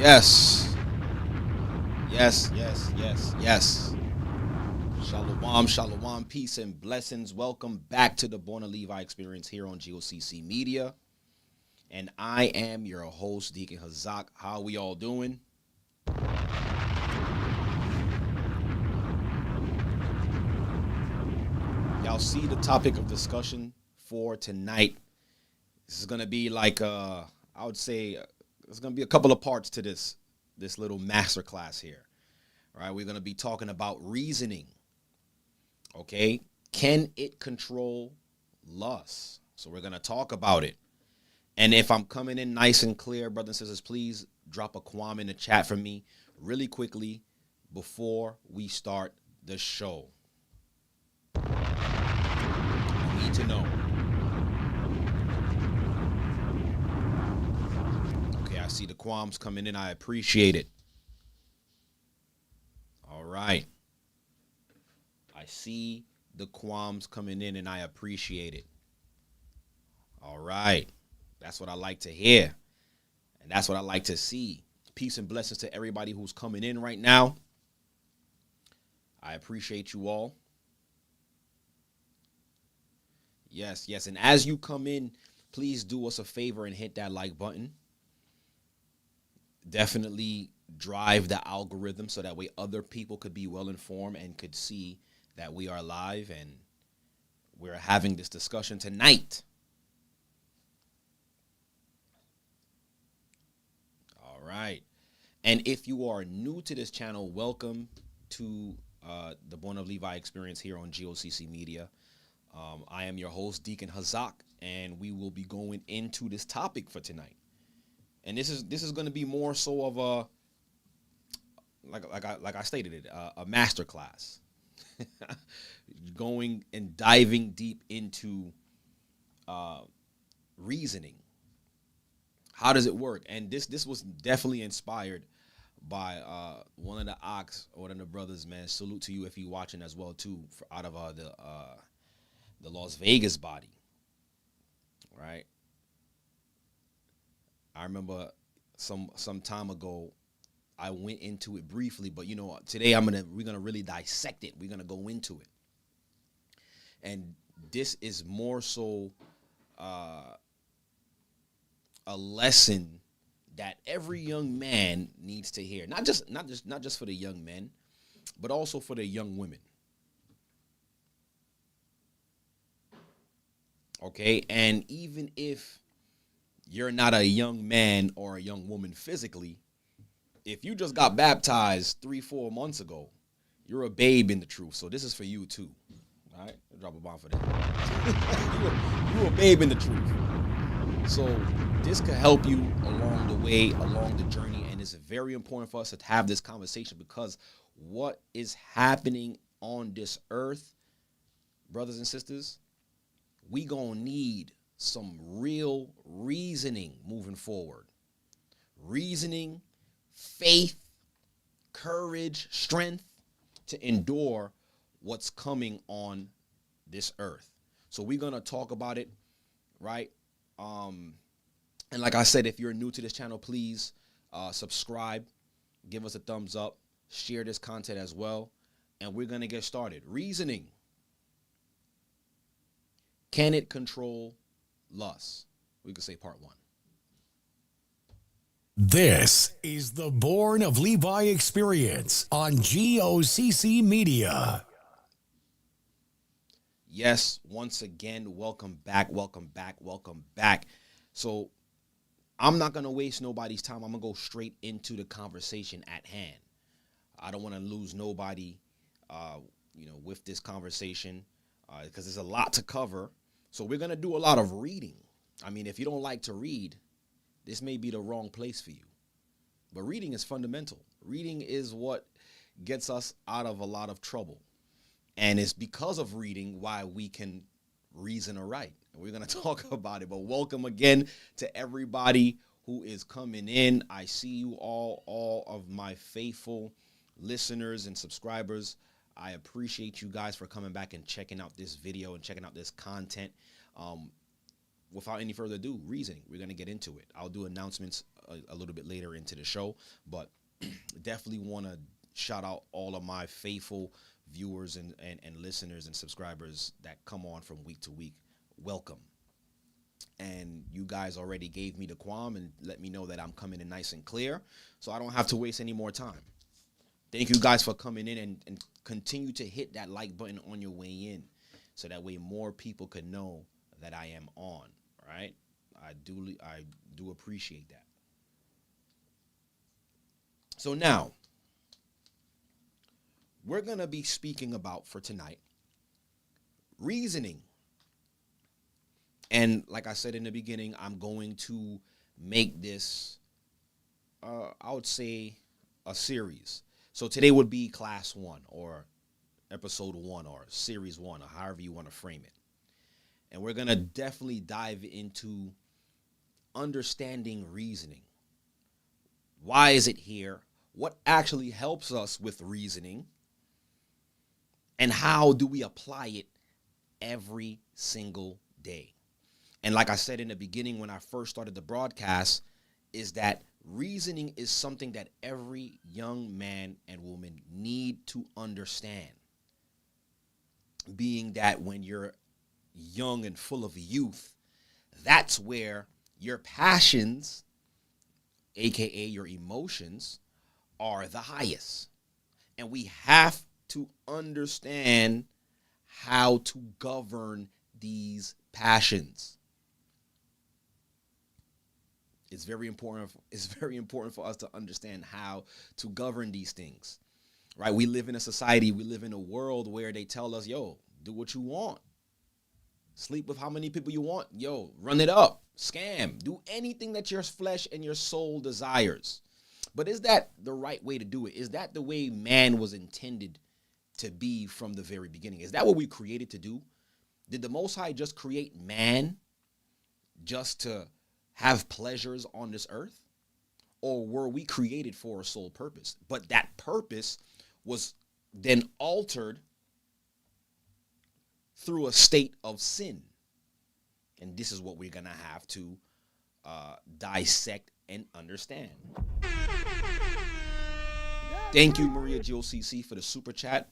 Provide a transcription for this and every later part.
Yes. Yes, yes, yes, yes. Shalom, shalom, peace and blessings. Welcome back to the Born a Levi Experience here on G.O.C.C Media. And I am your host, Deacon Hazak. How are we all doing? Y'all see the topic of discussion for tonight. This is going to be like, I would say, there's going to be a couple of parts to this little masterclass here. All right, we're going to be talking about reasoning. Okay, can it control lust? So we're going to talk about it. And if I'm coming in nice and clear, brothers and sisters, please drop a quam in the chat for me really quickly before we start the show. I need to know. Okay, I see the quams coming in. I appreciate it. All right. I see the qualms coming in and I appreciate it. All right. That's what I like to hear. And that's what I like to see. Peace and blessings to everybody who's coming in right now. I appreciate you all. Yes, yes. And as you come in, please do us a favor and hit that like button. Definitely drive the algorithm so that way other people could be well informed and could see that we are live and we're having this discussion tonight. All right. And if you are new to this channel, welcome to the Born of Levi Experience here on G.O.C.C Media. I am your host, Deacon Hazak, and we will be going into this topic for tonight. And this is going to be more so of a like I stated it, a master class. Going and diving deep into reasoning. How does it work? And this was definitely inspired by one of the ox or one of the brothers, man. Salute to you if you're watching as well too, out of the Las Vegas body, right? I remember some time ago I went into it briefly, but you know, today we're gonna really dissect it. We're gonna go into it. And this is more so a lesson that every young man needs to hear. Not just for the young men, but also for the young women. Okay? And even if you're not a young man or a young woman physically, if you just got baptized 3-4 months ago, you're a babe in the truth. So this is for you too. All right, drop a bomb for that. You're a babe in the truth. So this could help you along the way, along the journey, and it's very important for us to have this conversation because what is happening on this earth, brothers and sisters, we gonna need some real reasoning moving forward. Reasoning, faith, courage, strength to endure what's coming on this earth. So we're going to talk about it, right? And like I said, if you're new to this channel, please subscribe, give us a thumbs up, share this content as well, and we're going to get started. Reasoning. Can it control lust? We could say part 1. This is the Born of Levi Experience on G.O.C.C Media. Yes, once again, welcome back. So I'm not going to waste nobody's time. I'm going to go straight into the conversation at hand. I don't want to lose nobody, with this conversation because there's a lot to cover. So we're going to do a lot of reading. I mean, if you don't like to read, this may be the wrong place for you. But reading is fundamental. Reading is what gets us out of a lot of trouble. And it's because of reading why we can reason aright. And we're going to talk about it. But welcome again to everybody who is coming in. I see you all of my faithful listeners and subscribers. I appreciate you guys for coming back and checking out this video and checking out this content. Without any further ado, reasoning. We're going to get into it. I'll do announcements a little bit later into the show. But definitely want to shout out all of my faithful viewers and listeners and subscribers that come on from week to week. Welcome. And you guys already gave me the qualm and let me know that I'm coming in nice and clear, so I don't have to waste any more time. Thank you guys for coming in and continue to hit that like button on your way in, so that way more people could know that I am on, right? I do appreciate that. So now, we're going to be speaking about, for tonight, reasoning. And like I said in the beginning, I'm going to make this, I would say, a series. So today would be class 1 or episode 1 or series 1 or however you want to frame it. And we're going to definitely dive into understanding reasoning. Why is it here? What actually helps us with reasoning? And how do we apply it every single day? And like I said in the beginning when I first started the broadcast, is that reasoning is something that every young man and woman need to understand. Being that when you're young and full of youth, that's where your passions, aka your emotions, are the highest. And we have to understand how to govern these passions. It's very important for us to understand how to govern these things. Right? We live in a society, we live in a world where they tell us, yo, do what you want. Sleep with how many people you want. Yo, run it up. Scam. Do anything that your flesh and your soul desires. But is that the right way to do it? Is that the way man was intended to be from the very beginning? Is that what we created to do? Did the Most High just create man just to have pleasures on this earth? Or were we created for a sole purpose? But that purpose was then altered through a state of sin. And this is what we're going to have to dissect and understand. Thank you, Maria G.O.C.C, for the super chat.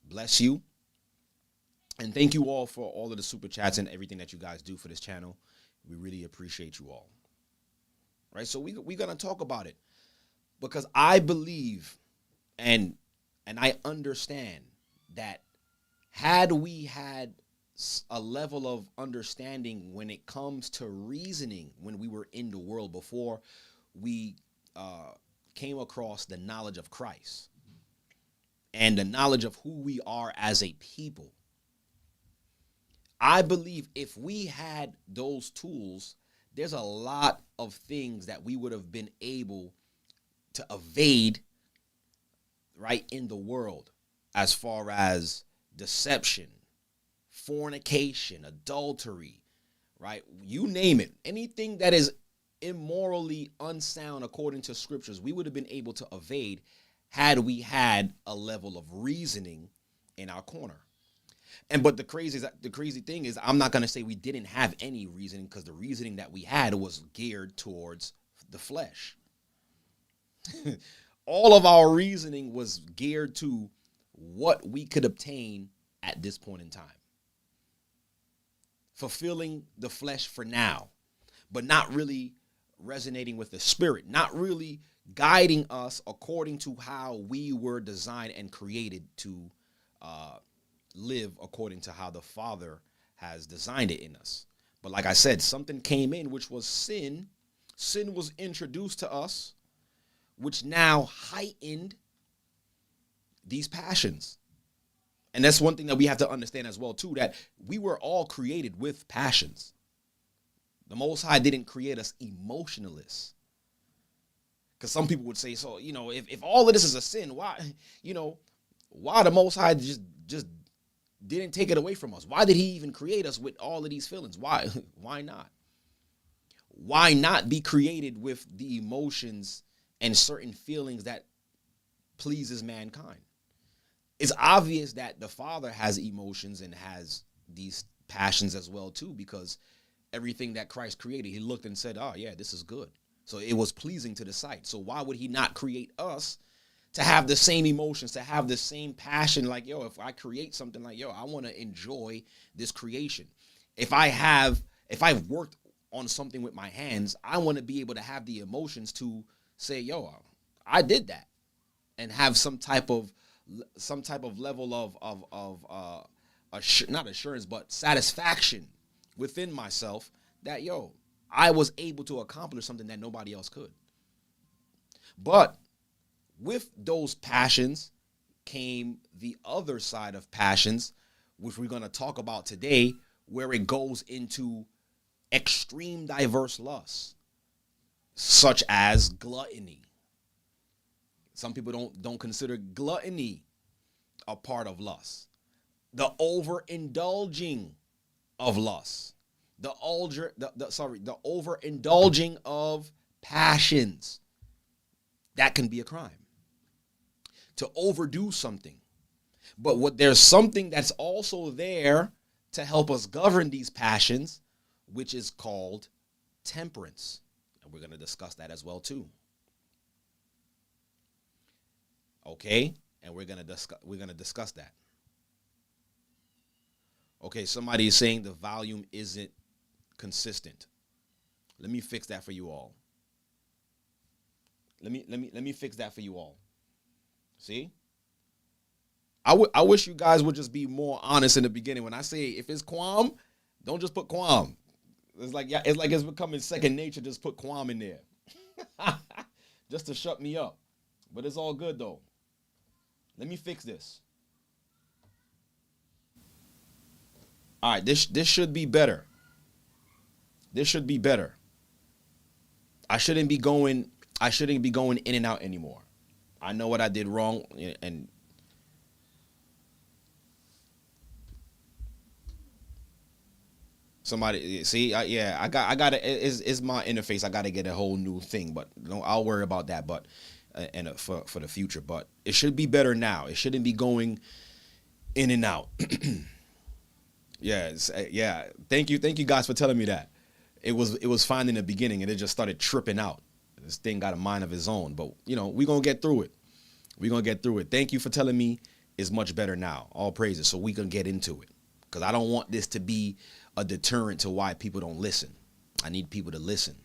Bless you. And thank you all for all of the super chats and everything that you guys do for this channel. We really appreciate you all. Right? So we're going to talk about it because I believe and I understand that had we had a level of understanding when it comes to reasoning when we were in the world before we came across the knowledge of Christ and the knowledge of who we are as a people, I believe if we had those tools, there's a lot of things that we would have been able to evade, right, in the world, as far as deception, fornication, adultery, right? You name it. Anything that is immorally unsound according to scriptures, we would have been able to evade had we had a level of reasoning in our corner. But the crazy thing is, I'm not going to say we didn't have any reasoning, because the reasoning that we had was geared towards the flesh. All of our reasoning was geared to what we could obtain at this point in time. Fulfilling the flesh for now, but not really resonating with the spirit, not really guiding us according to how we were designed and created to live according to how the Father has designed it in us. But like I said, something came in, which was sin. Sin was introduced to us, which now heightened these passions. And that's one thing that we have to understand as well, too, that we were all created with passions. The Most High didn't create us emotionalists. Because some people would say, so, if all of this is a sin, why the Most High just didn't take it away from us? Why did he even create us with all of these feelings? Why? Why not? Why not be created with the emotions and certain feelings that pleases mankind? It's obvious that the Father has emotions and has these passions as well, too, because everything that Christ created. He looked and said, oh yeah, this is good. So it was pleasing to the sight. So why would he not create us to have the same emotions, to have the same passion? Like, yo, if I create something, like, yo, I want to enjoy this creation. If I've worked on something with my hands, I want to be able to have the emotions to say, yo, I did that, and have some type of level of not assurance, but satisfaction within myself that, yo, I was able to accomplish something that nobody else could. But with those passions came the other side of passions, which we're going to talk about today, where it goes into extreme diverse lusts, such as gluttony. Some people don't consider gluttony a part of lust. The overindulging of lust. The overindulging of passions. That can be a crime. To overdo something. But there's something that's also there to help us govern these passions, which is called temperance. And we're going to discuss that as well too. Okay? And we're going to discuss that. Okay, somebody is saying the volume isn't consistent. Let me fix that for you all. Let me fix that for you all. See? I wish you guys would just be more honest in the beginning. When I say if it's qualm, don't just put qualm. It's like it's becoming second nature. Just put qualm in there, just to shut me up. But it's all good though. Let me fix this. All right, this should be better. This should be better. I shouldn't be going in and out anymore. I know what I did wrong, and somebody see, I got it. It's my interface. I got to get a whole new thing, but I'll worry about that. But for the future, but it should be better now. It shouldn't be going in and out. Yeah. Thank you guys for telling me that. It was fine in the beginning, and it just started tripping out. This thing got a mind of its own, but we're gonna get through it. Thank you for telling me it's much better now. All praises. So we can get into it, because I don't want this to be a deterrent to why people don't listen. I need people to listen.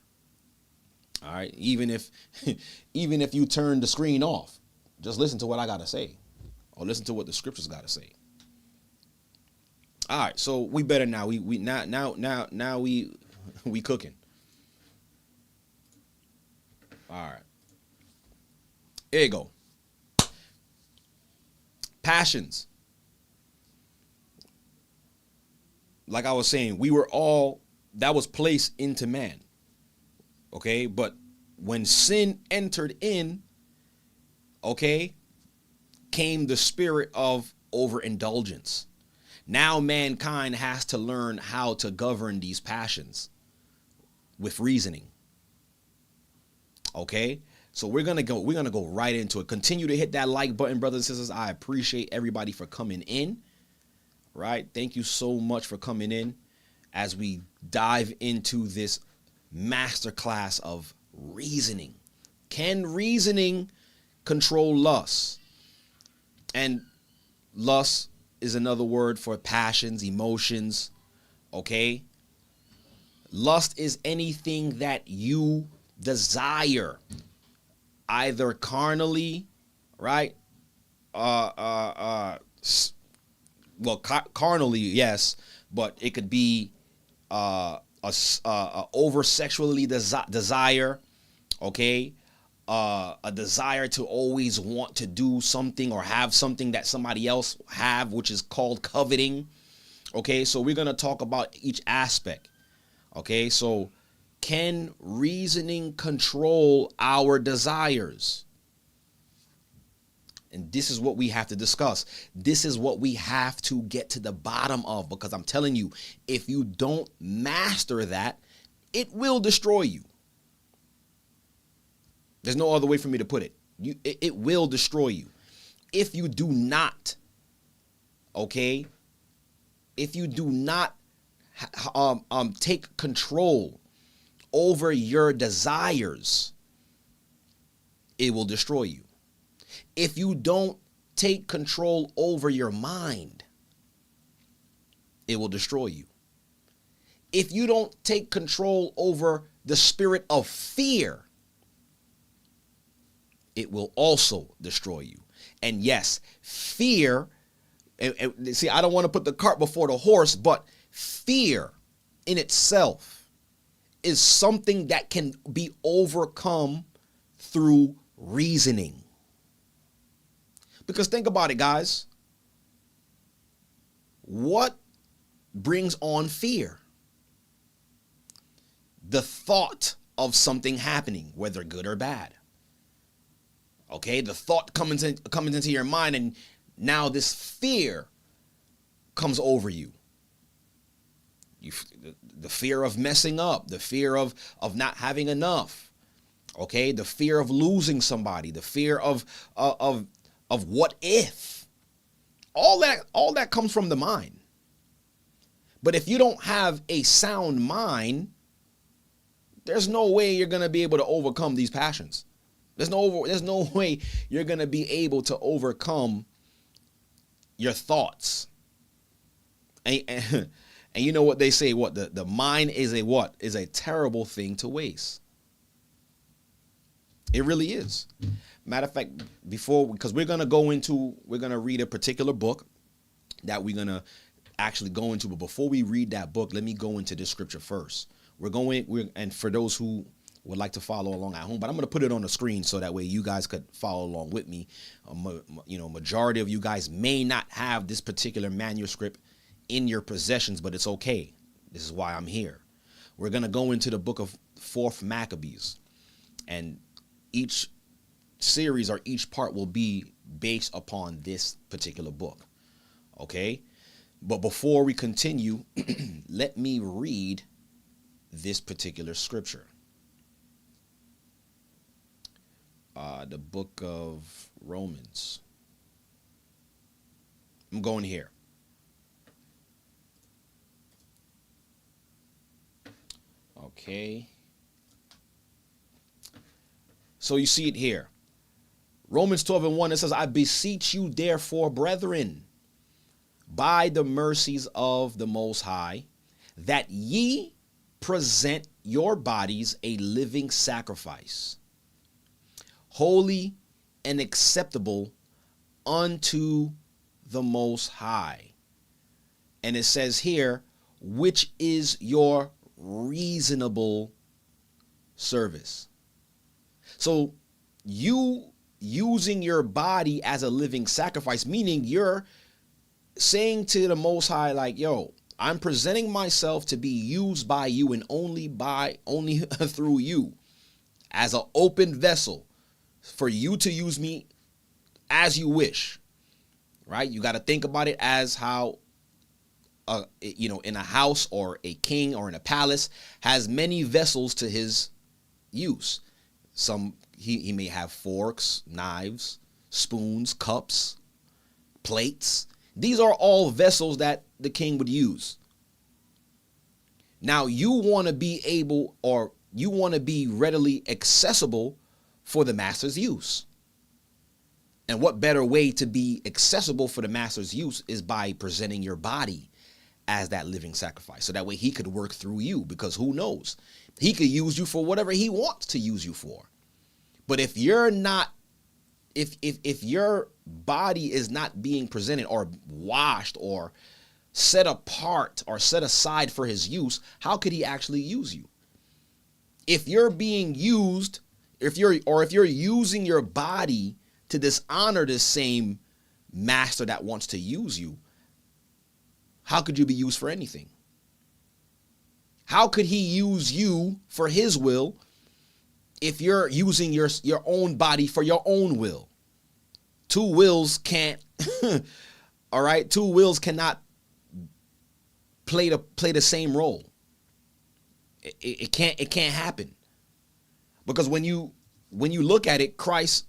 All right, even if you turn the screen off, just listen to what I gotta say, or listen to what the scriptures gotta say. All right, so we better now. Now we cooking. All right, here you go. Passions. Like I was saying, that was placed into man. Okay, but when sin entered in, okay, came the spirit of overindulgence. Now mankind has to learn how to govern these passions with reasoning. Okay, so we're gonna go right into it. Continue to hit that like button, brothers and sisters. I appreciate everybody for coming in. Right, thank you so much for coming in as we dive into this masterclass of reasoning. Can reasoning control lust? And lust is another word for passions, emotions. Okay, lust is anything that you desire, either carnally, right? Carnally, yes, but it could be a over sexually desire, okay, a desire to always want to do something or have something that somebody else have, which is called coveting. Okay, so we're gonna talk about each aspect. Okay, so can reasoning control our desires? And this is what we have to discuss. This is what we have to get to the bottom of, because I'm telling you, if you don't master that, it will destroy you. There's no other way for me to put it. It will destroy you. If you do not, okay, if you do not take control over your desires, it will destroy you. If you don't take control over your mind, it will destroy you. If you don't take control over the spirit of fear, it will also destroy you. And yes, fear, and see, I don't want to put the cart before the horse, but fear in itself is something that can be overcome through reasoning. Because think about it, guys. What brings on fear? The thought of something happening, whether good or bad. Okay, the thought comes into your mind, and now this fear comes over you. The fear of messing up, the fear of not having enough. Okay, the fear of losing somebody, the fear of what if. All that comes from the mind. But if you don't have a sound mind, there's no way you're going to be able to overcome these passions. There's no way you're going to be able to overcome your thoughts. And you know what they say, what the mind is a terrible thing to waste. It really is. Matter of fact, because we're going to read a particular book that we're going to actually go into. But before we read that book, let me go into this scripture first. And for those who would like to follow along at home, but I'm going to put it on the screen so that way you guys could follow along with me. Majority of you guys may not have this particular manuscript in your possessions, but it's okay. This is why I'm here. We're going to go into the book of 4th Maccabees, and each series or each part will be based upon this particular book. Okay? But before we continue, let me read this particular scripture. The book of Romans. I'm going here. Okay. So you see it here. Romans 12:1, it says, I beseech you, therefore, brethren, by the mercies of the Most High, that ye present your bodies a living sacrifice, holy and acceptable unto the Most High. And it says here, which is your reasonable service. So you using your body as a living sacrifice, meaning you're saying to the Most High, like, yo, I'm presenting myself to be used by you and only through you as an open vessel for you to use me as you wish, right? You got to think about it as how, in a house or a king or in a palace has many vessels to his use. He may have forks, knives, spoons, cups, plates. These are all vessels that the king would use. Now you want to be able, or you want to be readily accessible for the master's use. And what better way to be accessible for the master's use is by presenting your body as that living sacrifice. So that way he could work through you, because who knows? He could use you for whatever he wants to use you for. But if you're not, if your body is not being presented or washed or set apart or set aside for his use, how could he actually use you? If you're being used, if you're using your body to dishonor this same master that wants to use you, how could you be used for anything? How could he use you for his will if you're using your own body for your own will? Two wills can't, all right? Two wills cannot play the same role. It can't happen. Because when you look at it, Christ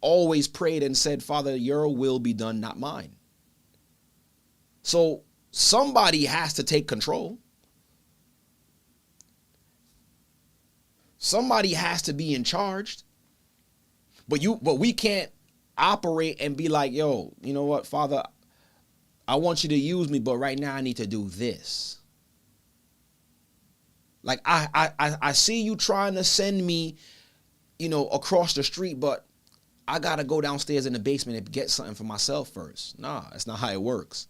always prayed and said, Father, your will be done, not mine. So somebody has to take control. Somebody has to be in charge. But we can't operate and be like, yo, you know what, Father, I want you to use me, but right now I need to do this. Like I see you trying to send me, across the street, but I gotta go downstairs in the basement and get something for myself first. Nah, that's not how it works.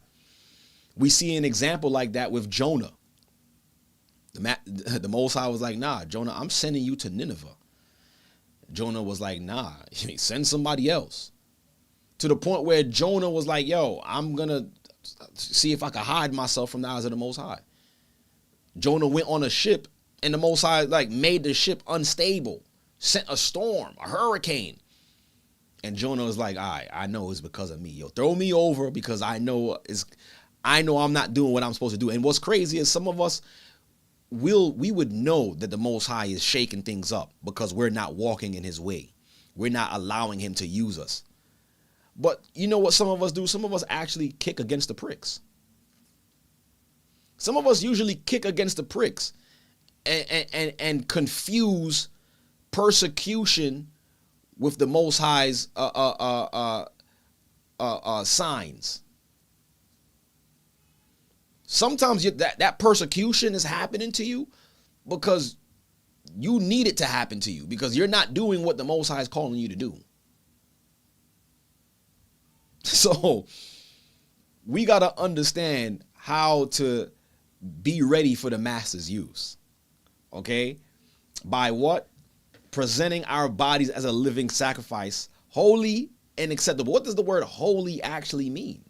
We see an example like that with Jonah. The Most High was like, nah, Jonah, I'm sending you to Nineveh. Jonah was like, nah, send somebody else. To the point where Jonah was like, yo, I'm gonna see if I can hide myself from the eyes of the Most High. Jonah went on a ship, and the Most High made the ship unstable, sent a storm, a hurricane. And Jonah was like, all right, I know it's because of me. Yo, throw me over because I know I'm not doing what I'm supposed to do. And what's crazy is some of us, we would know that the Most High is shaking things up because we're not walking in his way. We're not allowing him to use us. But you know what some of us do? Some of us actually kick against the pricks. Some of us usually kick against the pricks and confuse persecution with the Most High's signs. Sometimes that persecution is happening to you because you need it to happen to you because you're not doing what the Most High is calling you to do. So we got to understand how to be ready for the master's use. Okay? By what? Presenting our bodies as a living sacrifice, holy and acceptable. What does the word holy actually mean?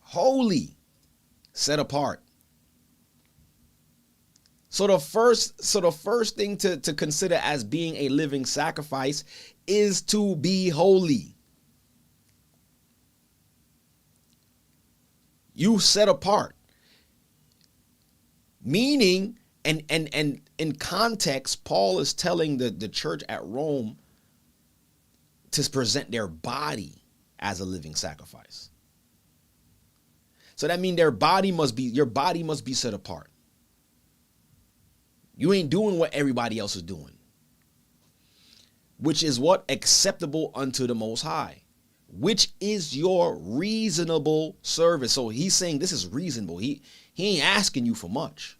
Holy, set apart. So the first thing to consider as being a living sacrifice is to be holy. You set apart. Meaning, and in context, Paul is telling the church at Rome to present their body as a living sacrifice. So that means your body must be set apart. You ain't doing what everybody else is doing. Which is what? Acceptable unto the Most High. Which is your reasonable service. So he's saying this is reasonable. He ain't asking you for much.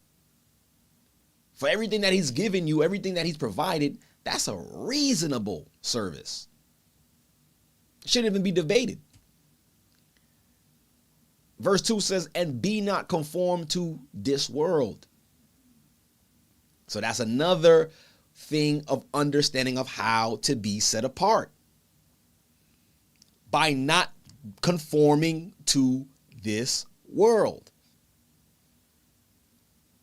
For everything that he's given you, everything that he's provided, that's a reasonable service. It shouldn't even be debated. Verse 2 says, and be not conformed to this world. So that's another thing of understanding of how to be set apart. By not conforming to this world.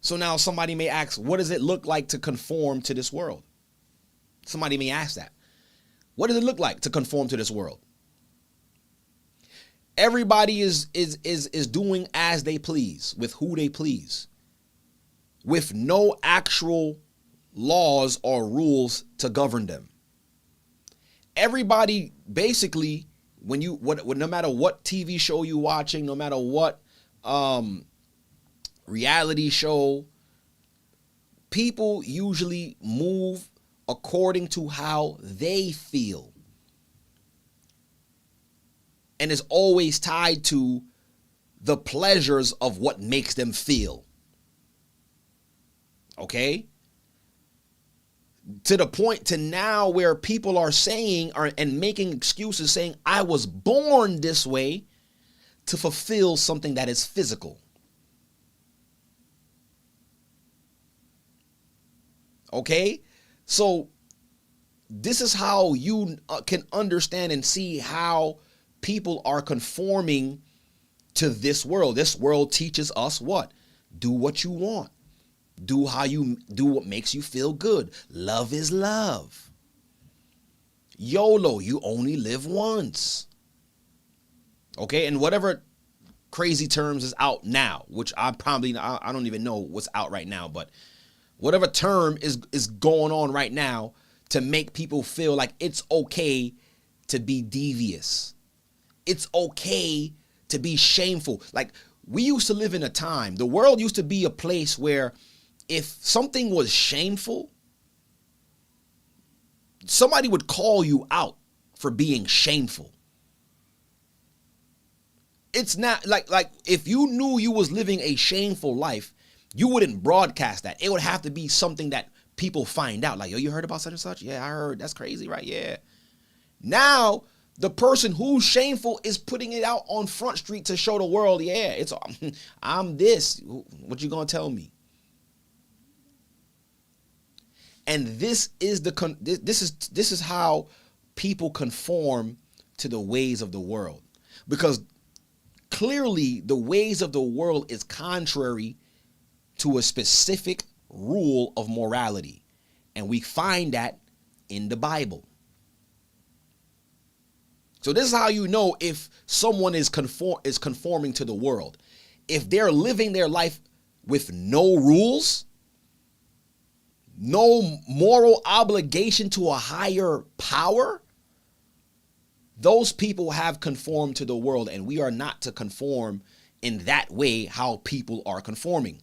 So now somebody may ask, what does it look like to conform to this world? Somebody may ask that. What does it look like to conform to this world? Everybody is doing as they please, with who they please, with no actual laws or rules to govern them. Everybody basically, no matter what TV show you're watching, no matter what reality show, people usually move according to how they feel. And is always tied to the pleasures of what makes them feel. Okay? To the point to now where people are saying and making excuses saying, I was born this way to fulfill something that is physical. Okay? So this is how you can understand and see how people are conforming to this world. This world teaches us what? Do what you want. Do what makes you feel good. Love is love. YOLO, you only live once. Okay, and whatever crazy terms is out now, which I don't even know what's out right now, but whatever term is going on right now to make people feel like it's okay to be devious. It's okay to be shameful. Like, we used to live in a time, the world used to be a place where if something was shameful, somebody would call you out for being shameful. It's not like if you knew you was living a shameful life, you wouldn't broadcast that. It would have to be something that people find out. Like, yo, you heard about such and such? Yeah, I heard. That's crazy, right? Yeah. Now, the person who's shameful is putting it out on Front Street to show the world, yeah, I'm this. What you gonna tell me? And this is how people conform to the ways of the world, because clearly the ways of the world is contrary to a specific rule of morality, and we find that in the Bible. So this is how you know if someone is conforming to the world. If they're living their life with no rules, no moral obligation to a higher power, those people have conformed to the world, and we are not to conform in that way how people are conforming.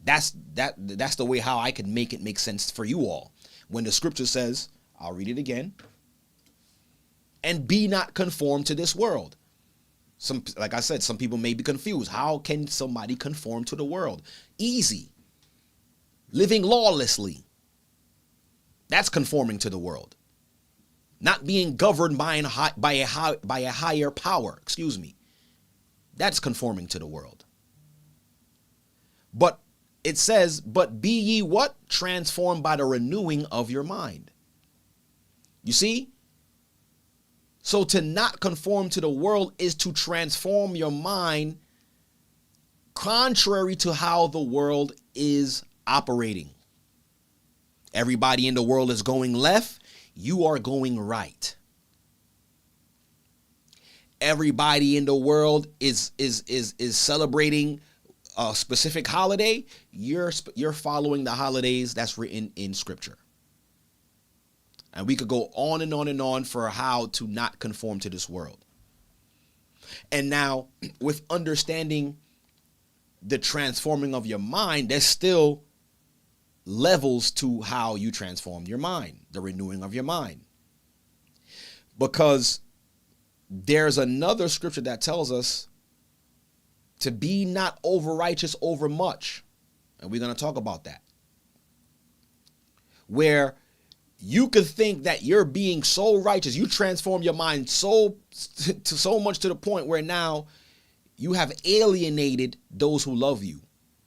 That's the way how I can make it make sense for you all. When the scripture says, I'll read it again, and be not conformed to this world. Like I said, some people may be confused. How can somebody conform to the world? Easy. Living lawlessly. That's conforming to the world. Not being governed by a higher power. Excuse me. That's conforming to the world. But it says, but be ye what? Transformed by the renewing of your mind. You see? So to not conform to the world is to transform your mind contrary to how the world is operating. Everybody in the world is going left. You are going right. Everybody in the world is celebrating a specific holiday. You're following the holidays that's written in scripture. And we could go on and on and on for how to not conform to this world. And now, with understanding the transforming of your mind, there's still levels to how you transform your mind, the renewing of your mind. Because there's another scripture that tells us to be not over righteous over much. And we're going to talk about that. Where you could think that you're being so righteous, you transform your mind so much to the point where now you have alienated those who love you,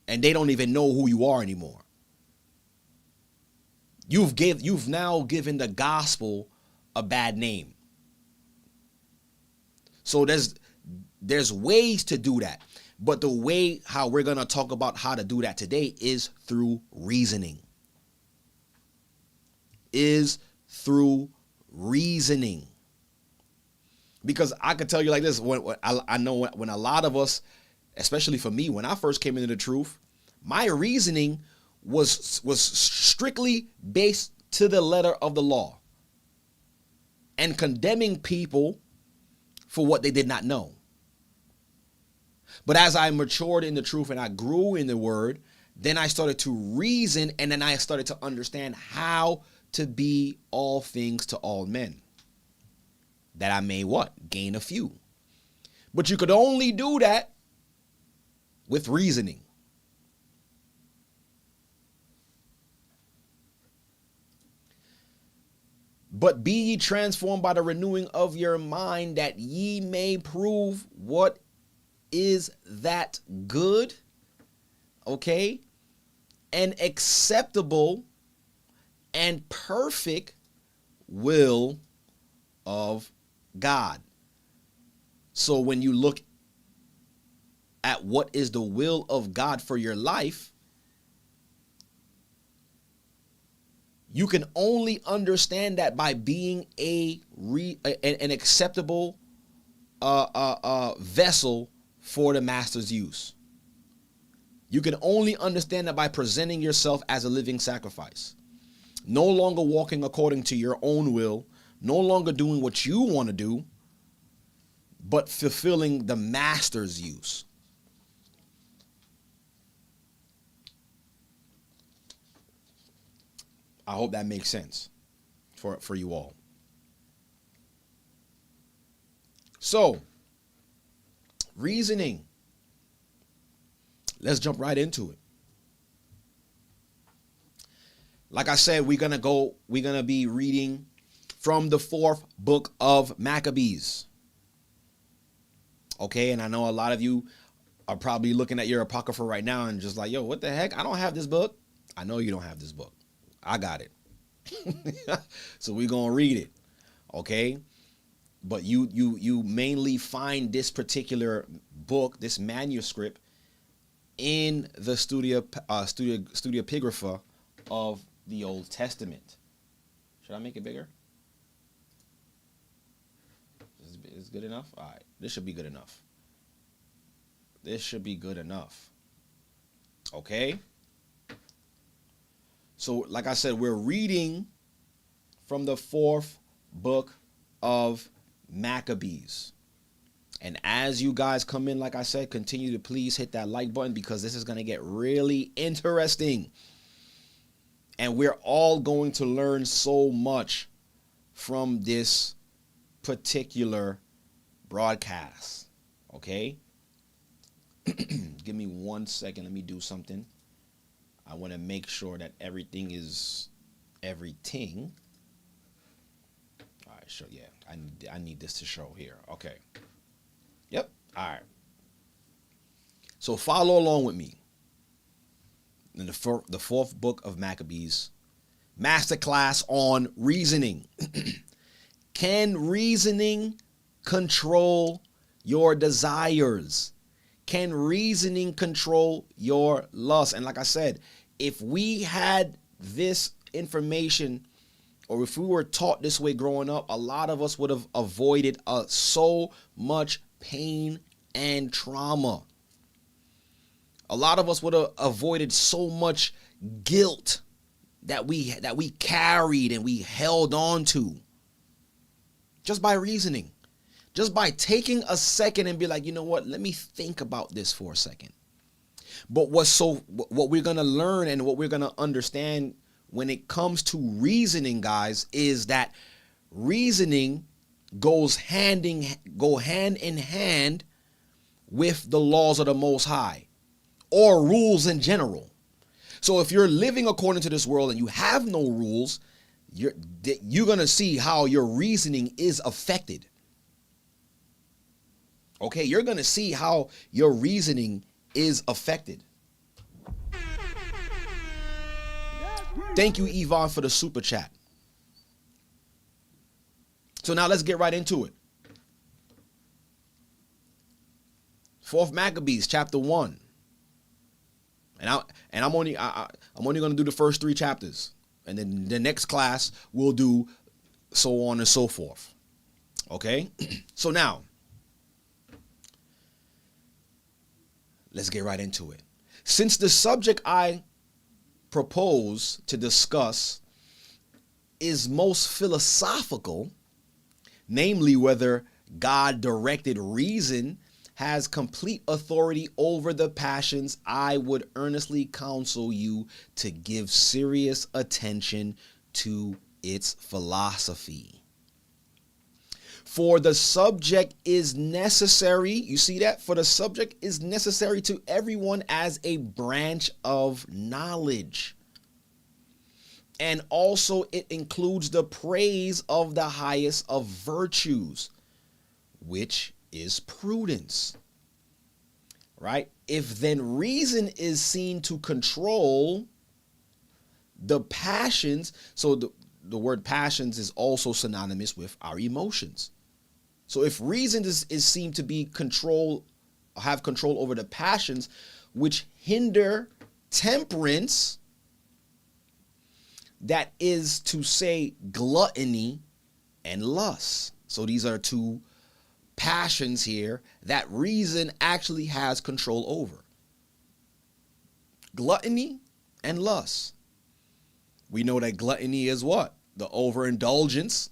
and they don't even know who you are anymore. You've now given the gospel a bad name. So there's ways to do that, but the way how we're going to talk about how to do that today is through reasoning. Because I could tell you like this, I know when a lot of us, especially for me, when I first came into the truth, my reasoning was strictly based to the letter of the law and condemning people for what they did not know. But as I matured in the truth and I grew in the word, then I started to reason, and then I started to understand how to be all things to all men, that I may what? Gain a few. But you could only do that with reasoning. But be ye transformed by the renewing of your mind, that ye may prove what is that good, okay, and acceptable and perfect will of God. So when you look at what is the will of God for your life, you can only understand that by being an acceptable vessel for the master's use. You can only understand that by presenting yourself as a living sacrifice. No longer walking according to your own will, no longer doing what you want to do, but fulfilling the master's use. I hope that makes sense for you all. So, reasoning. Let's jump right into it. Like I said, we're gonna be reading from the 4th book of Maccabees. Okay, and I know a lot of you are probably looking at your Apocrypha right now and just like, yo, what the heck? I don't have this book. I know you don't have this book. I got it. So we're gonna read it. Okay? But you mainly find this particular book, this manuscript, in the Studiopigrapha of the Old Testament. Should I make it bigger? Is good enough? All right, this should be good enough. This should be good enough. Okay? So, like I said, we're reading from the 4th book of Maccabees. And as you guys come in, like I said, continue to please hit that like button because this is going to get really interesting. And we're all going to learn so much from this particular broadcast. Okay? Give me 1 second. Let me do something. I want to make sure that everything is everything. All right, sure. Yeah, I need this to show here. Okay. Yep. All right. So follow along with me. In the 4th book of Maccabees, masterclass on reasoning. Can reasoning control your desires? Can reasoning control your lust? And like I said, if we had this information, or if we were taught this way growing up, a lot of us would have avoided so much pain and trauma. A lot of us would have avoided so much guilt that we carried and we held on to just by reasoning. Just by taking a second and be like, you know what, let me think about this for a second. But what we're going to learn and what we're going to understand when it comes to reasoning, guys, is that reasoning goes hand in hand with the laws of the Most High or rules in general. So if you're living according to this world and you have no rules, you're going to see how your reasoning is affected. Okay, you're going to see how your reasoning is affected. Thank you, Yvonne, for the super chat. So now let's get right into it. 4th Maccabees, chapter 1. And I'm only going to do the first 3 chapters. And then the next class we'll do so on and so forth. Okay? So now, let's get right into it. Since the subject I propose to discuss is most philosophical, namely whether God-directed reason has complete authority over the passions, I would earnestly counsel you to give serious attention to its philosophy. For the subject is necessary, you see that? For the subject is necessary to everyone as a branch of knowledge. And also it includes the praise of the highest of virtues, which is prudence. Right? If then reason is seen to control the passions, so the word passions is also synonymous with our emotions. So if reason is seen to be have control over the passions which hinder temperance, that is to say gluttony and lust. So these are 2 passions here that reason actually has control over. Gluttony and lust. We know that gluttony is what? The overindulgence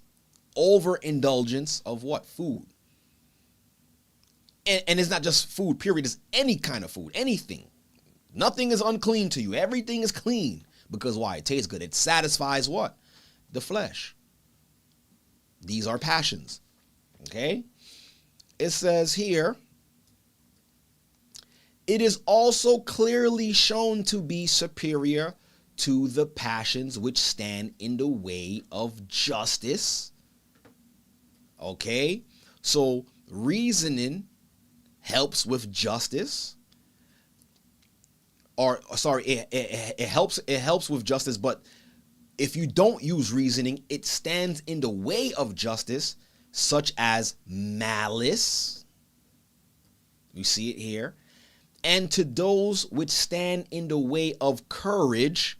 of what? Food. And it's not just food, period. It's any kind of food, anything. Nothing is unclean to you. Everything is clean. Because why? It tastes good. It satisfies what? The flesh. These are passions. Okay? It says here, it is also clearly shown to be superior to the passions which stand in the way of justice. Okay? So reasoning helps with justice. Or sorry, it helps with justice, but if you don't use reasoning, it stands in the way of justice, such as malice. You see it here. And to those which stand in the way of courage,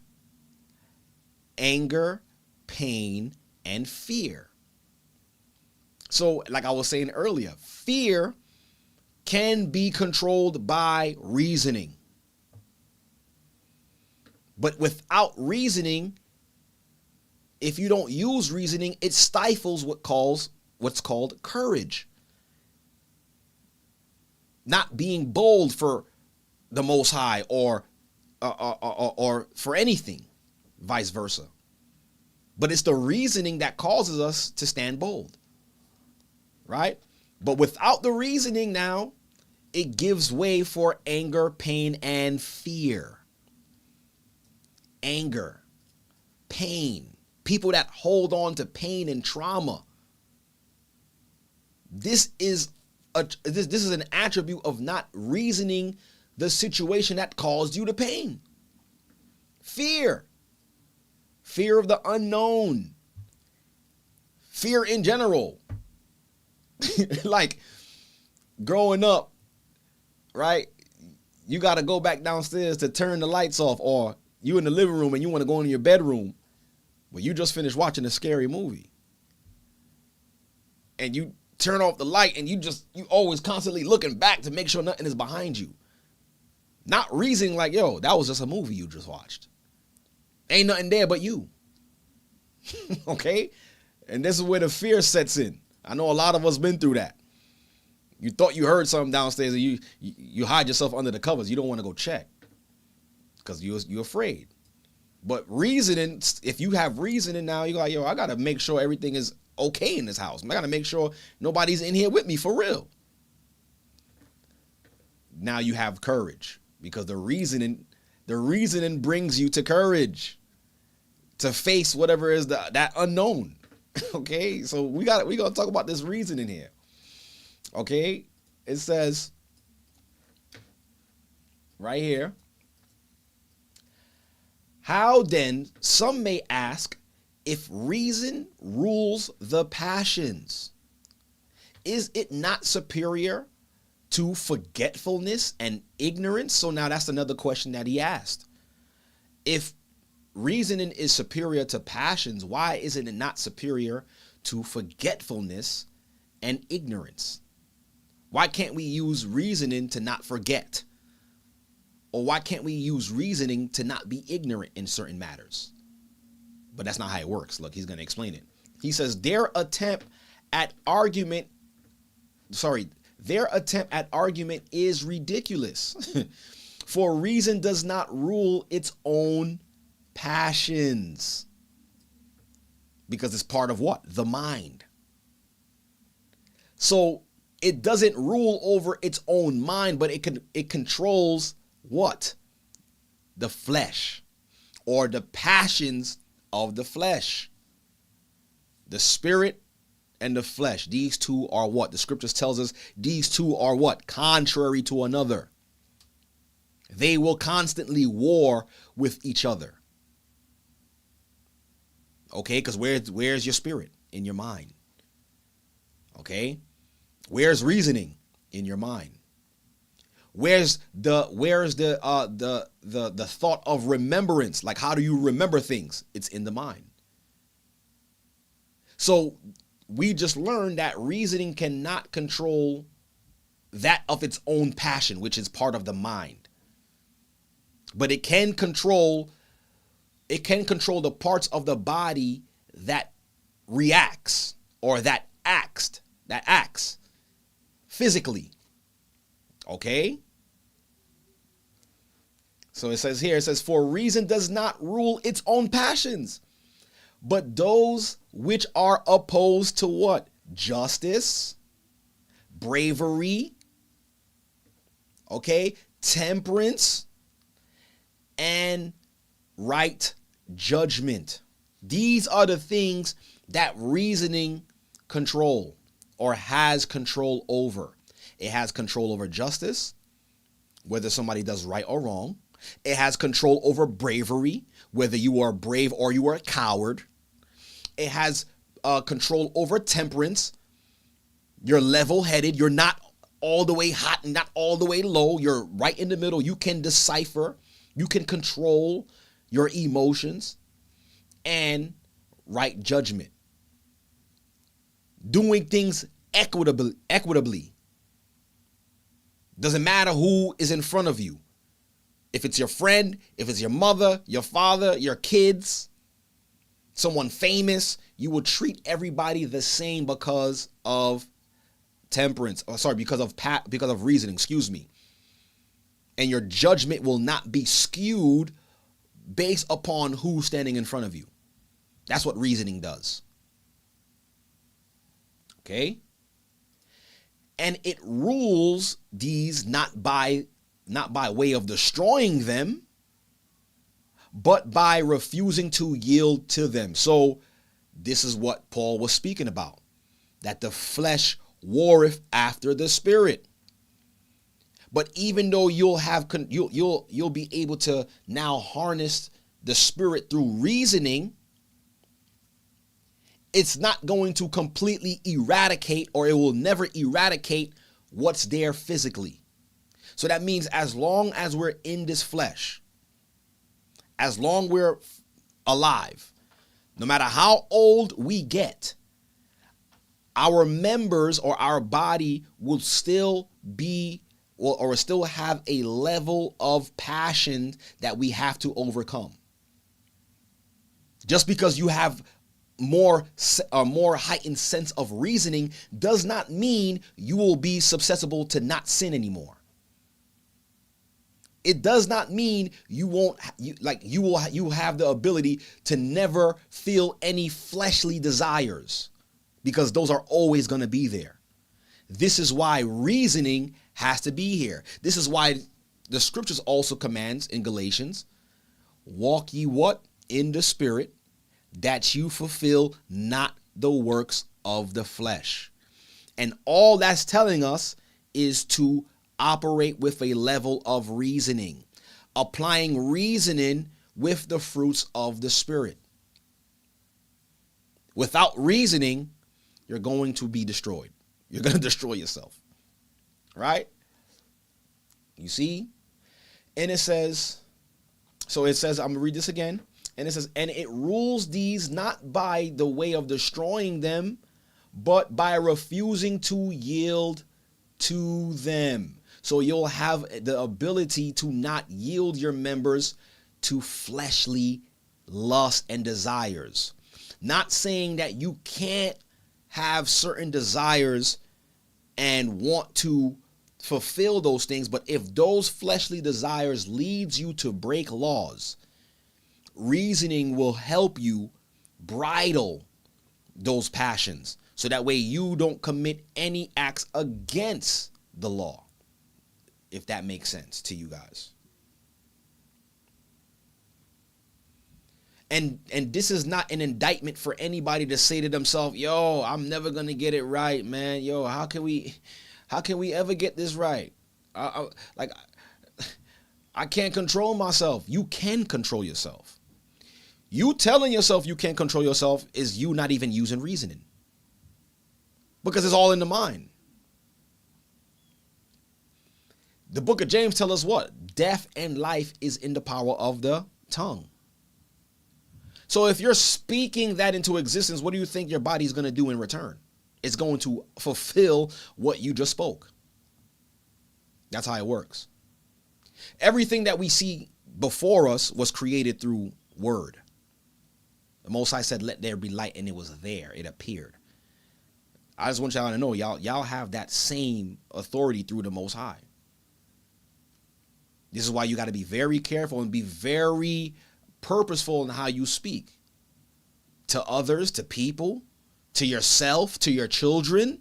anger, pain, and fear. So, like I was saying earlier, fear can be controlled by reasoning. But without reasoning, if you don't use reasoning, it stifles what's called courage. Not being bold for the Most High or for anything, vice versa. But it's the reasoning that causes us to stand bold, right? But without the reasoning now, it gives way for anger, pain, and fear. Anger, pain, people that hold on to pain and trauma. This is an attribute of not reasoning the situation that caused you the pain. Fear of the unknown, fear in general. Like growing up, right? You got to go back downstairs to turn the lights off, or you in the living room and you want to go into your bedroom, well, you just finished watching a scary movie. And you turn off the light and you always constantly looking back to make sure nothing is behind you. Not reasoning like, yo, that was just a movie you just watched. Ain't nothing there but you. Okay? And this is where the fear sets in. I know a lot of us been through that. You thought you heard something downstairs and you hide yourself under the covers. You don't want to go check because you're afraid. But reasoning, if you have reasoning now, you're like, yo, I got to make sure everything is okay in this house. I got to make sure nobody's in here with me for real. Now you have courage because the reasoning brings you to courage to face whatever is that unknown. Okay, so we got to talk about this reasoning here. Okay, it says right here, how then, some may ask, if reason rules the passions, is it not superior to forgetfulness and ignorance? So now that's another question that he asked. If reasoning is superior to passions, why isn't it not superior to forgetfulness and ignorance? Why can't we use reasoning to not forget? Or why can't we use reasoning to not be ignorant in certain matters? But that's not how it works. Look, he's going to explain it. He says, their attempt at argument is ridiculous. For reason does not rule its own passions. Because it's part of what? The mind. So it doesn't rule over its own mind, but it controls what? The flesh, or the passions of the flesh. The spirit and the flesh. These two are what? The scriptures tells us these two are what? Contrary to another. They will constantly war with each other. Okay, because where's your spirit? In your mind. Okay? Where's reasoning? In your mind. Where's the thought of remembrance? Like, how do you remember things? It's in the mind. So we just learned that reasoning cannot control that of its own passion, which is part of the mind. But it can control the parts of the body that reacts or that acts physically. Okay? So it says here, it says, for reason does not rule its own passions, but those which are opposed to what? Justice, bravery, okay, temperance, and right judgment. These are the things that reasoning control or has control over. It has control over justice, whether somebody does right or wrong. It has control over bravery, whether you are brave or you are a coward. It has control over temperance. You're level-headed. You're not all the way hot and not all the way low. You're right in the middle. You can decipher. You can control your emotions. And right judgment. Doing things equitably. Doesn't matter who is in front of you. If it's your friend, if it's your mother, your father, your kids, someone famous, you will treat everybody the same because of temperance. Because of reasoning, excuse me. And your judgment will not be skewed based upon who's standing in front of you. That's what reasoning does. Okay? And it rules these not by way of destroying them, but by refusing to yield to them. So this is what Paul was speaking about, that the flesh warreth after the spirit. But even though you'll be able to now harness the spirit through reasoning, it's not going to completely eradicate, or it will never eradicate what's there physically. So that means as long as we're in this flesh, as long we're alive, no matter how old we get, our members or our body will still be or still have a level of passion that we have to overcome. Just because you have a more heightened sense of reasoning does not mean you will be susceptible to not sin anymore. It does not mean you will have the ability to never feel any fleshly desires, because those are always going to be there. This is why reasoning has to be here. This is why the scriptures also commands in Galatians, walk ye what? In the spirit, that you fulfill not the works of the flesh. And all that's telling us is to operate with a level of reasoning, applying reasoning with the fruits of the spirit. Without reasoning, you're going to be destroyed. You're going to destroy yourself. Right? You see? And it says, I'm going to read this again. And it says, and it rules these not by the way of destroying them, but by refusing to yield to them. So you'll have the ability to not yield your members to fleshly lust and desires. Not saying that you can't have certain desires and want to fulfill those things, but if those fleshly desires leads you to break laws, reasoning will help you bridle those passions, so that way you don't commit any acts against the law, if that makes sense to you guys. And this is not an indictment for anybody to say to themselves, yo, I'm never going to get it right, man. Yo, how can we ever get this right? I can't control myself. You can control yourself. You telling yourself you can't control yourself is you not even using reasoning, because it's all in the mind. The book of James tells us what? Death and life is in the power of the tongue. So if you're speaking that into existence, what do you think your body's going to do in return? It's going to fulfill what you just spoke. That's how it works. Everything that we see before us was created through word. The Most High said, let there be light, and it was there. It appeared. I just want y'all to know, y'all have that same authority through the Most High. This is why you got to be very careful and be very purposeful in how you speak to others, to people, to yourself, to your children.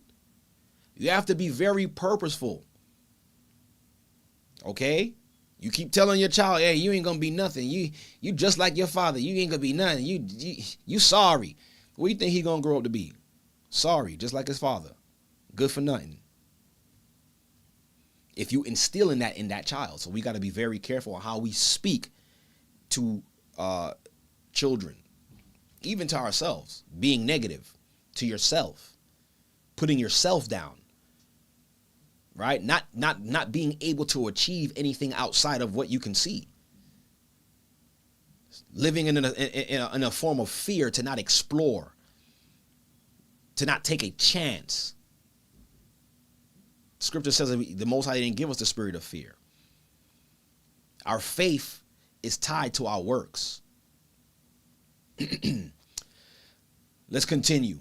You have to be very purposeful. Okay? You keep telling your child, hey, you ain't gonna be nothing. You just like your father. You ain't gonna be nothing. You sorry. What do you think he gonna grow up to be? Sorry, just like his father. Good for nothing. If you instill in that child. So we got to be very careful on how we speak to children, even to ourselves, being negative to yourself, putting yourself down, right? Not being able to achieve anything outside of what you can see. Living in a form of fear, to not explore, to not take a chance. Scripture says that the Most High didn't give us the spirit of fear. Our faith is tied to our works. Let's continue.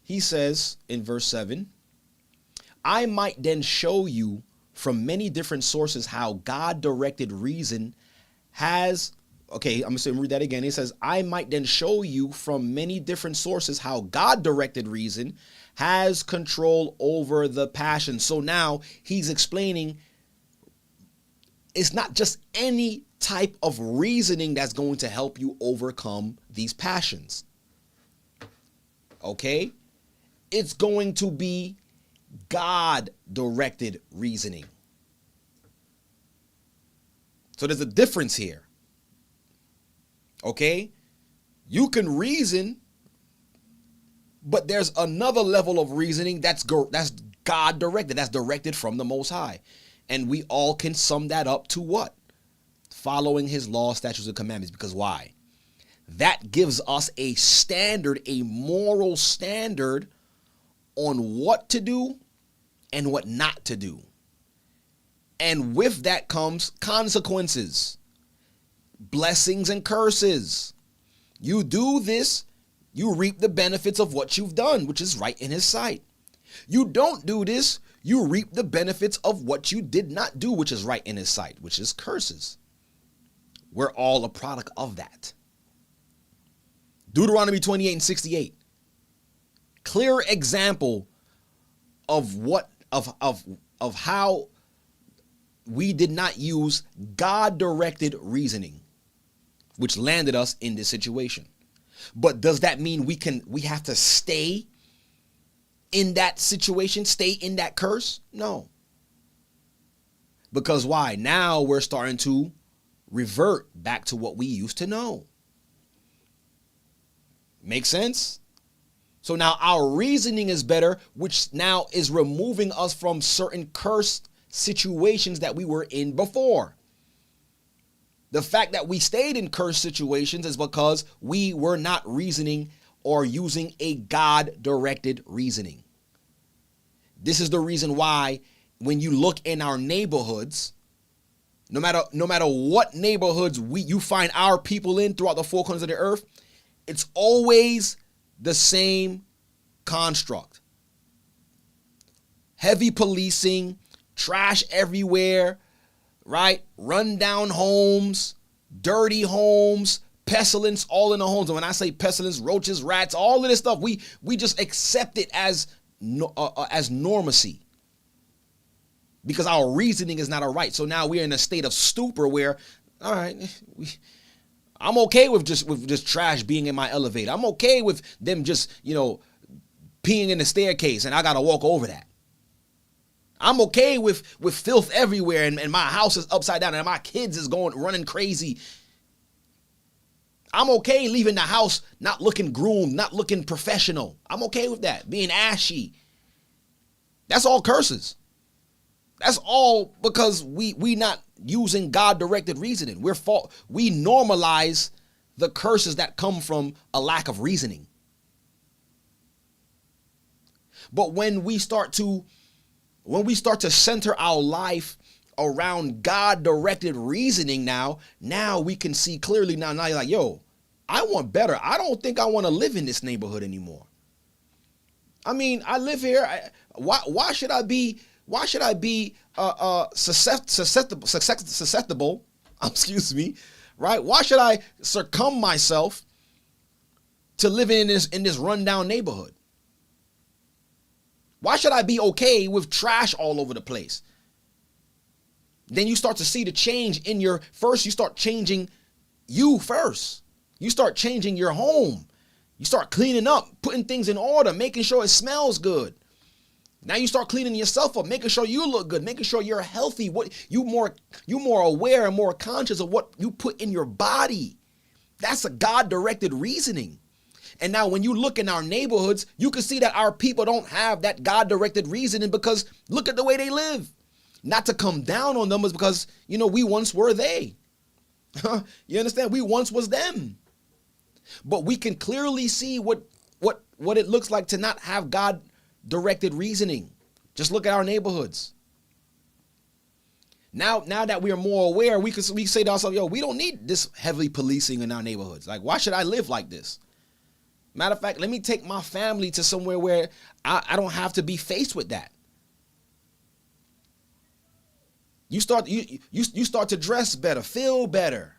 He says in verse 7, I might then show you from many different sources how God-directed reason has... Okay, I'm going to read that again. It says, I might then show you from many different sources how God-directed reason has control over the passion. So now he's explaining it's not just any type of reasoning that's going to help you overcome these passions. Okay? It's going to be God-directed reasoning. So there's a difference here. Okay? You can reason, but there's another level of reasoning that's God-directed, that's directed from the Most High. And we all can sum that up to what? Following his law, statutes, and commandments. Because why? That gives us a standard, a moral standard on what to do and what not to do. And with that comes consequences, blessings and curses. You do this, you reap the benefits of what you've done, which is right in his sight. You don't do this, you reap the benefits of what you did not do, which is right in his sight, which is curses. We're all a product of that. Deuteronomy 28:68. Clear example of how we did not use God-directed reasoning, which landed us in this situation. But does that mean we have to stay in that situation, stay in that curse? No. Because why? Now we're starting to revert back to what we used to know. Make sense? So now our reasoning is better, which now is removing us from certain cursed situations that we were in before. The fact that we stayed in cursed situations is because we were not reasoning or using a God-directed reasoning. This is the reason why when you look in our neighborhoods, no matter what neighborhoods you find our people in throughout the four corners of the earth, it's always the same construct. Heavy policing, trash everywhere, right? Rundown homes, dirty homes, pestilence all in the homes. And when I say pestilence, roaches, rats, all of this stuff, we just accept it as normacy because our reasoning is not all right. So now we're in a state of stupor where, all right, I'm okay with just trash being in my elevator. I'm okay with them just, peeing in the staircase and I got to walk over that. I'm okay with filth everywhere and my house is upside down and my kids is running crazy. I'm okay leaving the house not looking groomed, not looking professional. I'm okay with that, being ashy. That's all curses. That's all because we not using God-directed reasoning. We normalize the curses that come from a lack of reasoning. But when we start to center our life around God-directed reasoning now we can see clearly now you're like, yo, I want better. I don't think I want to live in this neighborhood anymore. I mean, I live here. Why should I be Why should I be susceptible? Excuse me, right? Why should I succumb myself to living in this rundown neighborhood? Why should I be okay with trash all over the place? Then you start to see the change in you start changing you first. You start changing your home. You start cleaning up, putting things in order, making sure it smells good. Now you start cleaning yourself up, making sure you look good, making sure you're healthy. What you more aware and more conscious of what you put in your body. That's a God-directed reasoning. And now when you look in our neighborhoods, you can see that our people don't have that God-directed reasoning, because look at the way they live. Not to come down on them, is because, we once were they. You understand? We once was them. But we can clearly see what it looks like to not have God-directed reasoning. Just look at our neighborhoods. Now that we are more aware, we say to ourselves, we don't need this heavy policing in our neighborhoods. Like, why should I live like this? Matter of fact, let me take my family to somewhere where I don't have to be faced with that. You start to dress better, feel better,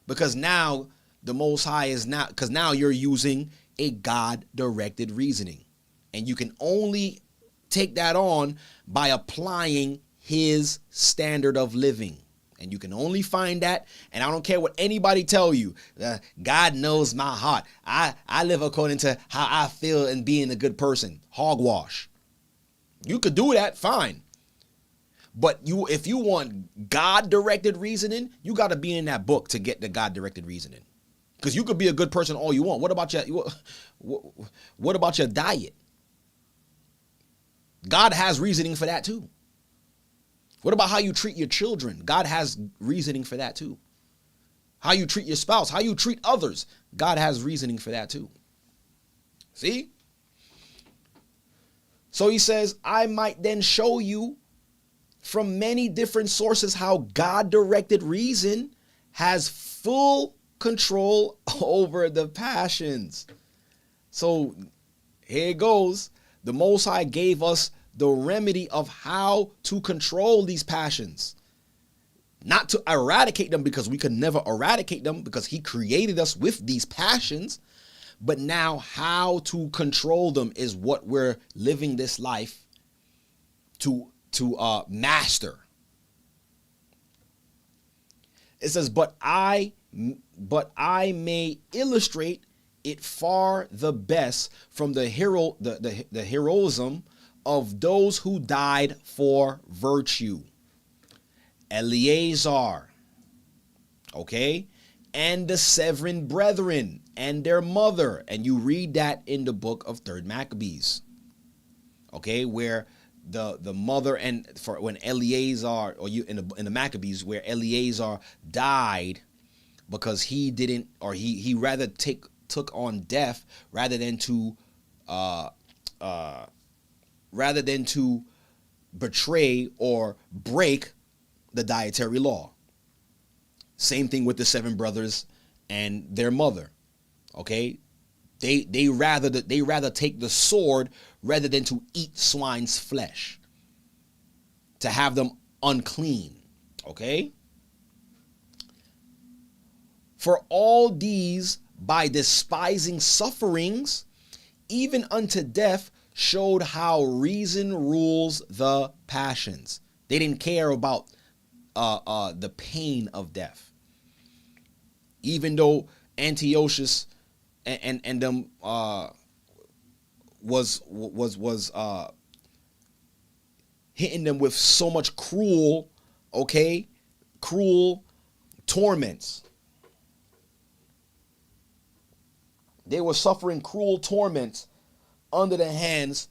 because now the Most High is because now you're using a God-directed reasoning, and you can only take that on by applying His standard of living. And you can only find that, and I don't care what anybody tell you, God knows my heart. I live according to how I feel and being a good person. Hogwash. You could do that, fine. But if you want God-directed reasoning, you got to be in that book to get the God-directed reasoning. Because you could be a good person all you want. What about your diet? God has reasoning for that too. What about how you treat your children? God has reasoning for that too. How you treat your spouse, how you treat others, God has reasoning for that too. See? So he says, I might then show you from many different sources how God-directed reason has full control over the passions. So here it goes. The Most High gave us the remedy of how to control these passions. Not to eradicate them, because we could never eradicate them, because He created us with these passions. But now how to control them is what we're living this life to master. It says, but I may illustrate it far the best from the heroism of those who died for virtue. Eleazar, okay, and the 7 brethren and their mother, and you read that in the book of 3rd Maccabees, okay, where the mother, and for when Eleazar, or you in the Maccabees, where Eleazar died because he didn't, or he rather took on death rather than to betray or break the dietary law. Same thing with the 7 brothers and their mother. Okay, they rather take the sword rather than to eat swine's flesh, to have them unclean. Okay, for all these, by despising sufferings, even unto death, showed how reason rules the passions. They didn't care about the pain of death. Even though Antiochus and them was hitting them with so much cruel torments. They were suffering cruel torments under the hands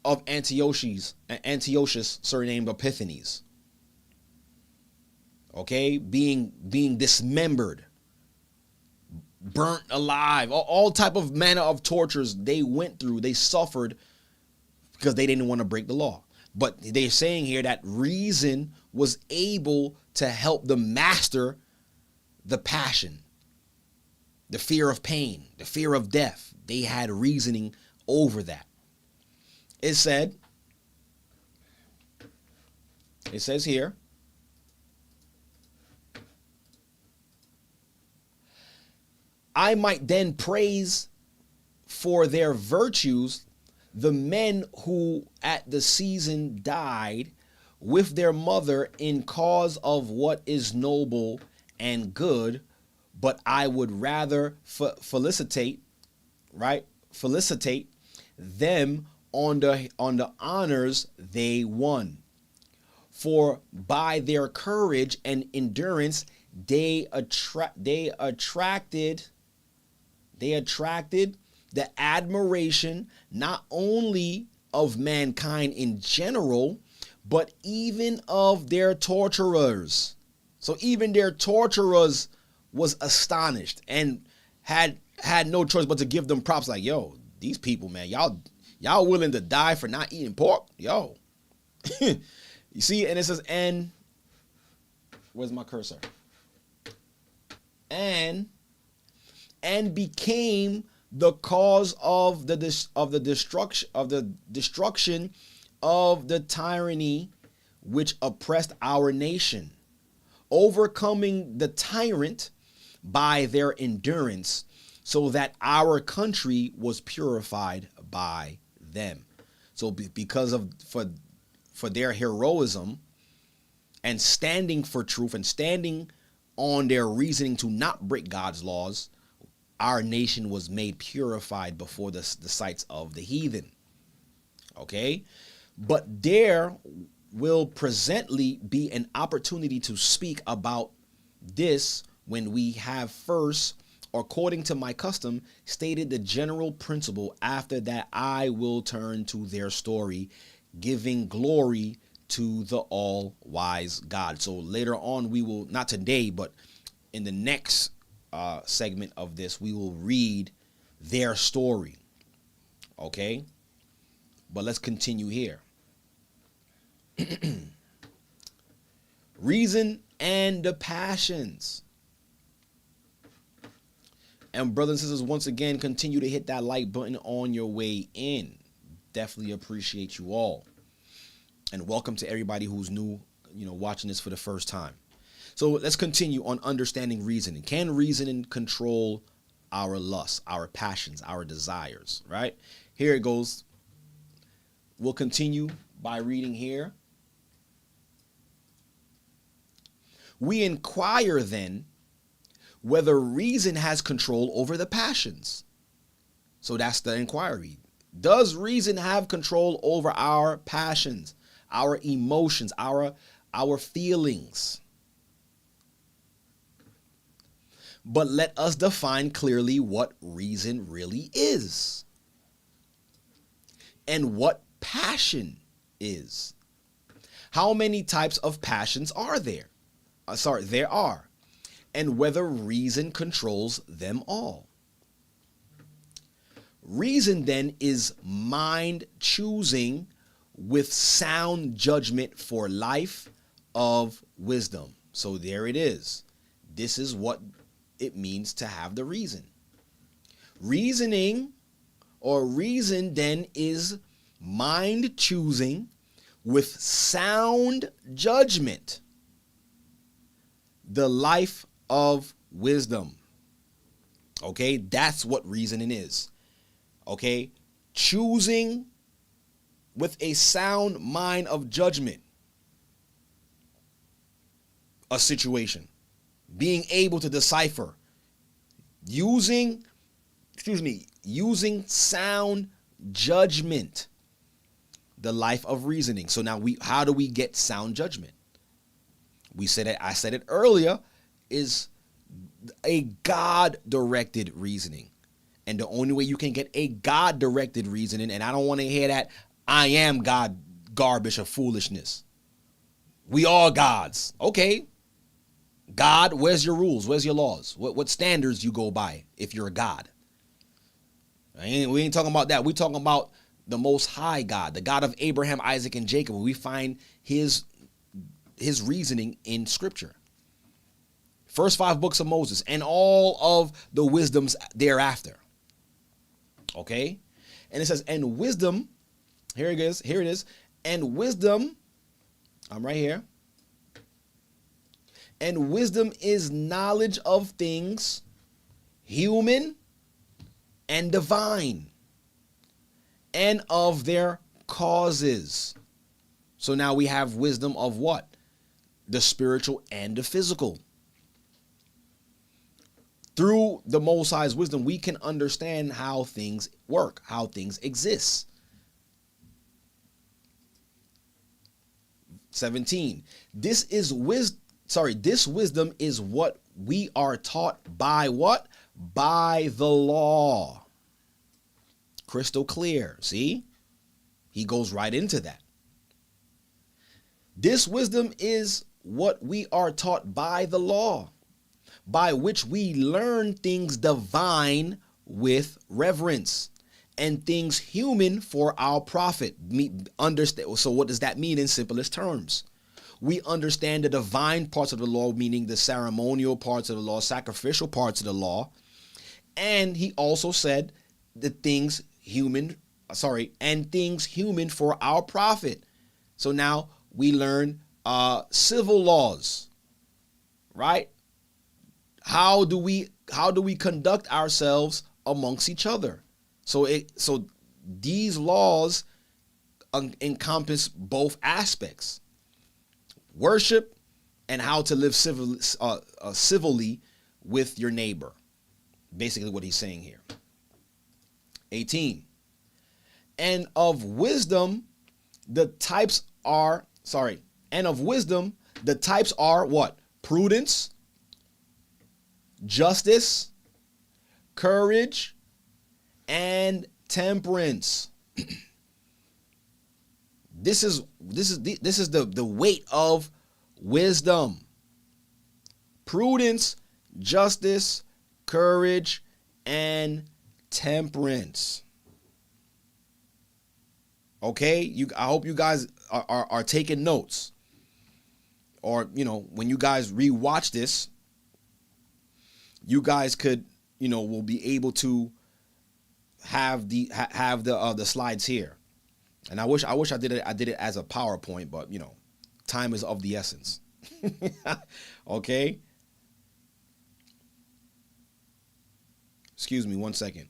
of Antiochus, surnamed Epiphanes. Okay, being dismembered, burnt alive, all type of manner of tortures they went through, they suffered because they didn't want to break the law. But they're saying here that reason was able to help them master the passion, the fear of pain, the fear of death. They had reasoning over that. It said, It says here, I might then praise for their virtues the men who at the season died with their mother in cause of what is noble and good, but I would rather felicitate them on the honors they won. For by their courage and endurance they attracted the admiration not only of mankind in general, but even of their torturers. So even their torturers was astonished and had no choice but to give them props. Like, yo, these people, man, y'all willing to die for not eating pork? Yo. You see, and it says, and where's my cursor? And became the cause of the destruction of the tyranny which oppressed our nation, overcoming the tyrant by their endurance, so that our country was purified by them. So because of for their heroism and standing for truth and standing on their reasoning to not break God's laws, our nation was made purified before the sights of the heathen. Okay? But there will presently be an opportunity to speak about this when we have first, according to my custom, stated the general principle. After that, I will turn to their story, giving glory to the all-wise God. So later on, we will, not today, but in the next segment of this, we will read their story. Okay? But let's continue here. Reason and the passions. And brothers and sisters, once again, continue to hit that like button on your way in. Definitely appreciate you all. And welcome to everybody who's new, watching this for the first time. So let's continue on understanding reasoning. Can reasoning control our lusts, our passions, our desires, right? Here it goes. We'll continue by reading here. We inquire then whether reason has control over the passions. So that's the inquiry. Does reason have control over our passions, our emotions, our feelings? But let us define clearly what reason really is and what passion is. How many types of passions are there? There are. And whether reason controls them all. Reason then is mind choosing with sound judgment for life of wisdom. So there it is. This is what it means to have the reason. Reasoning or reason then is mind choosing with sound judgment the life of wisdom. Okay, that's what reasoning is. Okay, choosing with a sound mind of judgment a situation, being able to decipher, using sound judgment, the life of reasoning. So now how do we get sound judgment? I said it earlier, is a God-directed reasoning. And the only way you can get a God-directed reasoning, and I don't want to hear that I am God garbage or foolishness. We all gods. Okay. God, where's your rules? Where's your laws? What standards you go by if you're a God? We ain't talking about that. We're talking about the Most High God, the God of Abraham, Isaac, and Jacob. We find his reasoning in Scripture. First 5 books of Moses and all of the wisdoms thereafter. Okay? And it says, and wisdom, here it is, and wisdom, I'm right here. And wisdom is knowledge of things human and divine, and of their causes. So now we have wisdom of what? The spiritual and the physical. Through the Most High's wisdom, we can understand how things work, how things exist. 17. This wisdom is what we are taught by what? By the law. Crystal clear. See? He goes right into that. This wisdom is what we are taught by the law, by which we learn things divine with reverence and things human for our profit. Understand. So what does that mean in simplest terms? We understand the divine parts of the law, meaning the ceremonial parts of the law, sacrificial parts of the law. And he also said the things human for our profit. So now we learn civil laws, right? How do we conduct ourselves amongst each other? So these laws encompass both aspects: worship and how to live civilly with your neighbor. Basically what he's saying here. 18. And of wisdom, the types are what? Prudence, justice, courage, and temperance. This is the weight of wisdom. Prudence, justice, courage, and temperance. Okay, I hope you guys are taking notes, or when you guys rewatch this, you guys could will be able to have the slides here. And I wish I did it as a PowerPoint, but time is of the essence. Okay. Excuse me 1 second.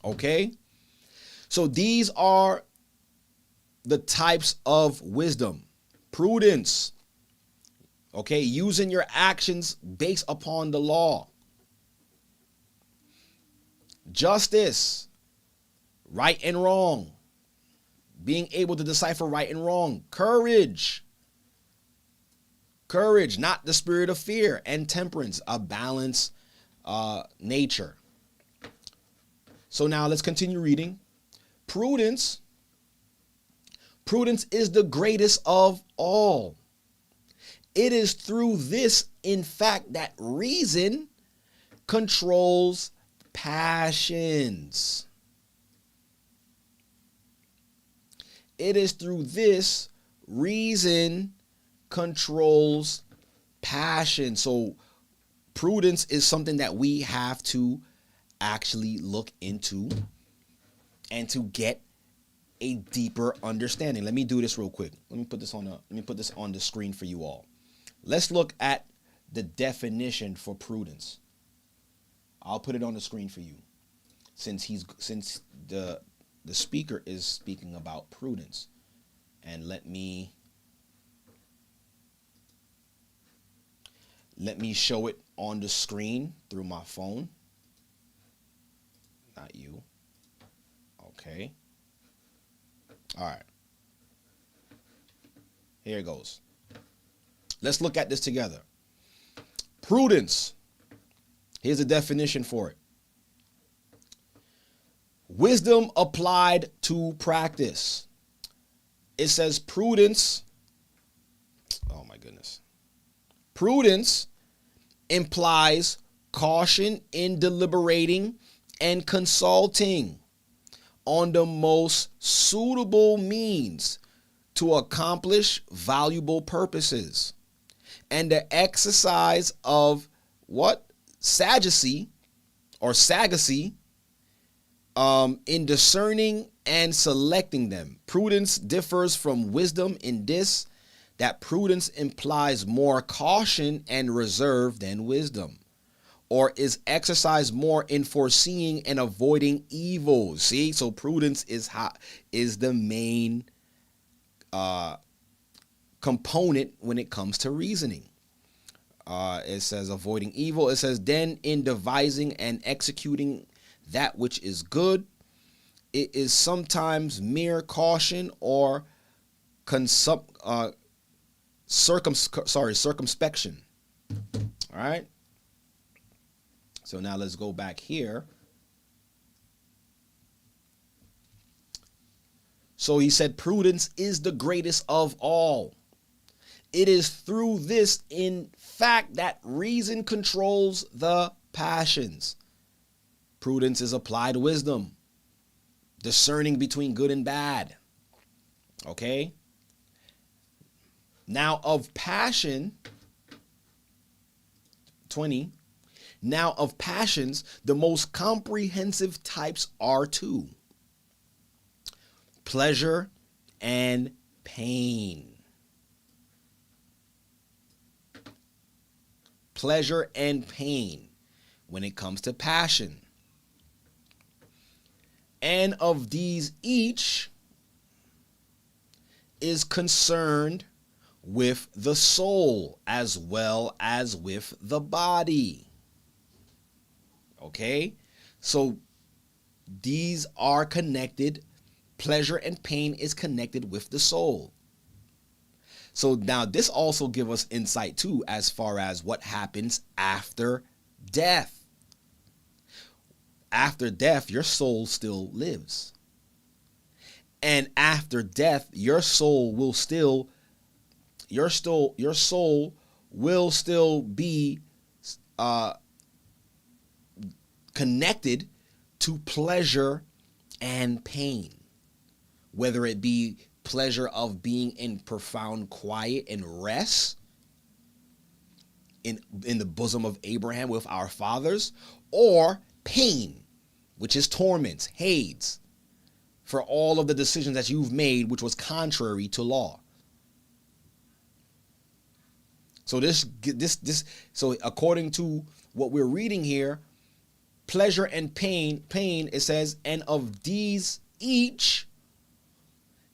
Okay. So these are the types of wisdom. Prudence. Okay, using your actions based upon the law. Justice, right and wrong. Being able to decipher right and wrong. Courage, not the spirit of fear. And temperance, a balanced nature. So now let's continue reading. Prudence is the greatest of all. It is through this, in fact, that reason controls passions. It is through this reason controls passion. So prudence is something that we have to actually look into and to get a deeper understanding. Let me do this real quick. Let me put this on the screen for you all. Let's look at the definition for prudence. I'll put it on the screen for you, since the speaker is speaking about prudence. And let me show it on the screen through my phone. Not you. Okay. All right. Here it goes. Let's look at this together. Prudence. Here's a definition for it. Wisdom applied to practice. It says prudence. Oh my goodness. Prudence implies caution in deliberating and consulting on the most suitable means to accomplish valuable purposes, and the exercise of what? Sagacity or sagacy, in discerning and selecting them. Prudence differs from wisdom in this, that prudence implies more caution and reserve than wisdom, or is exercised more in foreseeing and avoiding evils. See, so prudence is the main component when it comes to reasoning. It says avoiding evil. It says then in devising and executing that which is good, it is sometimes mere caution or circumspection. All right. So now let's go back here. So he said prudence is the greatest of all. It is through this, in fact, that reason controls the passions. Prudence is applied wisdom, discerning between good and bad. Okay? Now of passion, 20, now of passions, the most comprehensive types are two: pleasure and pain. Pleasure and pain when it comes to passion. And of these, each is concerned with the soul as well as with the body. Okay? So these are connected. Pleasure and pain is connected with the soul. So now this also gives us insight too as far as what happens after death. After death, your soul still lives. And after death, your soul will still be connected to pleasure and pain, whether it be pleasure of being in profound quiet and rest in the bosom of Abraham with our fathers, or pain, which is torments, Hades, for all of the decisions that you've made which was contrary to law. So so according to what we're reading here, pleasure and pain, it says, and of these each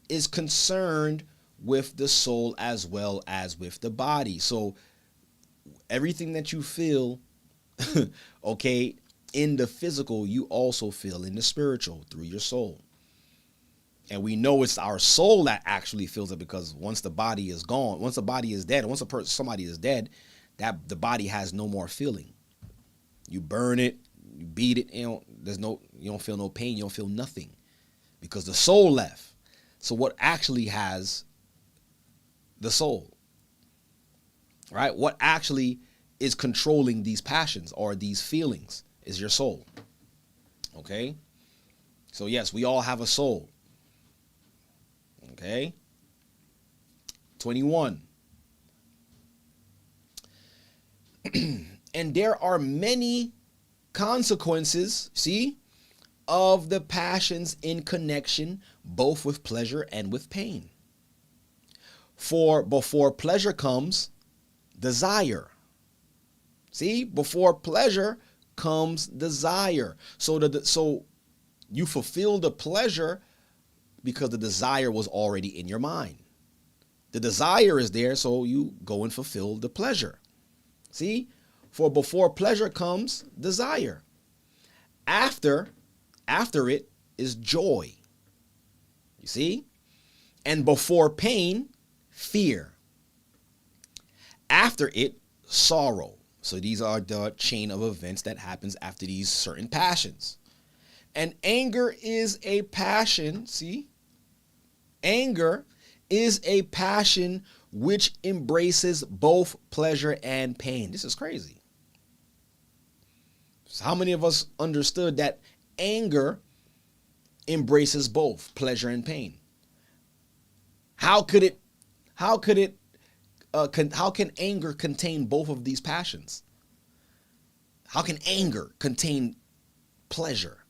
is concerned with the soul as well as with the body. So everything that you feel, okay, in the physical, you also feel in the spiritual through your soul. And we know it's our soul that actually feels it, because once the body is gone, once the body is dead, once somebody is dead, that the body has no more feeling. You burn it, you beat it, you don't feel no pain, you don't feel nothing, because the soul left. So what actually has the soul, right? What actually is controlling these passions or these feelings is your soul. Okay? So yes, we all have a soul. Okay? 21. And there are many consequences, see, of the passions in connection both with pleasure and with pain. For before pleasure comes desire. See, before pleasure comes desire. So you fulfill the pleasure because the desire was already in your mind. The desire is there, so you go and fulfill the pleasure. See, for before pleasure comes desire. After it is joy. You see? And before pain, fear. After it, sorrow. So these are the chain of events that happens after these certain passions. And anger is a passion, see? Anger is a passion which embraces both pleasure and pain. This is crazy. So how many of us understood that anger embraces both pleasure and pain? How can anger contain both of these passions? How can anger contain pleasure.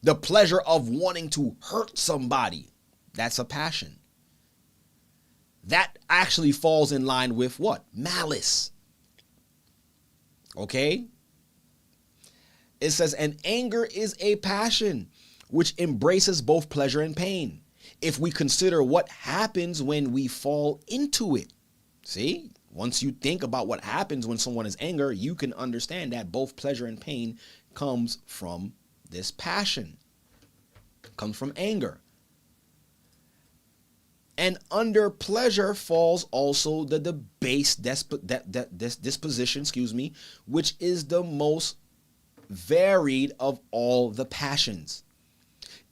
The pleasure of wanting to hurt somebody, that's a passion. That actually falls in line with what? Malice. Okay? It says, and anger is a passion which embraces both pleasure and pain. If we consider what happens when we fall into it. See, once you think about what happens when someone is angry, you can understand that both pleasure and pain comes from this passion, comes from anger. And under pleasure falls also the debase disposition, which is the most varied of all the passions.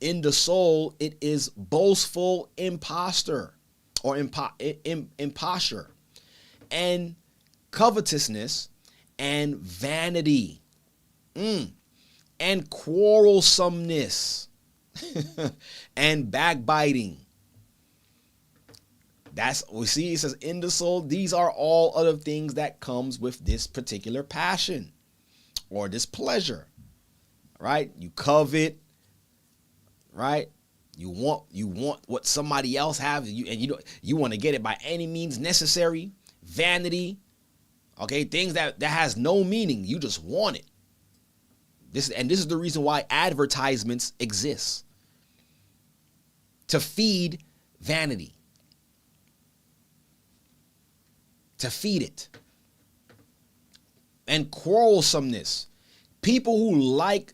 In the soul, it is boastful imposture or imposture and covetousness and vanity and quarrelsomeness and backbiting. That's we see. It says in the soul, these are all other things that comes with this particular passion or this pleasure, right? You covet, right? You want what somebody else has, you want to get it by any means necessary. Vanity, okay, things that has no meaning. You just want it. This is the reason why advertisements exist, to feed vanity. To feed it. And quarrelsomeness. People who like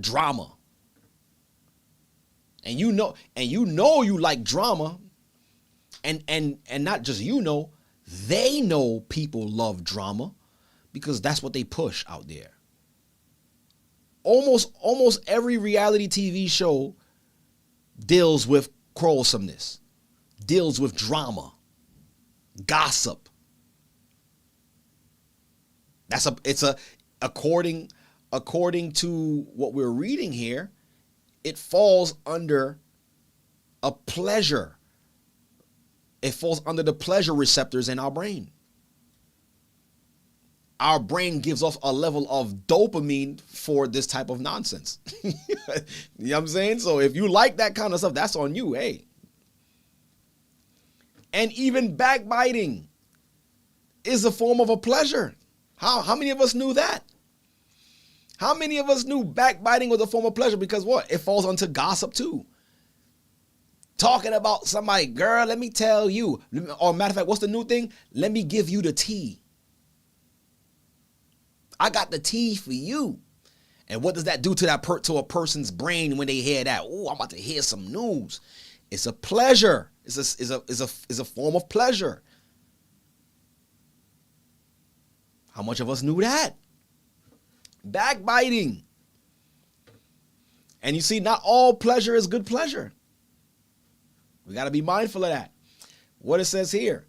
drama. And you know you like drama. And not just they know people love drama because that's what they push out there. Almost every reality TV show deals with quarrelsomeness, deals with drama. Gossip. According to what we're reading here, it falls under a pleasure. It falls under the pleasure receptors in our brain. Our brain gives off a level of dopamine for this type of nonsense. You know what I'm saying? So if you like that kind of stuff, that's on you, hey. And even backbiting is a form of a pleasure. How many of us knew that? How many of us knew backbiting was a form of pleasure? Because what? It falls onto gossip too. Talking about somebody, girl, let me tell you. Or matter of fact, what's the new thing? Let me give you the tea. I got the tea for you. And what does that do to to a person's brain when they hear that? Oh, I'm about to hear some news. It's a pleasure. It's a form of pleasure. How much of us knew that? Backbiting. And you see, not all pleasure is good pleasure. We got to be mindful of that. What it says here,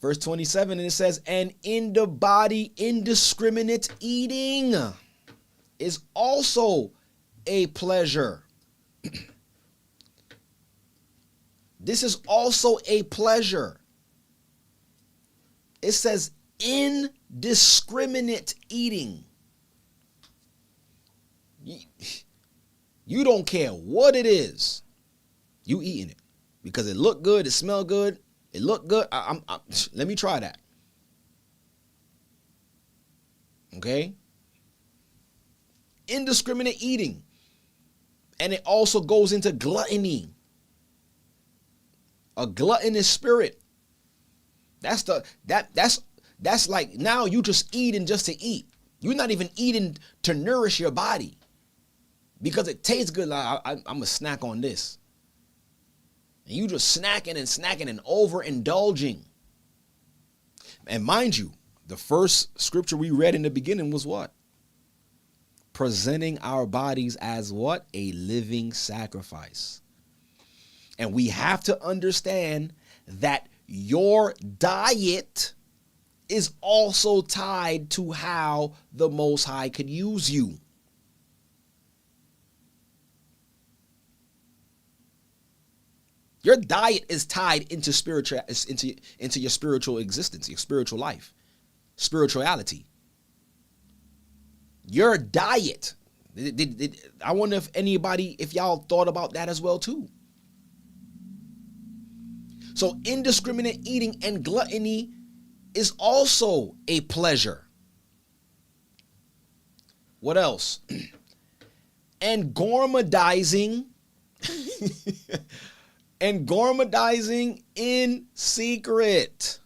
verse 27, and it says, and in the body indiscriminate eating is also a pleasure. This is also a pleasure. It says indiscriminate eating. You don't care what it is. You eating it because it look good, it smell good, it look good. Let me try that. Okay? Indiscriminate eating. And it also goes into gluttony. A gluttonous spirit. That's like now you just eating just to eat. You're not even eating to nourish your body because it tastes good. Like, I'm gonna snack on this, and you just snacking and overindulging. And mind you, the first scripture we read in the beginning was what? Presenting our bodies as what? A living sacrifice. And we have to understand that your diet is also tied to how the Most High could use you. Your diet is tied into into your spiritual existence, your spiritual life, spirituality. Your diet. I wonder if y'all thought about that as well too. So indiscriminate eating and gluttony is also a pleasure. What else? And gormandizing and gormandizing in secret.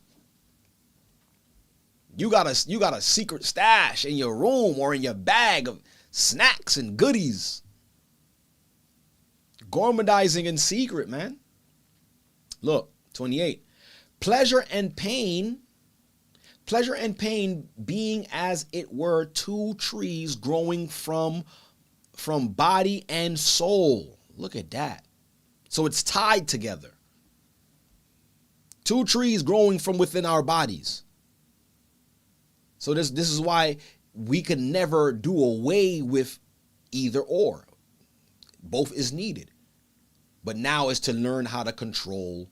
You got a secret stash in your room or in your bag of snacks and goodies. Gormandizing in secret, man. Look, 28. Pleasure and pain being as it were two trees growing from body and soul. Look at that. So it's tied together. Two trees growing from within our bodies. So this is why we can never do away with either or. Both is needed. But now is to learn how to control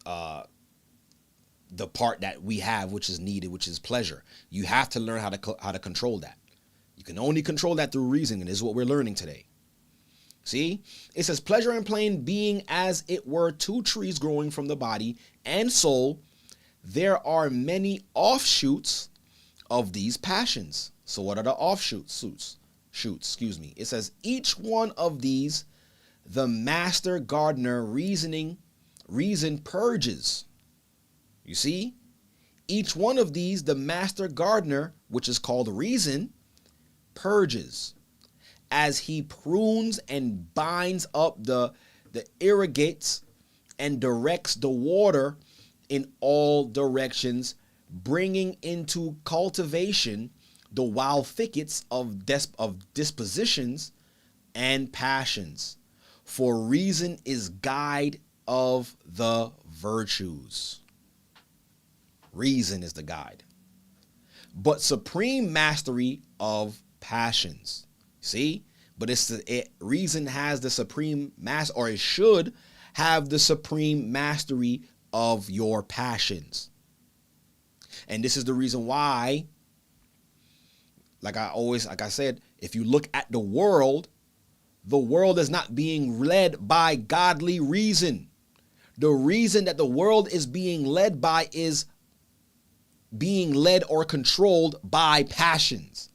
the part that we have, which is needed, which is pleasure. You have to learn how to control that. You can only control that through reasoning, and this is what we're learning today. See? It says, pleasure and pain being as it were two trees growing from the body and soul, there are many offshoots of these passions. So what are the offshoots? It says, each one of these, the master gardener reason purges. You see? Each one of these, the master gardener, which is called reason, purges. As he prunes and binds up the irrigates and directs the water in all directions, bringing into cultivation the wild thickets of dispositions and passions. For reason is guide of the virtues. Reason is the guide. But supreme mastery of passions. See? But reason has the supreme master, or it should have the supreme mastery of your passions. And this is the reason why, like I said, if you look at the world is not being led by godly reason. The reason that the world is being led by is being led or controlled by passions.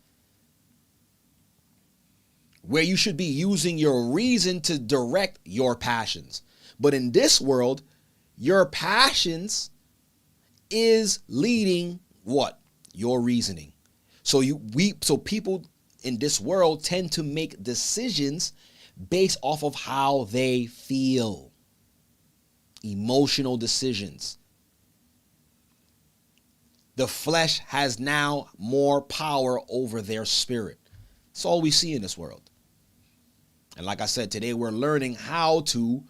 Where you should be using your reason to direct your passions. But in this world, your passions is leading what? Your reasoning. So people in this world tend to make decisions based off of how they feel. Emotional decisions. The flesh has now more power over their spirit. That's all we see in this world. And like I said, today we're learning how to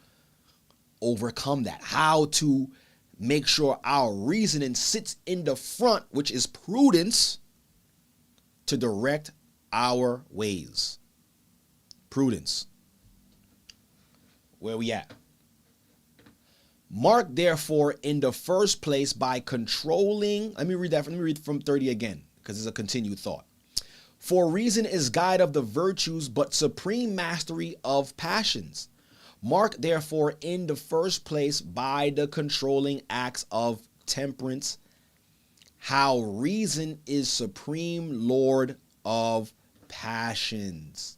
overcome that, how to make sure our reasoning sits in the front, which is prudence, to direct our ways. Prudence. Where we at? Mark, therefore, in the first place by controlling, let me read from 30 again, because it's a continued thought. For reason is guide of the virtues, but supreme mastery of passions. Mark, therefore, in the first place by the controlling acts of temperance, how reason is supreme lord of passions.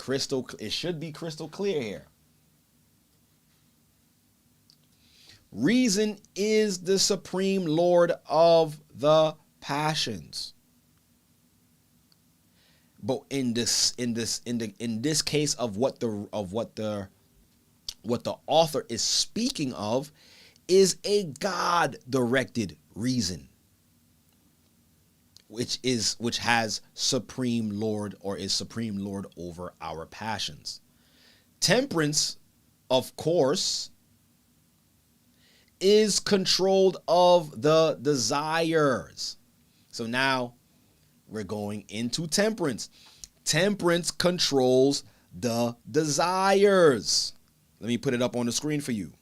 It should be crystal clear here. Reason is the supreme lord of the passions. But in this case of what the author is speaking of is a God-directed reason, which has supreme lord, or is supreme lord over our passions. Temperance, of course, is controlled of the desires. So now we're going into temperance. Temperance controls the desires. Let me put it up on the screen for you.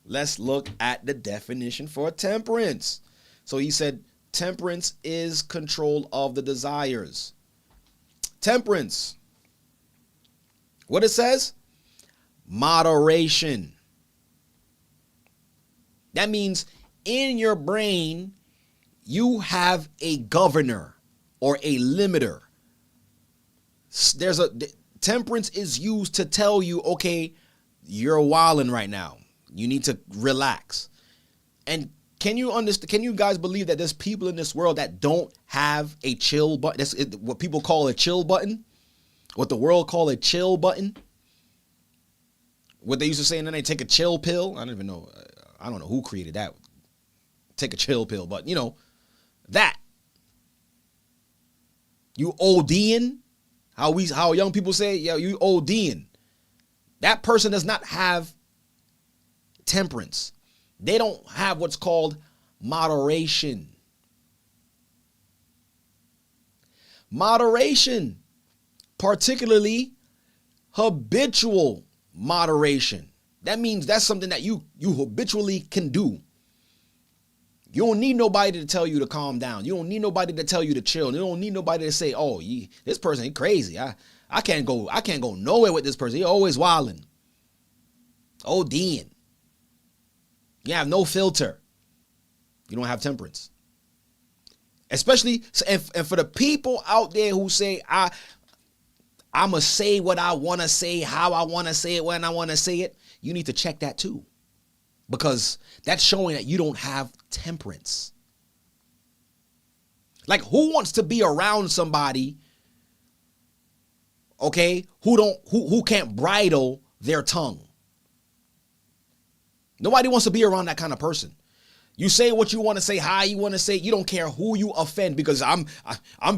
Let's look at the definition for temperance. So he said, temperance is control of the desires. Temperance. What it says? Moderation. That means in your brain, you have a governor or a limiter. Temperance is used to tell you, okay, you're wilding right now. You need to relax. And can you understand? Can you guys believe that there's people in this world that don't have a chill button? That's what people call a chill button. What the world call a chill button. What they used to say, and then they take a chill pill. I don't even know. I don't know who created that. Take a chill pill, but you know that. You ODing. How young people say, yeah, you ODing. That person does not have temperance. They don't have what's called moderation. Moderation, particularly habitual moderation. That means that's something that you habitually can do. You don't need nobody to tell you to calm down. You don't need nobody to tell you to chill. You don't need nobody to say, "Oh, this person ain't crazy. I can't go nowhere with this person. He always wilding, ODing. You have no filter. You don't have temperance." Especially, and for the people out there who say, I'ma say what I want to say, how I want to say it, when I want to say it, you need to check that too. Because that's showing that you don't have temperance. Like, who wants to be around somebody, okay, who can't bridle their tongue? Nobody wants to be around that kind of person. You say what you want to say, how you want to say it. You don't care who you offend because I'm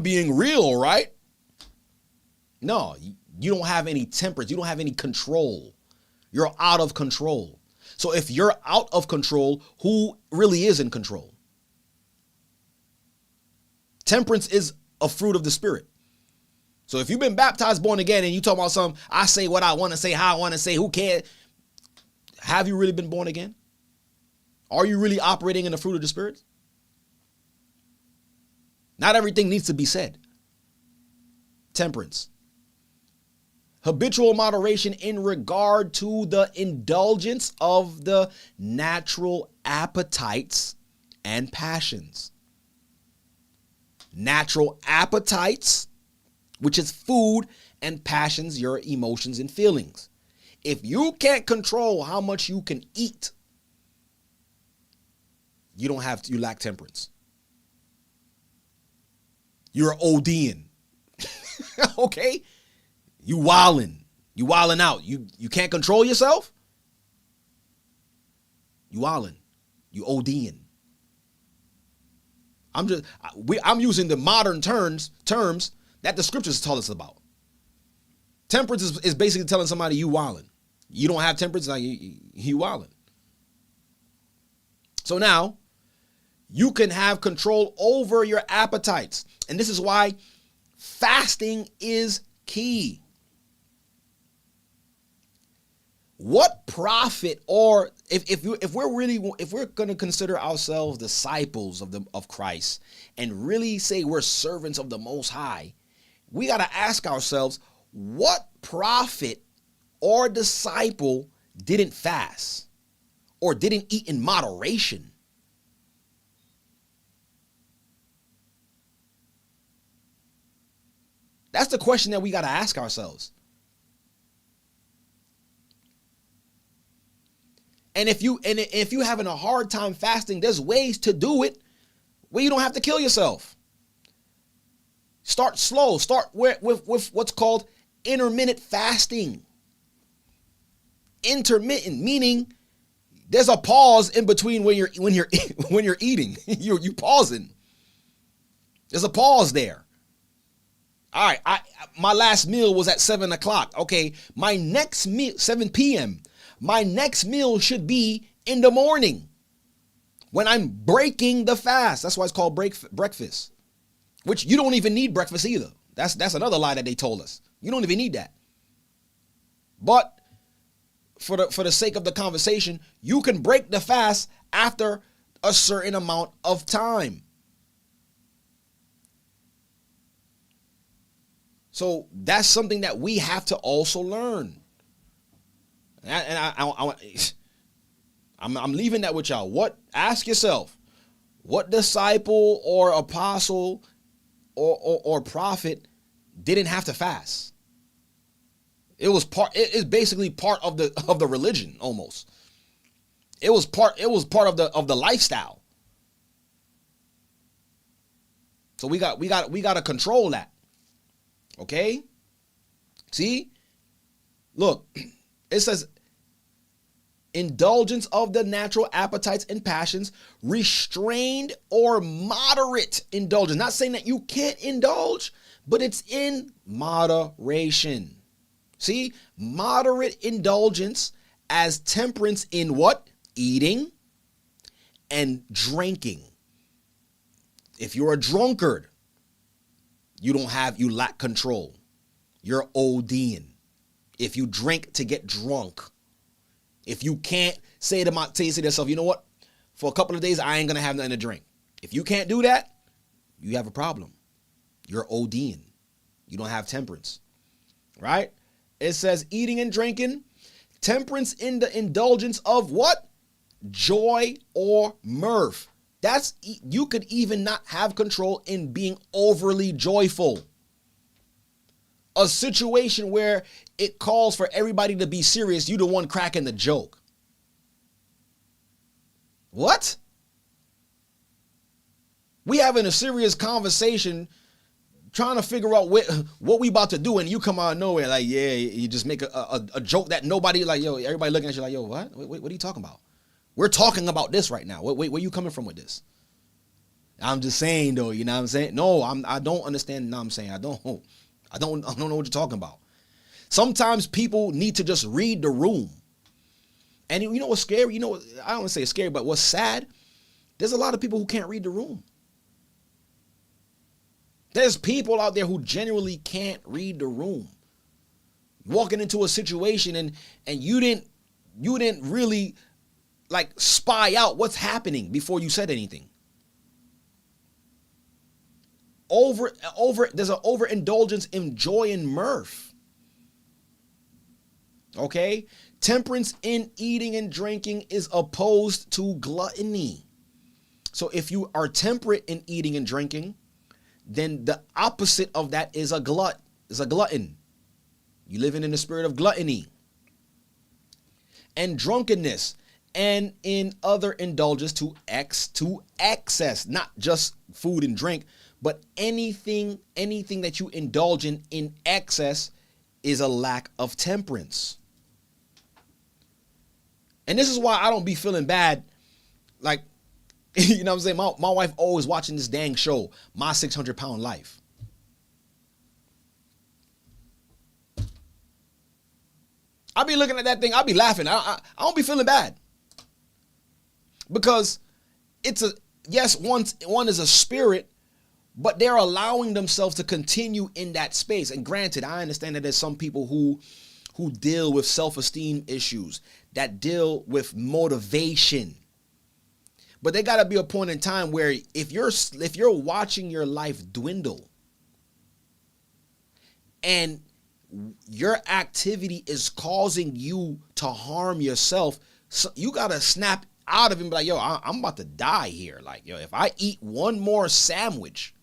being real, right? No, you don't have any temperance. You don't have any control. You're out of control. So if you're out of control, who really is in control? Temperance is a fruit of the Spirit. So if you've been baptized, born again, and you talk about something, I say what I want to say, how I want to say, who cares? Have you really been born again? Are you really operating in the fruit of the Spirit? Not everything needs to be said. Temperance. Habitual moderation in regard to the indulgence of the natural appetites and passions. Natural appetites, which is food, and passions, your emotions and feelings. If you can't control how much you can eat, you lack temperance. You're ODing. Okay? You wilding out. You can't control yourself? You wilding. You ODing. I'm using the modern terms that the scriptures tell us about. Temperance is basically telling somebody you wilding. You don't have temperance, like you wilding. So now, you can have control over your appetites. And this is why fasting is key. What profit, or if we're going to consider ourselves disciples of Christ and really say we're servants of the Most High, we got to ask ourselves, what prophet or disciple didn't fast or didn't eat in moderation? That's the question that we got to ask ourselves. And if you having a hard time fasting, there's ways to do it where you don't have to kill yourself. Start slow. Start with what's called intermittent fasting. Intermittent meaning there's a pause in between when you're eating. you pausing. There's a pause there. All right, my last meal was at 7 o'clock. Okay, my next meal, 7 p.m. My next meal should be in the morning when I'm breaking the fast. That's why it's called breakfast, which you don't even need breakfast either. That's another lie that they told us. You don't even need that. But for the sake of the conversation, you can break the fast after a certain amount of time. So that's something that we have to also learn. I'm leaving that with y'all. Ask yourself, what disciple or apostle or prophet didn't have to fast? It's basically part of the religion almost. It was part of the lifestyle. So we got to control that. Okay? See? Look, it says indulgence of the natural appetites and passions, restrained or moderate indulgence. Not saying that you can't indulge, but it's in moderation. See? Moderate indulgence as temperance in what? Eating and drinking. If you're a drunkard, you lack control. You're ODing. If you drink to get drunk, if you can't say to yourself, you know what? For a couple of days, I ain't going to have nothing to drink. If you can't do that, you have a problem. You're ODing. You don't have temperance, right? It says eating and drinking, temperance in the indulgence of what? Joy or mirth. You could even not have control in being overly joyful. A situation where it calls for everybody to be serious, you the one cracking the joke. What? We having a serious conversation trying to figure out what we about to do, and you come out of nowhere like, yeah, you just make a joke that nobody, like, yo, everybody looking at you like, yo, what? What are you talking about? We're talking about this right now. Where you coming from with this? I'm just saying, though, you know what I'm saying? No, I don't understand. You know what I'm saying? I don't know what you're talking about. Sometimes people need to just read the room. And you know what's scary? You know, I don't want to say it's scary, but what's sad? There's a lot of people who can't read the room. There's people out there who genuinely can't read the room. Walking into a situation and you didn't really like spy out what's happening before you said anything. There's an overindulgence in joy and mirth. Okay? Temperance in eating and drinking is opposed to gluttony. So if you are temperate in eating and drinking, then the opposite of that is a glutton. You living in the spirit of gluttony. And drunkenness, and in other indulgence to excess, not just food and drink, but anything that you indulge in excess is a lack of temperance. And this is why I don't be feeling bad. Like, you know what I'm saying? My wife always watching this dang show, My 600 Pound Life. I be looking at that thing, I be laughing. I don't be feeling bad. Because one is a spirit, but they're allowing themselves to continue in that space. And granted, I understand that there's some people who deal with self-esteem issues, that deal with motivation. But there got to be a point in time where if you're watching your life dwindle and your activity is causing you to harm yourself, so you got to snap out of it and be like, yo, I'm about to die here. Like, yo, if I eat one more sandwich,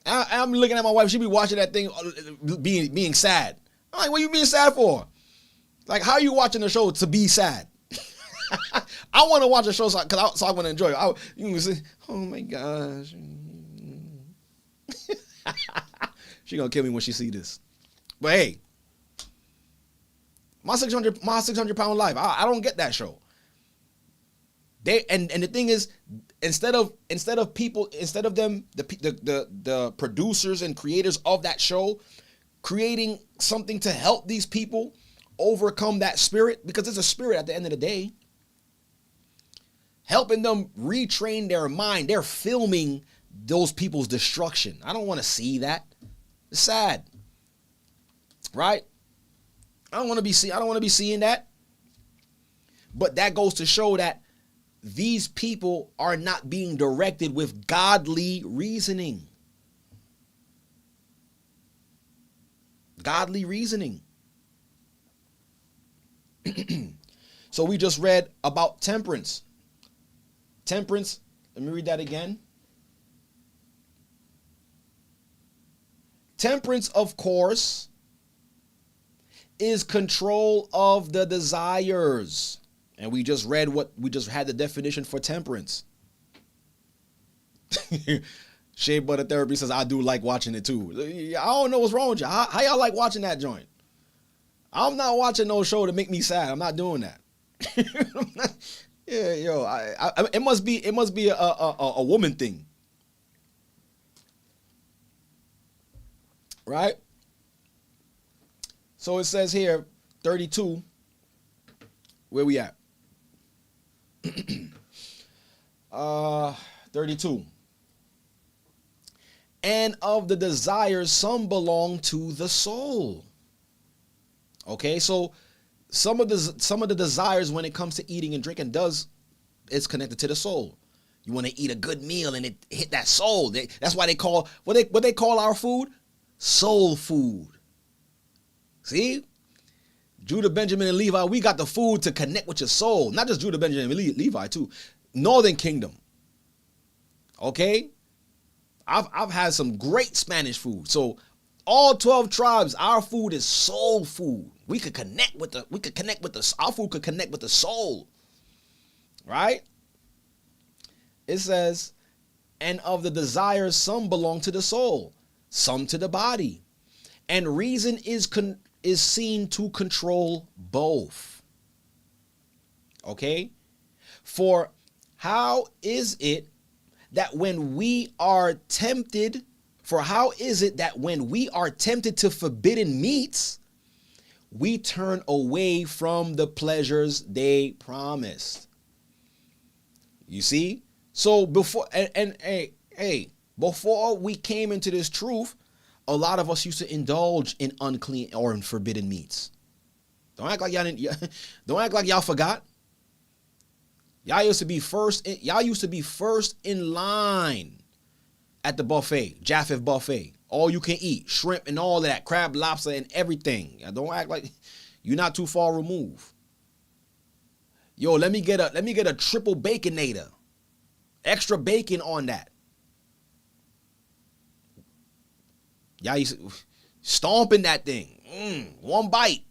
I'm looking at my wife. She be watching that thing, being sad. I'm like, what are you being sad for? Like, how are you watching the show to be sad? I want to watch a show so I want to enjoy it. You can say, oh my gosh. She gonna kill me when she see this. But hey, my 600 pound life. I don't get that show. And the thing is, instead of them, the producers and creators of that show creating something to help these people overcome that spirit, because it's a spirit at the end of the day, helping them retrain their mind, they're filming those people's destruction. I don't want to see that. It's sad, right? I don't want to be seeing that. But that goes to show that these people are not being directed with godly reasoning. Godly reasoning. So we just read about temperance. Temperance, let me read that again. Temperance, of course, is control of the desires. And we just read we just had the definition for temperance. Shea Butter Therapy says, I do like watching it too. I don't know what's wrong with y'all. How y'all like watching that joint? I'm not watching no show to make me sad. I'm not doing that. Yeah, yo, it must be a woman thing. Right? So it says here, 32. Where we at? 32. And of the desires, some belong to the soul. Okay, so some of the desires when it comes to eating and drinking it's connected to the soul. You want to eat a good meal and it hit that soul. That's why they call what they call our food soul food. See, Judah, Benjamin, and Levi, we got the food to connect with your soul. Not just Judah, Benjamin, and Levi too. Northern Kingdom. Okay, I've had some great Spanish food. So all 12 tribes, our food is soul food. Our food could connect with the soul. Right? It says, and of the desires, some belong to the soul, some to the body. And reason is seen to control both. Okay? For how is it that when we are tempted to forbidden meats, we turn away from the pleasures they promised? You see? So before before we came into this truth, a lot of us used to indulge in unclean or in forbidden meats. Don't act like y'all forgot. Y'all used to be first in line at the buffet, Japheth buffet. All you can eat, shrimp and all of that, crab, lobster, and everything. Don't act like you're not too far removed. Yo, let me get a triple baconator. Extra bacon on that. Y'all used to stomping that thing. One bite.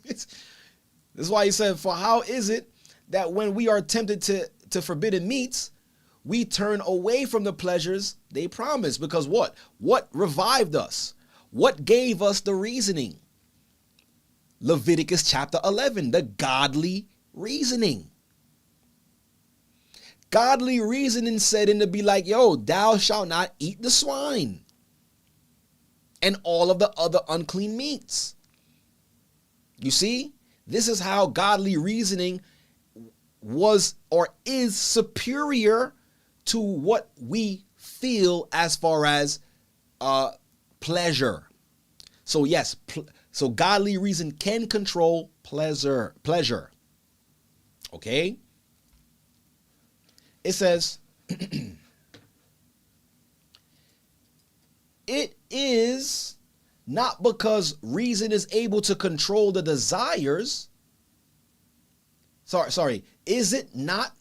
This is why he said, for how is it that when we are tempted to forbidden meats, we turn away from the pleasures they promised? Because what? What revived us? What gave us the reasoning? Leviticus chapter 11, the godly reasoning. Godly reasoning said in to be like, yo, thou shalt not eat the swine and all of the other unclean meats. You see, this is how godly reasoning was or is superior to what we feel as far as pleasure. So yes, so godly reason can control pleasure. Okay? It says, it is not because reason is able to control the desires. Sorry. Is it not?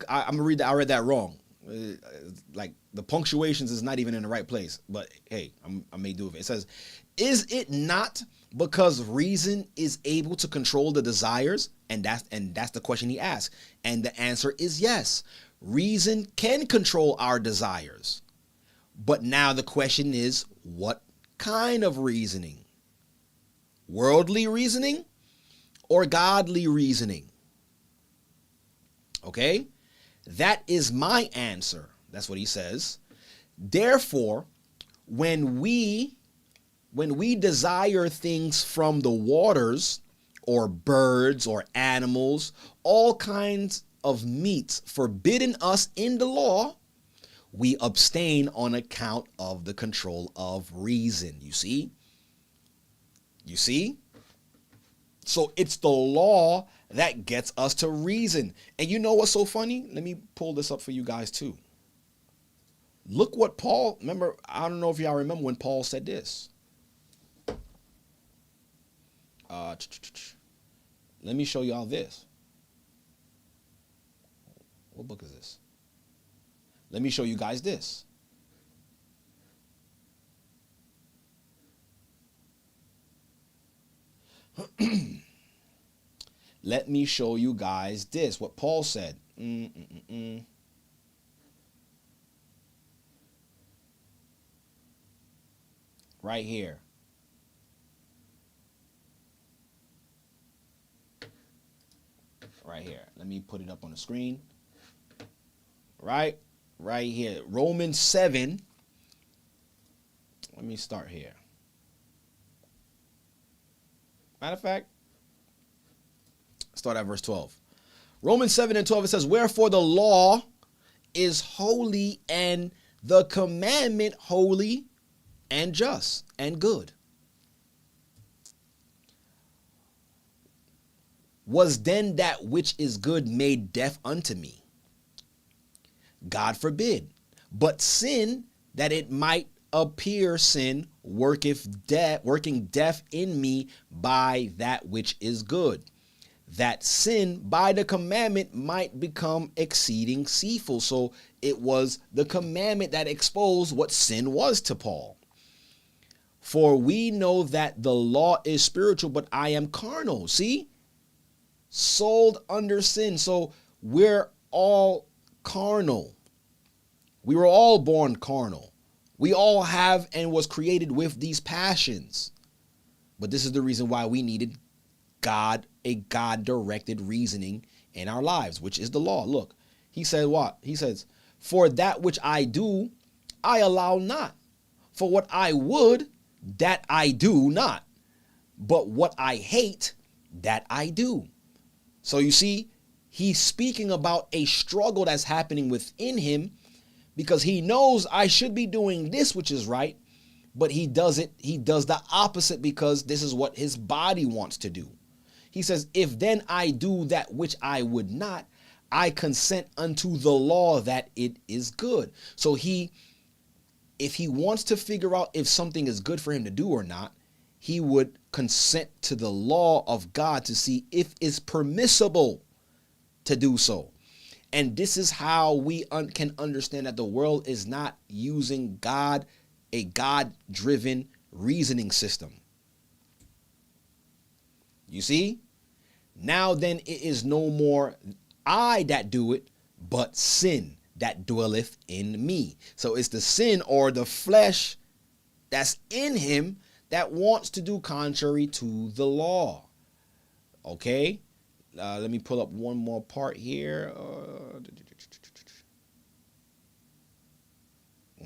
I'm gonna read that. I read that wrong. Like the punctuations is not even in the right place. But hey, I may do it. It says, is it not because reason is able to control the desires? And that's the question he asked. And the answer is yes. Reason can control our desires. But now the question is, what kind of reasoning? Worldly reasoning or godly reasoning? Okay? That is my answer. That's what he says. Therefore, when we desire things from the waters or birds or animals, all kinds of meats forbidden us in the law, we abstain on account of the control of reason. You see? You see? So it's the law that gets us to reason. And you know what's so funny? Let me pull this up for you guys too. Look what Paul, remember, I don't know if y'all remember when Paul said this. Let me show y'all this. What book is this? Let me show you guys this. Let me show you guys this, what Paul said. Right here. Right here. Let me put it up on the screen. Right here. Romans 7. Let me start here. Matter of fact, start at verse 12. Romans 7 and 12, it says, wherefore the law is holy and the commandment holy and just and good. Was then that which is good made deaf unto me? God forbid. But sin, that it might appear sin, working death in me by that which is good, that sin by the commandment might become exceeding sinful. So it was the commandment that exposed what sin was to Paul. For we know that the law is spiritual, but I am carnal. See? Sold under sin. So we're all carnal. We were all born carnal. We all have and was created with these passions. But this is the reason why we needed God, a God-directed reasoning in our lives, which is the law. Look, he said what? He says, for that which I do, I allow not. For what I would, that I do not. But what I hate, that I do. So you see, he's speaking about a struggle that's happening within him, because he knows I should be doing this, which is right, but he does the opposite because this is what his body wants to do. He says, if then I do that which I would not, I consent unto the law that it is good. So if he wants to figure out if something is good for him to do or not, he would consent to the law of God to see if it's permissible to do so. And this is how we can understand that the world is not using God, a God-driven reasoning system. You see? Now then it is no more I that do it, but sin that dwelleth in me. So it's the sin or the flesh that's in him that wants to do contrary to the law. Okay? Let me pull up one more part here.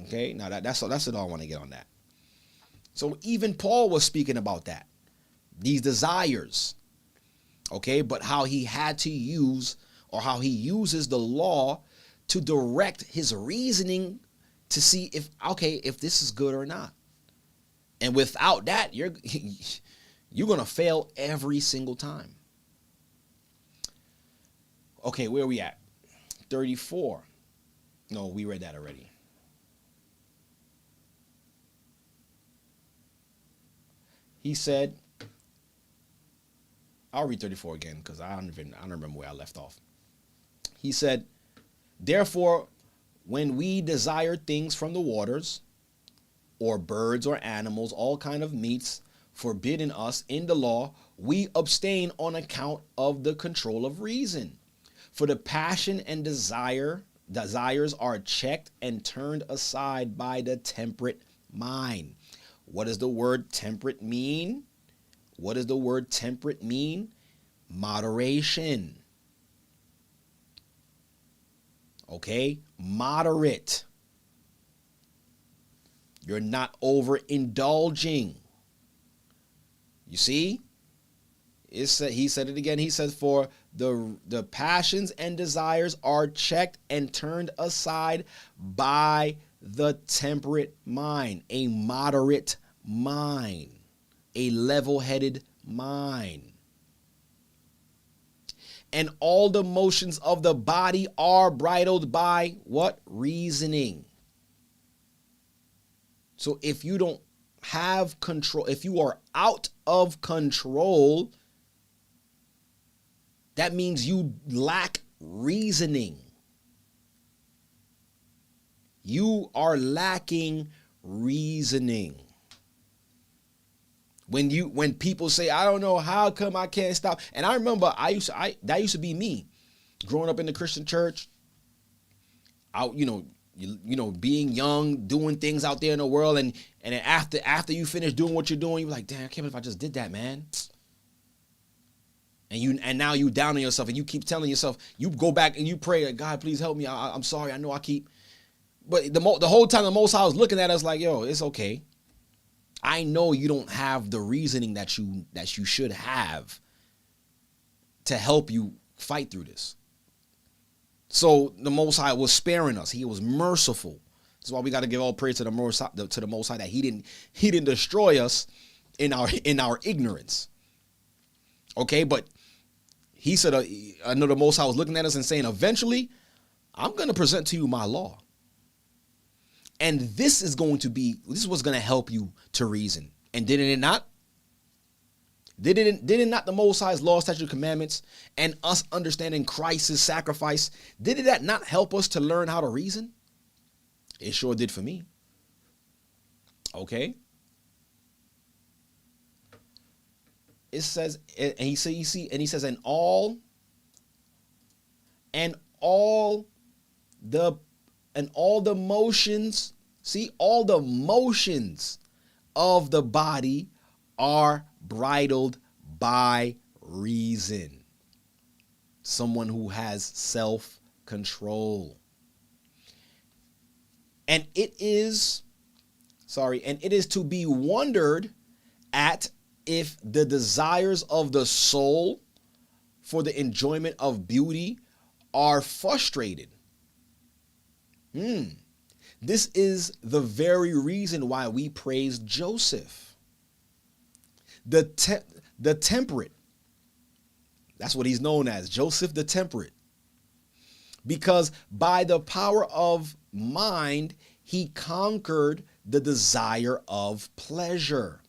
Okay, now that's it all I want to get on that. So even Paul was speaking about that. These desires. Okay, but how he had to use, or how he uses the law to direct his reasoning to see if this is good or not. And without that, you're going to fail every single time. Okay, where are we at? 34. No, we read that already. He said, I'll read 34 again because I don't remember where I left off. He said, therefore, when we desire things from the waters, or birds or animals, all kind of meats forbidden us in the law, we abstain on account of the control of reason. For the passion and desires are checked and turned aside by the temperate mind. What does the word temperate mean? What does the word temperate mean? Moderation. Okay? Moderate. You're not overindulging. You see? He said it again. He says, for the passions and desires are checked and turned aside by the temperate mind, a moderate mind. a level-headed mind. And all the motions of the body are bridled by what? Reasoning. So if you don't have control, if you are out of control, that means you lack reasoning. You are lacking reasoning. When people say, I don't know, how come I can't stop? And I remember that used to be me growing up in the Christian church. Being young, doing things out there in the world, and then after you finish doing what you're doing, you're like, damn, I can't believe I just did that, man. And now you down on yourself, and you keep telling yourself, you go back and you pray, like, God, please help me. I'm sorry. I know I keep, but the whole time the Most High was looking at us like, yo, it's okay. I know you don't have the reasoning that you should have to help you fight through this. So the Most High was sparing us. He was merciful. That's why we got to give all praise to the Most High that He didn't destroy us in our ignorance. Okay, but He said, I know the Most High was looking at us and saying, eventually, I'm going to present to you my law. And this is what's going to help you to reason. And didn't it not? Did it not the Most High's law, statutes, commandments, and us understanding Christ's sacrifice, did that not help us to learn how to reason? It sure did for me. Okay. It says, and he says, and all the motions, see, all the motions of the body are bridled by reason. Someone who has self-control. And it is to be wondered at if the desires of the soul for the enjoyment of beauty are frustrated. This is the very reason why we praise Joseph. The temperate. That's what he's known as, Joseph the temperate. Because by the power of mind, he conquered the desire of pleasure.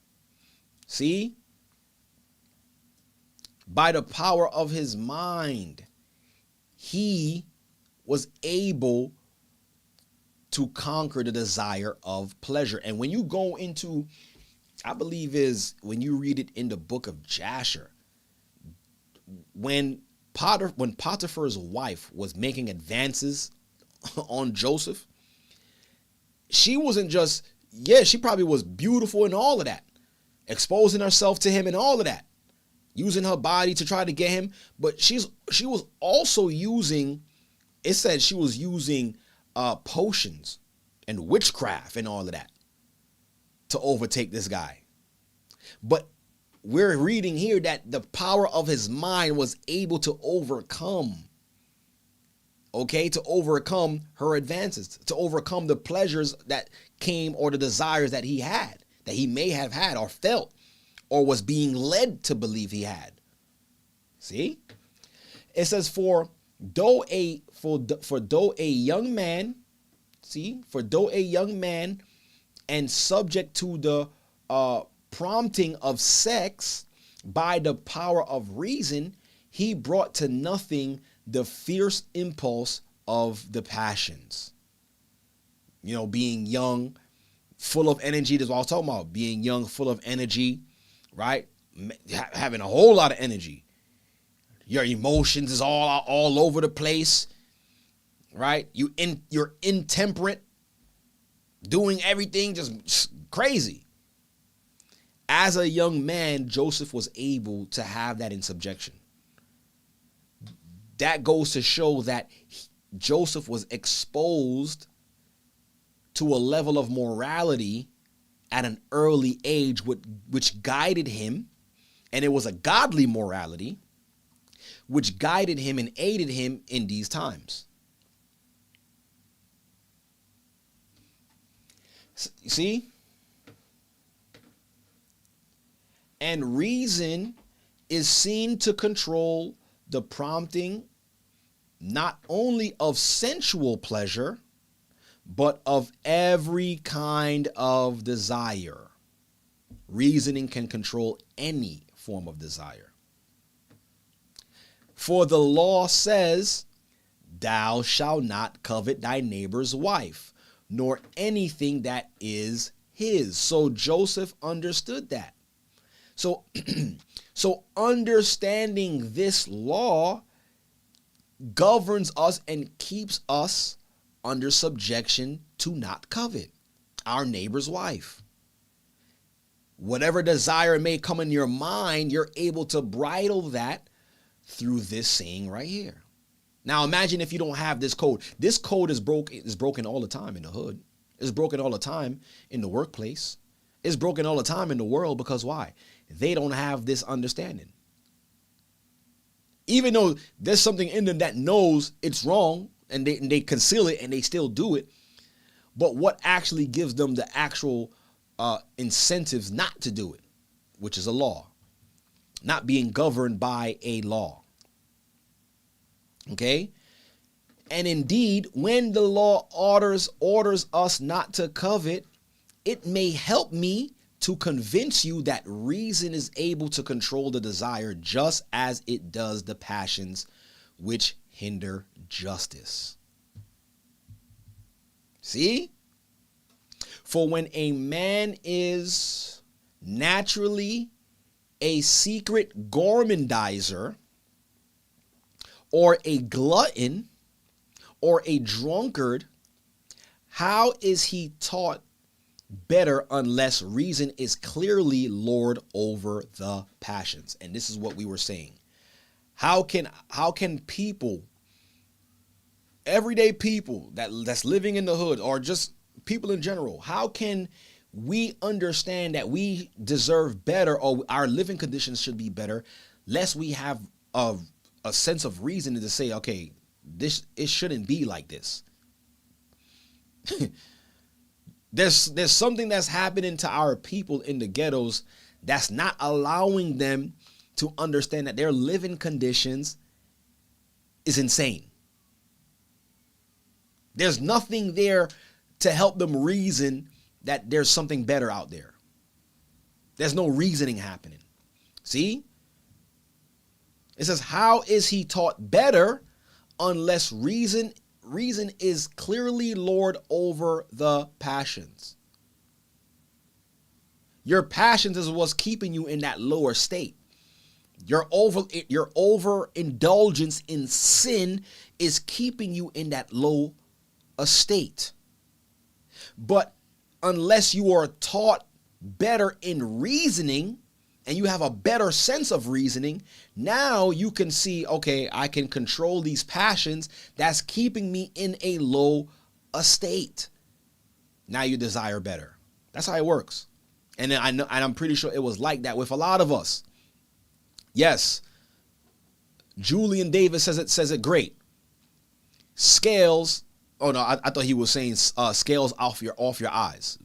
See? By the power of his mind, he was able to conquer the desire of pleasure. And when you go into, I believe when you read it in the book of Jasher, when Potiphar's wife was making advances on Joseph, she wasn't just, she probably was beautiful and all of that, exposing herself to him and all of that, using her body to try to get him. But she was also using, it said she was using potions and witchcraft and all of that to overtake this guy. But we're reading here that the power of his mind was able to overcome, to overcome her advances, to overcome the pleasures that came or the desires that he had, that he may have had or felt or was being led to believe he had. See? It says, for though a young man and subject to the prompting of sex by the power of reason, he brought to nothing the fierce impulse of the passions. Being young, full of energy. That's what I was talking about. Being young, full of energy, right? Having a whole lot of energy. Your emotions is all over the place, right? You're intemperate, doing everything just crazy. As a young man, Joseph was able to have that in subjection. That goes to show that Joseph was exposed to a level of morality at an early age, which guided him, and it was a godly morality, which guided him and aided him in these times. See? And reason is seen to control the prompting not only of sensual pleasure, but of every kind of desire. Reasoning can control any form of desire. For the law says, thou shalt not covet thy neighbor's wife, nor anything that is his. So Joseph understood that. So, so understanding this law governs us and keeps us under subjection to not covet our neighbor's wife. Whatever desire may come in your mind, you're able to bridle that through this saying right here. Now imagine if you don't have this code. This code is broken all the time in the hood. It's broken all the time in the workplace. It's broken all the time in the world because why? They don't have this understanding. Even though there's something in them that knows it's wrong and they conceal it and they still do it. But what actually gives them the actual incentives not to do it, which is a law, not being governed by a law. Okay. And indeed, when the law orders us not to covet, it may help me to convince you that reason is able to control the desire just as it does the passions which hinder justice. See? For when a man is naturally a secret gourmandizer, or a glutton, or a drunkard, how is he taught better unless reason is clearly lord over the passions? And this is what we were saying. How can people, everyday people that's living in the hood, or just people in general, how can we understand that we deserve better, or our living conditions should be better, lest we have a sense of reason to say, okay, it shouldn't be like this. There's something that's happening to our people in the ghettos that's not allowing them to understand that their living conditions is insane. There's nothing there to help them reason that there's something better out there. There's no reasoning happening. See? It says, how is he taught better unless reason is clearly lord over the passions? Your passions is what's keeping you in that lower state. Your overindulgence in sin is keeping you in that low estate. But unless you are taught better in reasoning, and you have a better sense of reasoning, now you can see, okay, I can control these passions that's keeping me in a low estate. Now you desire better. That's how it works. And then I'm pretty sure it was like that with a lot of us. Yes, Julian Davis says it great. Scales. Oh no, I thought he was saying scales off your eyes.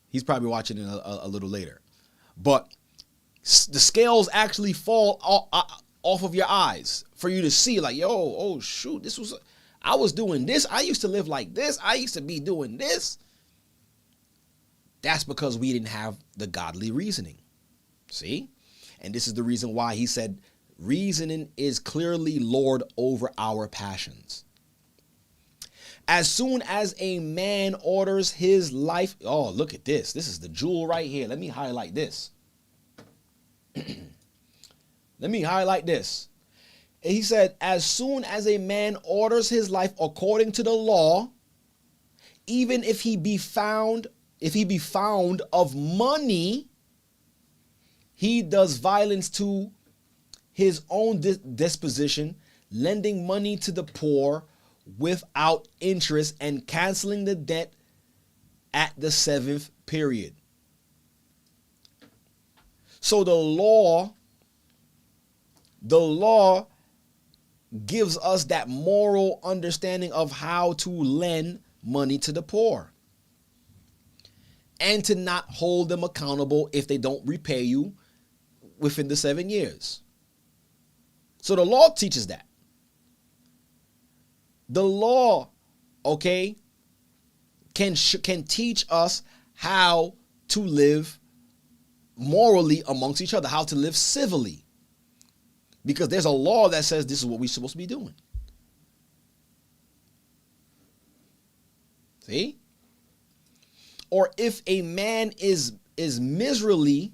He's probably watching it a little later. But the scales actually fall off of your eyes for you to see, like, yo, oh shoot, I was doing this. I used to live like this. I used to be doing this. That's because we didn't have the godly reasoning. See? And this is the reason why he said reasoning is clearly lord over our passions. As soon as a man orders his life, oh, look at this. This is the jewel right here. Let me highlight this. Let me highlight this. He said, as soon as a man orders his life according to the law, even if he be found of money, he does violence to his own disposition, lending money to the poor without interest and canceling the debt at the 7th period. So the law gives us that moral understanding of how to lend money to the poor. and to not hold them accountable if they don't repay you within the 7 years. So the law teaches that. The law, okay, can teach us how to live morally amongst each other, how to live civilly. Because there's a law that says this is what we're supposed to be doing. See? Or if a man is miserly,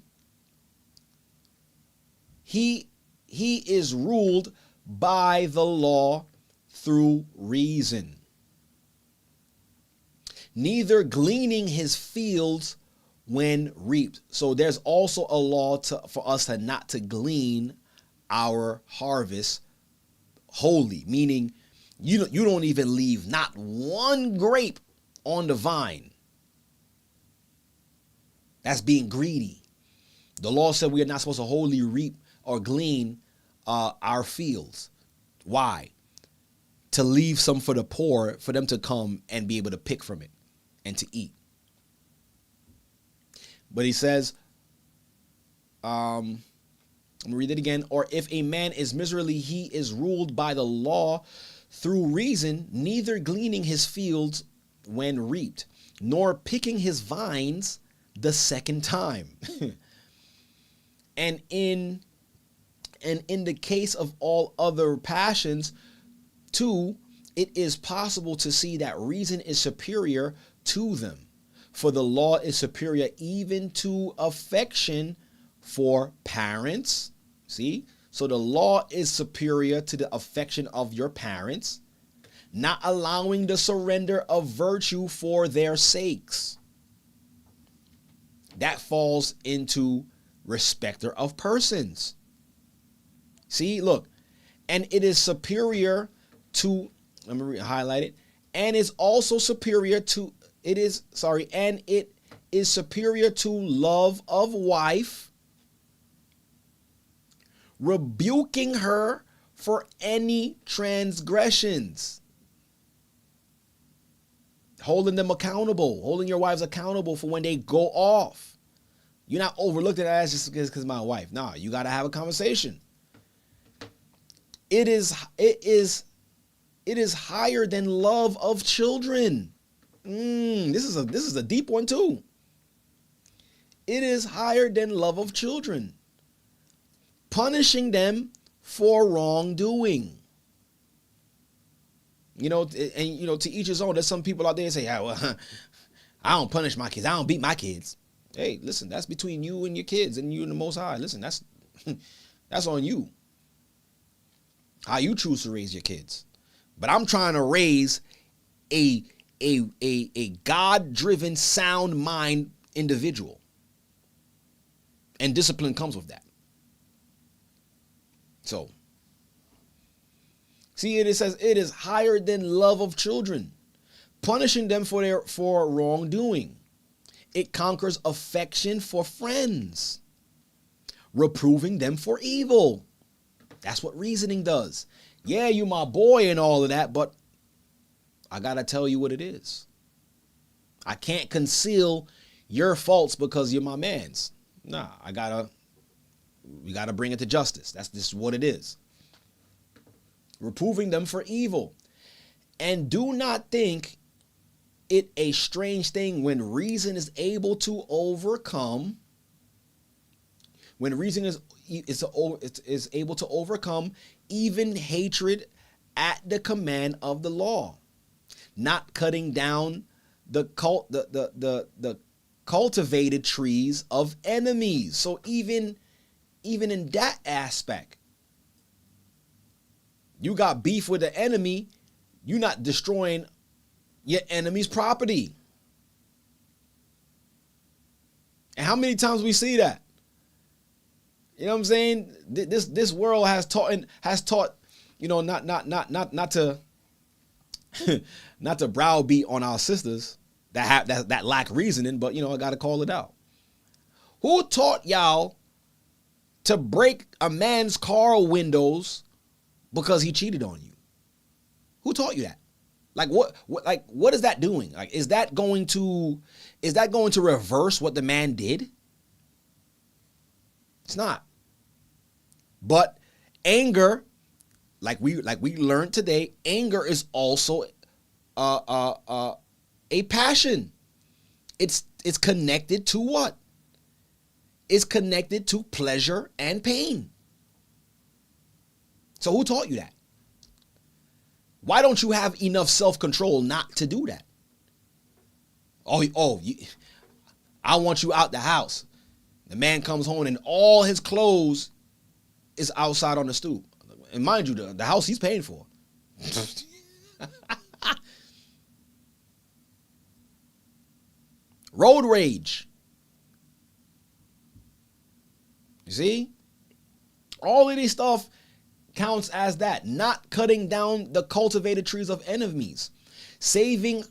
he is ruled by the law through reason. Neither gleaning his fields when reaped. So there's also a law for us to not to glean our harvest wholly, meaning you don't even leave not one grape on the vine. That's being greedy. The law said we are not supposed to wholly reap or glean our fields. Why? To leave some for the poor, for them to come and be able to pick from it and to eat. But he says, let me read it again. Or if a man is miserly, he is ruled by the law through reason, neither gleaning his fields when reaped, nor picking his vines the second time. And in the case of all other passions, too, it is possible to see that reason is superior to them. For the law is superior even to affection for parents. See? So the law is superior to the affection of your parents, not allowing the surrender of virtue for their sakes. That falls into respecter of persons. See, look, and it is superior to, let me highlight it, and is also superior to, and it is superior to love of wife, rebuking her for any transgressions. Holding them accountable, holding your wives accountable for when they go off. You're not overlooked at as just because my wife. Nah, you got to have a conversation. It is higher than love of children. This is a deep one too. It is higher than love of children, punishing them for wrongdoing. You know, and you know, to each his own. There's some people out there that say, "Yeah, well, I don't punish my kids. I don't beat my kids." Hey, listen, that's between you and your kids and you and the Most High. Listen, that's on you. How you choose to raise your kids. But I'm trying to raise a God-driven, sound mind individual. And discipline comes with that. So, see, it says it is higher than love of children, punishing them for wrongdoing. It conquers affection for friends, reproving them for evil. That's what reasoning does. Yeah, you my boy and all of that, but I got to tell you what it is. I can't conceal your faults because you're my man's. Nah, we got to bring it to justice. That's just what it is. Reproving them for evil. And do not think it a strange thing when reason is able to overcome, when reason is able to overcome even hatred at the command of the law, not cutting down the cultivated trees of enemies. So even in that aspect, you got beef with the enemy, you're not destroying your enemy's property. And how many times we see that? You know what I'm saying? This world has taught, you know, not to not to browbeat on our sisters that lack reasoning, but you know, I gotta call it out. Who taught y'all to break a man's car windows because he cheated on you? Who taught you that? Like what is that doing? Like, is that going to reverse what the man did? It's not. But anger, like we learned today, anger is also a passion. It's connected to what? It's connected to pleasure and pain. So who taught you that? Why don't you have enough self-control not to do that? I want you out the house. The man comes home and all his clothes is outside on the stoop. And mind you, the house he's paying for. Road rage. You see? All of this stuff counts as that. Not cutting down the cultivated trees of enemies. Saving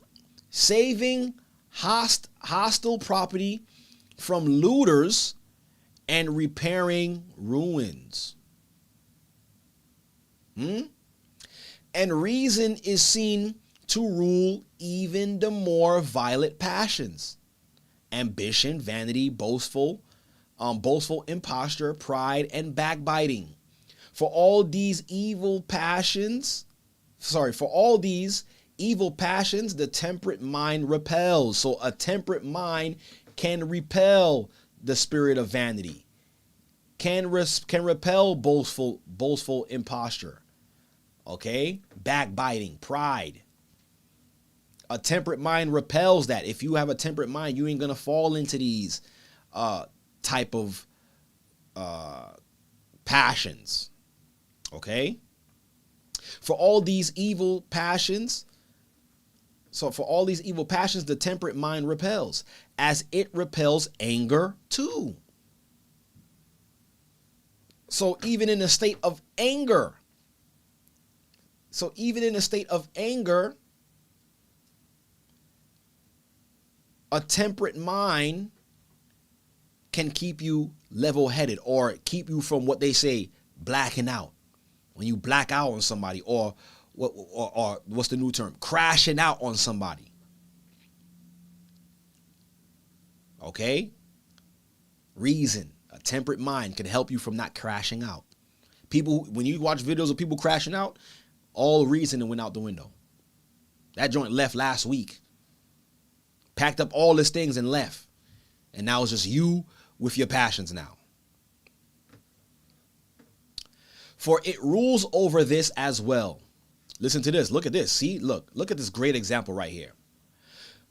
hostile property from looters and repairing ruins. And reason is seen to rule even the more violent passions. Ambition, vanity, boastful imposture, pride, and backbiting. For all these evil passions, the temperate mind repels. So a temperate mind can repel the spirit of vanity, can repel boastful imposture, okay, backbiting, pride. A temperate mind repels that. If you have a temperate mind, you ain't gonna fall into these type of passions, okay? For all these evil passions, the temperate mind repels, as it repels anger too. So even in a state of anger, a temperate mind can keep you level-headed, or keep you from what they say, blacking out. When you black out on somebody, or what's the new term? Crashing out on somebody. Okay? Reason. A temperate mind can help you from not crashing out. People, when you watch videos of people crashing out, all reasoning went out the window. That joint left last week. Packed up all his things and left. And now it's just you with your passions now. For it rules over this as well. Listen to this. Look at this. See, look at this great example right here.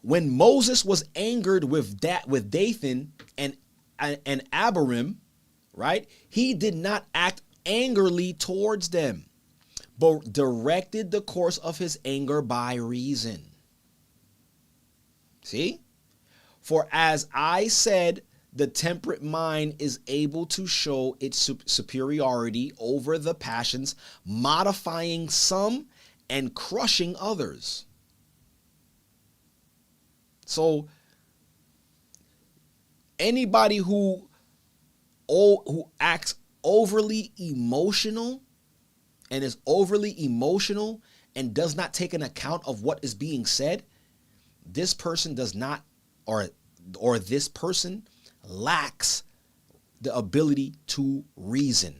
When Moses was angered with Dathan and Abiram, right? He did not act angrily towards them, but directed the course of his anger by reason. See? For as I said, the temperate mind is able to show its superiority over the passions, modifying some and crushing others. So anybody who acts overly emotional and is overly emotional and does not take an account of what is being said, this person does not, or this person lacks the ability to reason.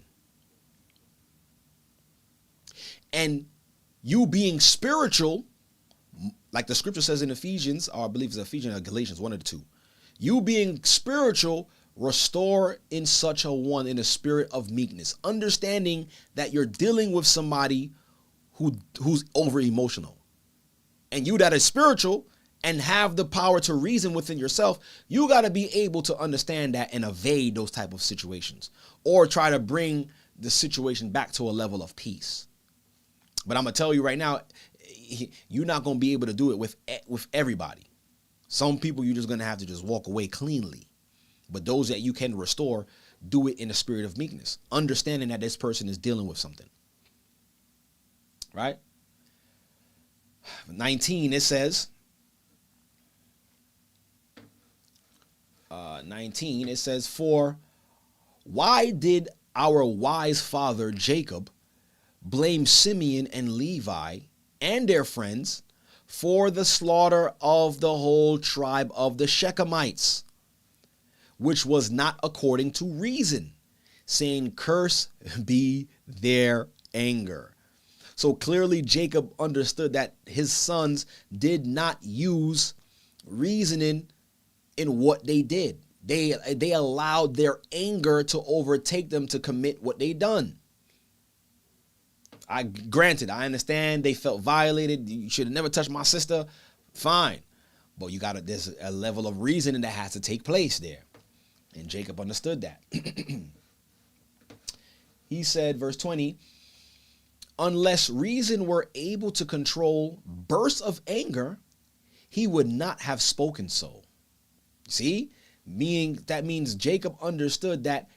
And you being spiritual, like the scripture says in Ephesians, or I believe it's Ephesians or Galatians, one of the two. You being spiritual, restore in such a one in a spirit of meekness, understanding that you're dealing with somebody who's over emotional. And you that is spiritual and have the power to reason within yourself, you got to be able to understand that and evade those type of situations, or try to bring the situation back to a level of peace. But I'm going to tell you right now, you're not going to be able to do it with everybody. Some people you're just going to have to just walk away cleanly. But those that you can restore, do it in a spirit of meekness, understanding that this person is dealing with something. Right? 19, it says, 19, it says, for why did our wise father Jacob blame Simeon and Levi and their friends for the slaughter of the whole tribe of the Shechemites, which was not according to reason, saying, curse be their anger. So clearly Jacob understood that his sons did not use reasoning in what they did. They allowed their anger to overtake them to commit what they done. Granted, I understand they felt violated. You should have never touched my sister. Fine. But there's a level of reasoning that has to take place there. And Jacob understood that. He said, verse 20, unless reason were able to control bursts of anger, he would not have spoken so. See? That means Jacob understood that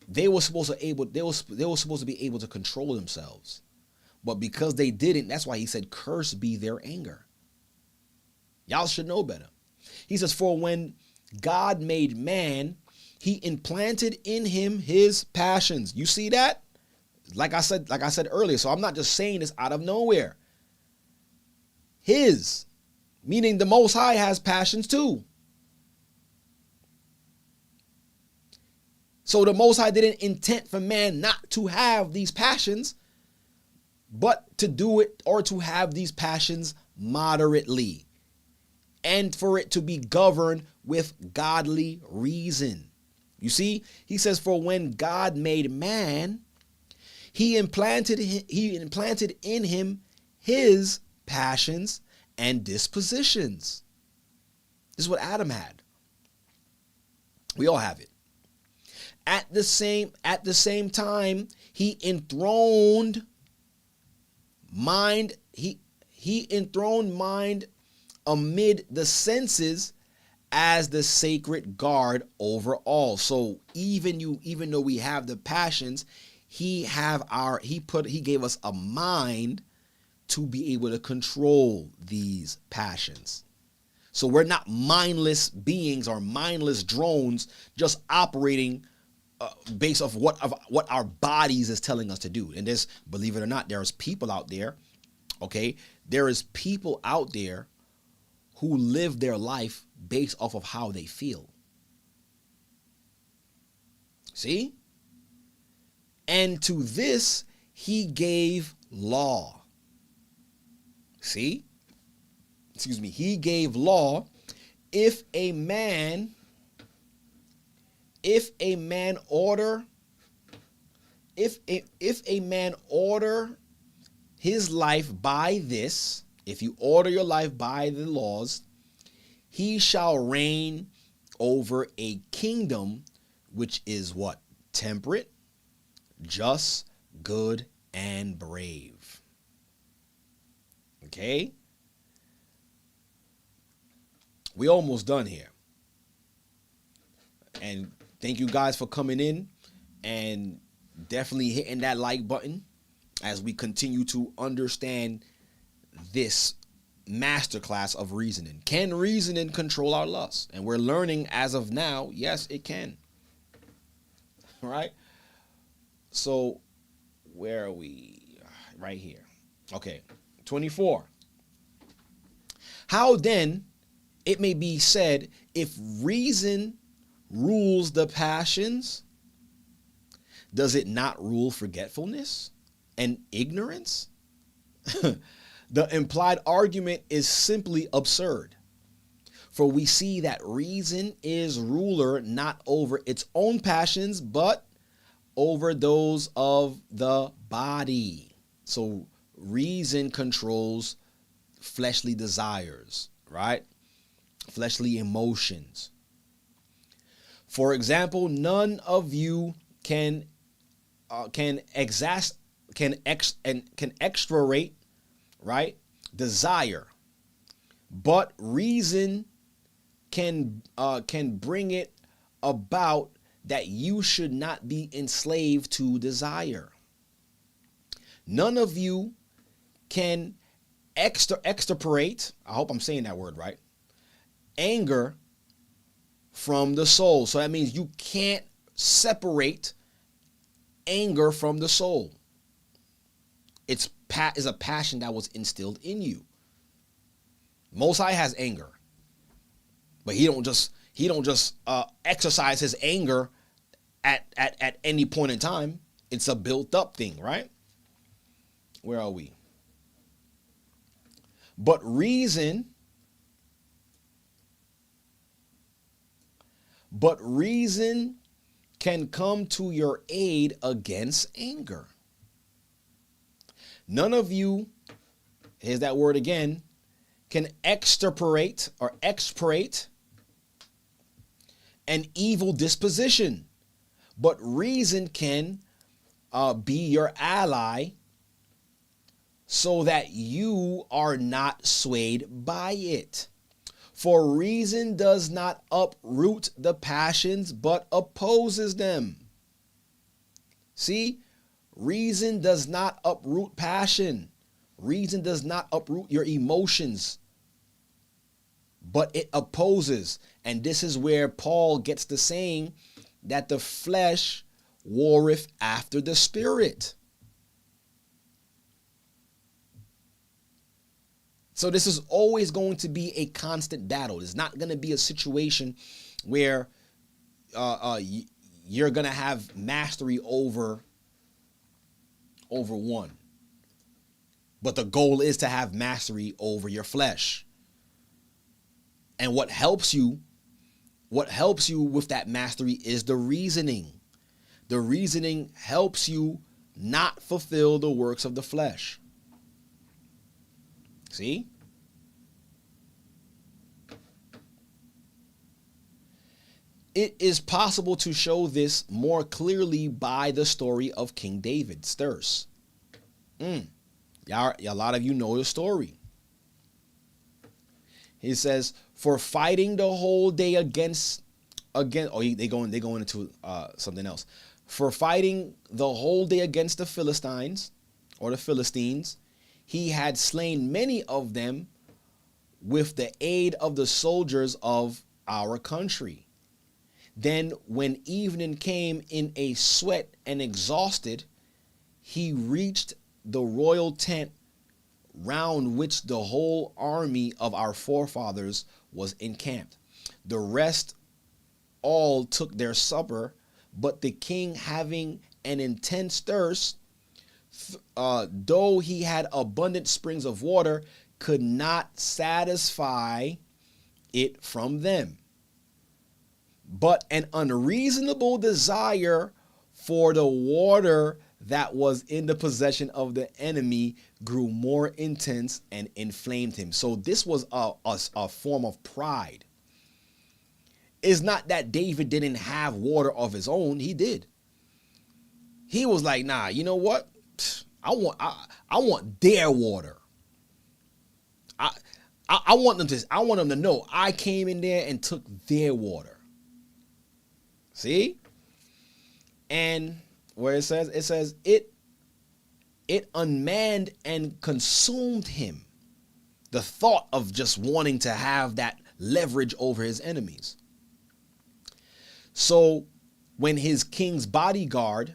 they were supposed to be able to control themselves. But because they didn't, that's why he said, curse be their anger. Y'all should know better. He says, for when God made man, he implanted in him his passions. You see that? Like I said earlier, so I'm not just saying this out of nowhere. His, meaning the Most High, has passions too. So the Most High didn't intend for man not to have these passions, but to do it or to have these passions moderately, and for it to be governed with godly reason. You see, he says, for when God made man, he implanted in him his passions and dispositions. This is what Adam had. We all have it. At the same time, he enthroned mind. He enthroned mind amid the senses as the sacred guard over all. So even though we have the passions, he gave us a mind to be able to control these passions. So we're not mindless beings or mindless drones just operating based off what our bodies is telling us to do. And there's, believe it or not, there's people out there, okay? There is people out there who live their life based off of how they feel. See? And to this, he gave law. See? Excuse me. He gave law. If a man order his life by this, if you order your life by the laws, he shall reign over a kingdom which is what? Temperate, just, good, and brave. Okay? We almost done here. And thank you guys for coming in and definitely hitting that like button as we continue to understand this masterclass of reasoning. Can reasoning control our lust? And we're learning as of now, yes, it can. All right? So where are we? Right here. Okay. 24. How then it may be said, if reason rules the passions, does it not rule forgetfulness and ignorance? The implied argument is simply absurd. For we see that reason is ruler not over its own passions, but over those of the body. So reason controls fleshly desires, right? Fleshly emotions. For example, none of you can extricate, right, desire, but reason can bring it about that you should not be enslaved to desire. None of you can extirpate, I hope I'm saying that word right, anger from the soul. So that means you can't separate anger from the soul. It's a passion that was instilled in you. Most High has anger, but he don't just exercise his anger at any point in time. It's a built up thing, right? Where are we? But reason can come to your aid against anger. None of you, here's that word again, can extirpate an evil disposition, but reason can be your ally so that you are not swayed by it. For reason does not uproot the passions, but opposes them. See, reason does not uproot passion. Reason does not uproot your emotions, but it opposes. And this is where Paul gets the saying that the flesh warreth after the spirit. So this is always going to be a constant battle. It's not going to be a situation where you're going to have mastery over one. But the goal is to have mastery over your flesh. And what helps you with that mastery is the reasoning. The reasoning helps you not fulfill the works of the flesh. See? It is possible to show this more clearly by the story of King David's thirst. A lot of you know the story. He says, for fighting the whole day they go into something else. For fighting the whole day against the Philistines, he had slain many of them with the aid of the soldiers of our country. Then when evening came in a sweat and exhausted, he reached the royal tent round which the whole army of our forefathers was encamped. The rest all took their supper, but the king, having an intense thirst, though he had abundant springs of water, could not satisfy it from them. But an unreasonable desire for the water that was in the possession of the enemy grew more intense and inflamed him. So this was a form of pride. It's not that David didn't have water of his own. He did. He was like, nah, you know what? I want their water. I want them to know I came in there and took their water. See? And where it says it unmanned and consumed him. The thought of just wanting to have that leverage over his enemies. So when his king's bodyguard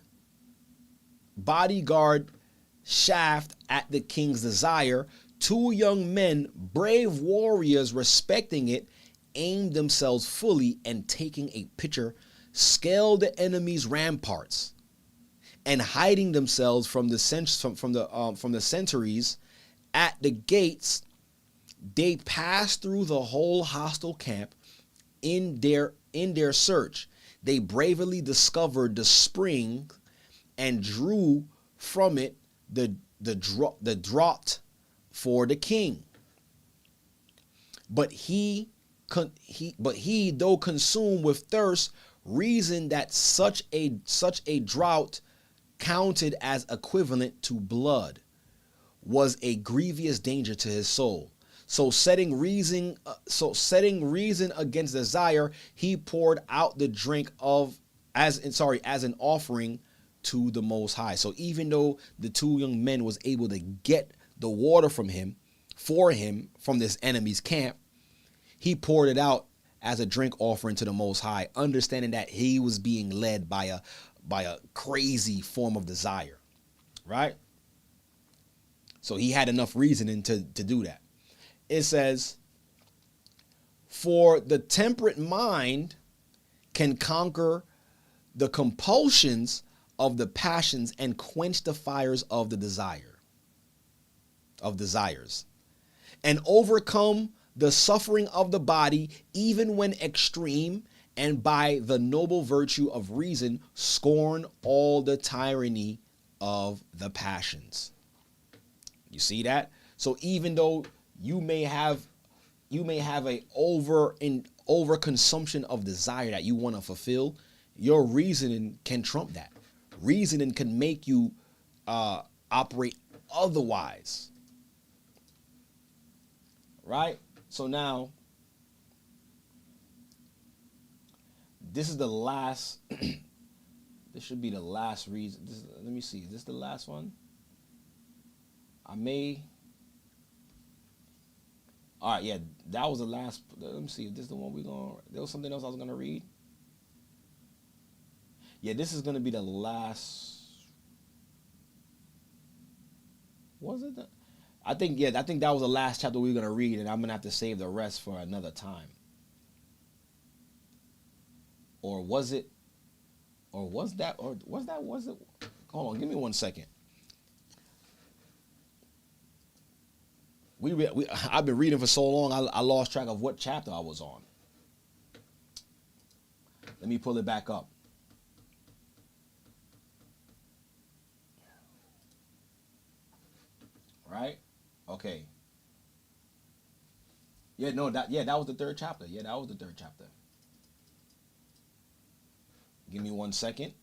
shaft at the king's desire, two young men, brave warriors respecting it, aimed themselves fully and taking a pitcher, scaled the enemy's ramparts, and hiding themselves from the sentries at the gates, they passed through the whole hostile camp. In their search, they bravely discovered the spring and drew from it the draught for the king. But he, though consumed with thirst, reasoned that such a draught, counted as equivalent to blood, was a grievous danger to his soul. So setting reason against desire, he poured out the drink as an offering to the Most High. So even though the two young men was able to get the water from this enemy's camp, he poured it out as a drink offering to the Most High, understanding that he was being led by a crazy form of desire, right? So he had enough reasoning to do that. It says, For the temperate mind can conquer the compulsions of the passions and quench the fires of the desires, and overcome the suffering of the body, even when extreme, and by the noble virtue of reason scorn all the tyranny of the passions. You see that? So even though you may have a over consumption of desire that you want to fulfill, your reasoning can trump that. Reasoning can make you operate otherwise. Right? So now, this is the last. This should be the last reason. Let me see. Is this the last one? All right, yeah, that was the last. Let me see. Is this the one we're going? There was something else I was going to read. Yeah, this is going to be the last. Was it? I think that was the last chapter we were going to read, and I'm going to have to save the rest for another time. Or was it? Or was that? Or was that? Was it? Hold on, give me 1 second. I've been reading for so long, I lost track of what chapter I was on. Let me pull it back up. Right? Okay. Yeah, no, that was the third chapter. Yeah, that was the third chapter. Give me 1 second.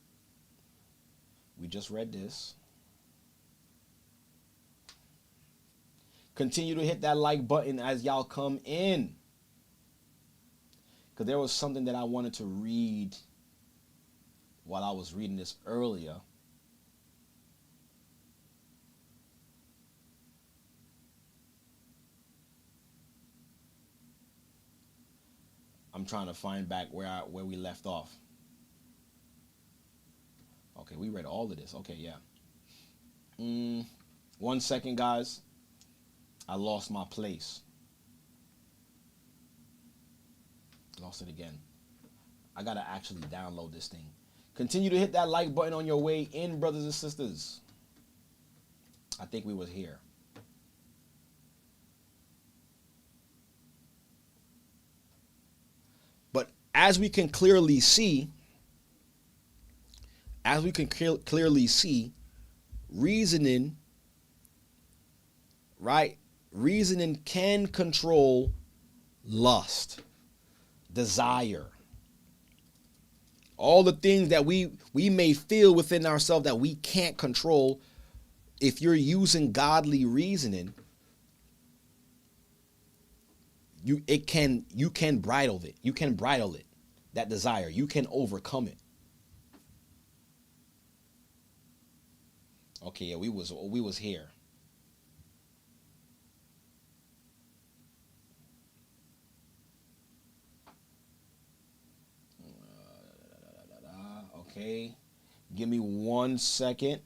We just read this. Continue to hit that like button as y'all come in. Because there was something that I wanted to read while I was reading this earlier. I'm trying to find back where we left off. Okay, we read all of this. Okay, yeah. 1 second, guys. I lost my place. Lost it again. I gotta actually download this thing. Continue to hit that like button on your way in, brothers and sisters. I think we was here. But as we can clearly see, reasoning, right? Reasoning can control lust, desire, all the things that we may feel within ourselves that we can't control. If you're using godly reasoning, you can bridle it. You can bridle it, that desire. You can overcome it. Okay, yeah, we was here. Okay, give me 1 second.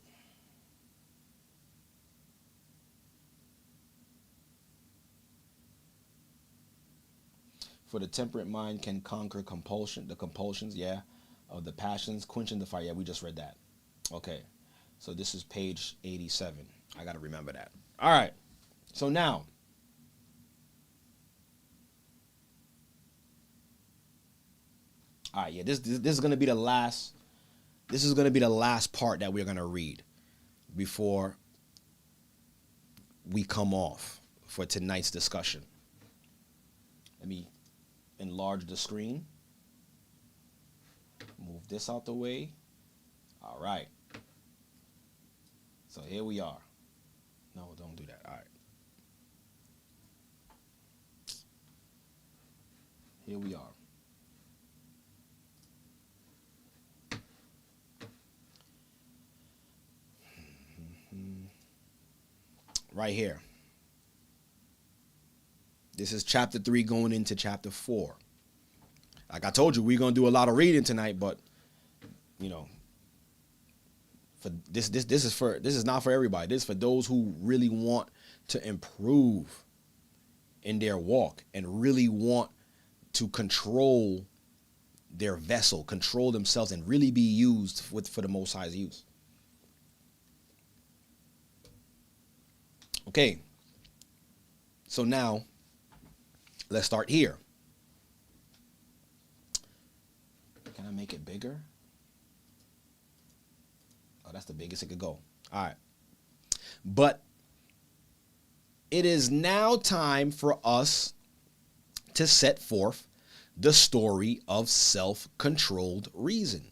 For the temperate mind can conquer the compulsions, yeah, of the passions, quenching the fire. Yeah, we just read that. Okay, so this is page 87. I got to remember that. All right, so now, all right, yeah, this is going to be the last. This is going to be the last part that we're going to read before we come off for tonight's discussion. Let me enlarge the screen. Move this out the way. All right. So here we are. No, don't do that. All right. Here we are. Right here. This is chapter 3 going into chapter 4. Like I told you, we're going to do a lot of reading tonight, but you know, for this is not for everybody. This is for those who really want to improve in their walk and really want to control their vessel, control themselves, and really be used for the Most High's use. Okay, so now let's start here. Can I make it bigger? Oh, that's the biggest it could go. All right. But it is now time for us to set forth the story of self-controlled reason.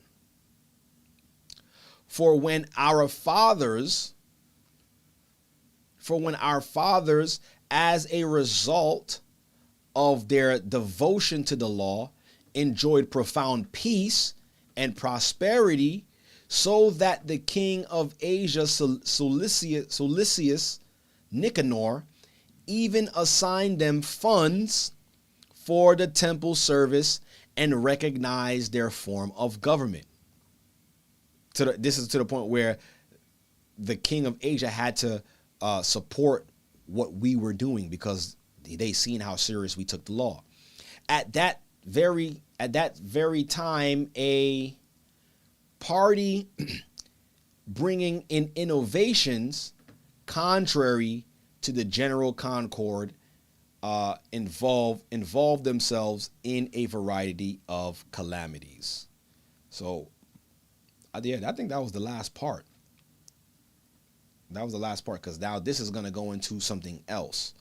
For when our fathers, as a result of their devotion to the law, enjoyed profound peace and prosperity, so that the king of Asia, Cilicius Nicanor, even assigned them funds for the temple service and recognized their form of government. This is to the point where the king of Asia had to support what we were doing because they seen how serious we took the law. At that very time, a party bringing in innovations contrary to the general concord involved themselves in a variety of calamities. So, I think that was the last part. That was the last part, because now this is going to go into something else.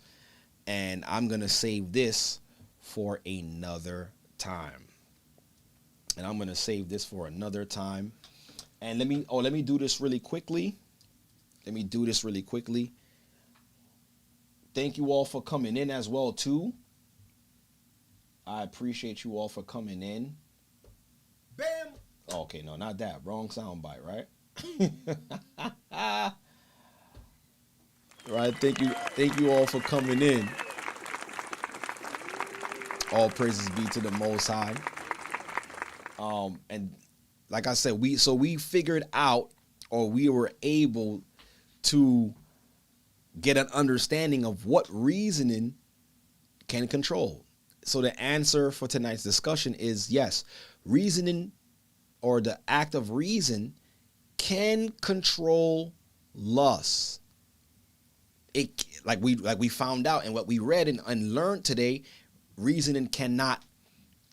And I'm going to save this for another time. And let me do this really quickly. Thank you all for coming in as well, too. I appreciate you all for coming in. Bam! Okay, no, not that. Wrong soundbite, right? Right, thank you all for coming in. All praises be to the Most High. And like I said, we figured out, or we were able to get an understanding of what reasoning can control. So the answer for tonight's discussion is yes, reasoning, or the act of reason, can control lust. It, like we found out and what we read and learned today, reasoning cannot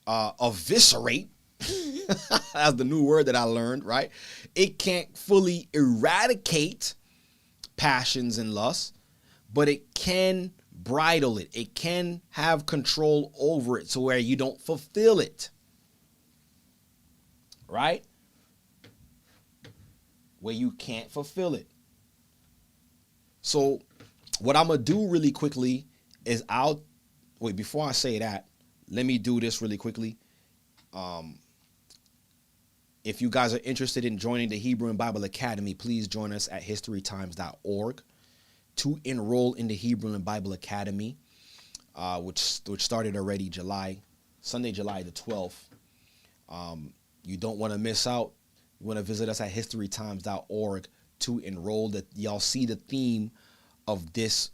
eviscerate. That's the new word that I learned, right? It can't fully eradicate passions and lusts, but it can bridle it. It can have control over it, so where you don't fulfill it, right? Where you can't fulfill it. So what I'm going to do really quickly is before I say that, let me do this really quickly. If you guys are interested in joining the Hebrew and Bible Academy, please join us at historytimes.org to enroll in the Hebrew and Bible Academy, which started already Sunday, July the 12th. You don't want to miss out. You want to visit us at historytimes.org to enroll. That y'all see the theme of this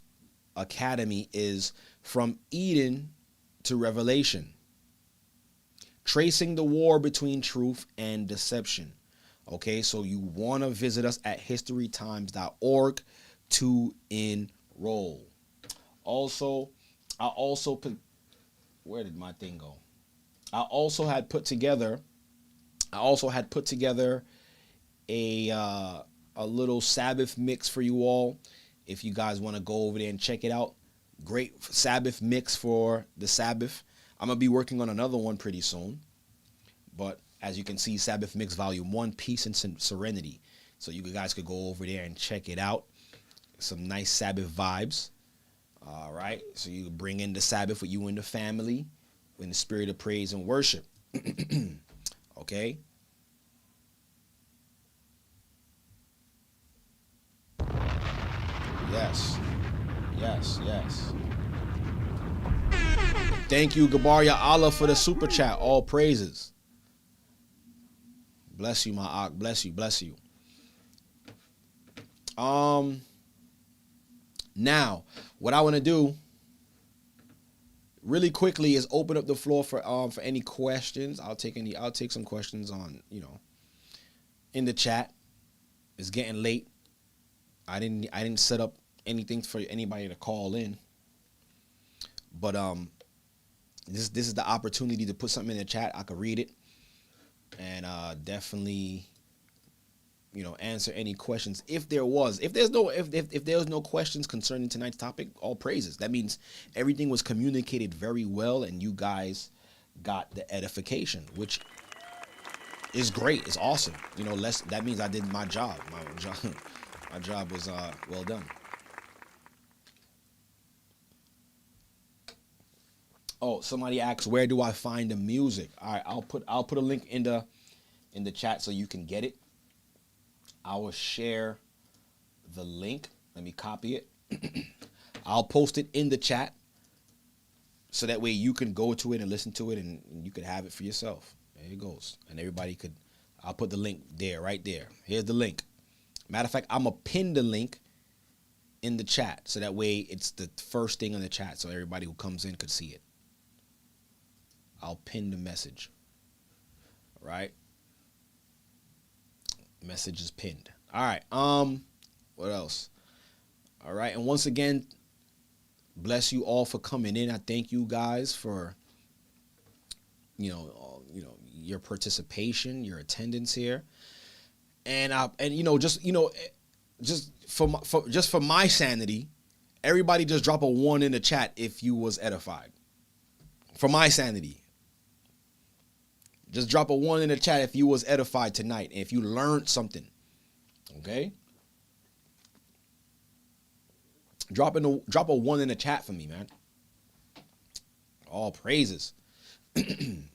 academy is from Eden to Revelation, tracing the war between truth and deception. Okay, so you want to visit us at historytimes.org to enroll. Also, where did my thing go? I also had put together a little Sabbath mix for you all. If you guys want to go over there and check it out, great Sabbath mix for the Sabbath. I'm going to be working on another one pretty soon. But as you can see, Sabbath Mix Volume 1, Peace and Serenity. So you guys could go over there and check it out. Some nice Sabbath vibes. All right. So you bring in the Sabbath with you and the family in the spirit of praise and worship. Okay. Yes. Thank you, Gabaria Allah, for the super chat. All praises. Bless you, my Ak. Bless you. Now, what I want to do really quickly is open up the floor for any questions. I'll take some questions on, in the chat. It's getting late. I didn't set up anything for anybody to call in. But this is the opportunity to put something in the chat. I could read it and definitely answer any questions if there was. If there's no questions concerning tonight's topic, all praises. That means everything was communicated very well and you guys got the edification, which is great. It's awesome. That means I did my job. My job was well done. Oh, somebody asked, where do I find the music? All right, I'll put a link in the chat so you can get it. I will share the link. Let me copy it. I'll post it in the chat so that way you can go to it and listen to it and you could have it for yourself. There it goes. And everybody could, I'll put the link there, right there. Here's the link. Matter of fact, I'm going to pin the link in the chat so that way it's the first thing on the chat so everybody who comes in could see it. I'll pin the message. All right. Message is pinned. All right. What else? All right. And once again, bless you all for coming in. I thank you guys for, your participation, your attendance here. And just for my sanity, everybody just drop a 1 in the chat if you was edified. For my sanity. Just drop a 1 in the chat if you was edified tonight, if you learned something. Okay? Drop a 1 in the chat for me, man. All praises.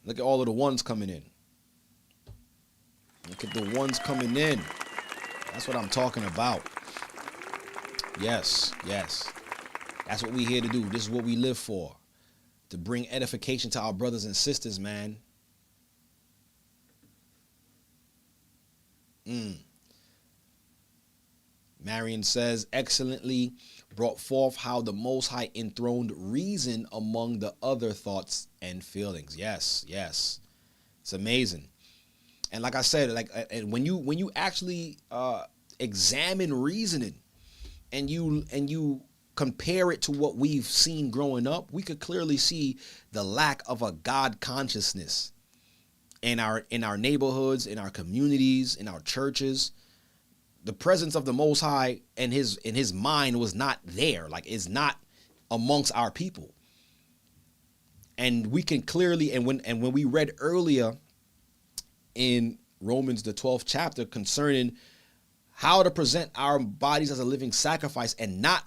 Look at all of the ones coming in. Look at the ones coming in. That's what I'm talking about. Yes. That's what we here to do. This is what we live for. To bring edification to our brothers and sisters, man. Marion says, excellently brought forth how the Most High enthroned reason among the other thoughts and feelings. Yes. It's amazing. And like I said, and when you actually examine reasoning and you compare it to what we've seen growing up, we could clearly see the lack of a God consciousness in our neighborhoods, in our communities, in our churches. The presence of the Most High and his mind was not there. Like, it's not amongst our people. And we can clearly, and when we read earlier in Romans the 12th chapter concerning how to present our bodies as a living sacrifice and not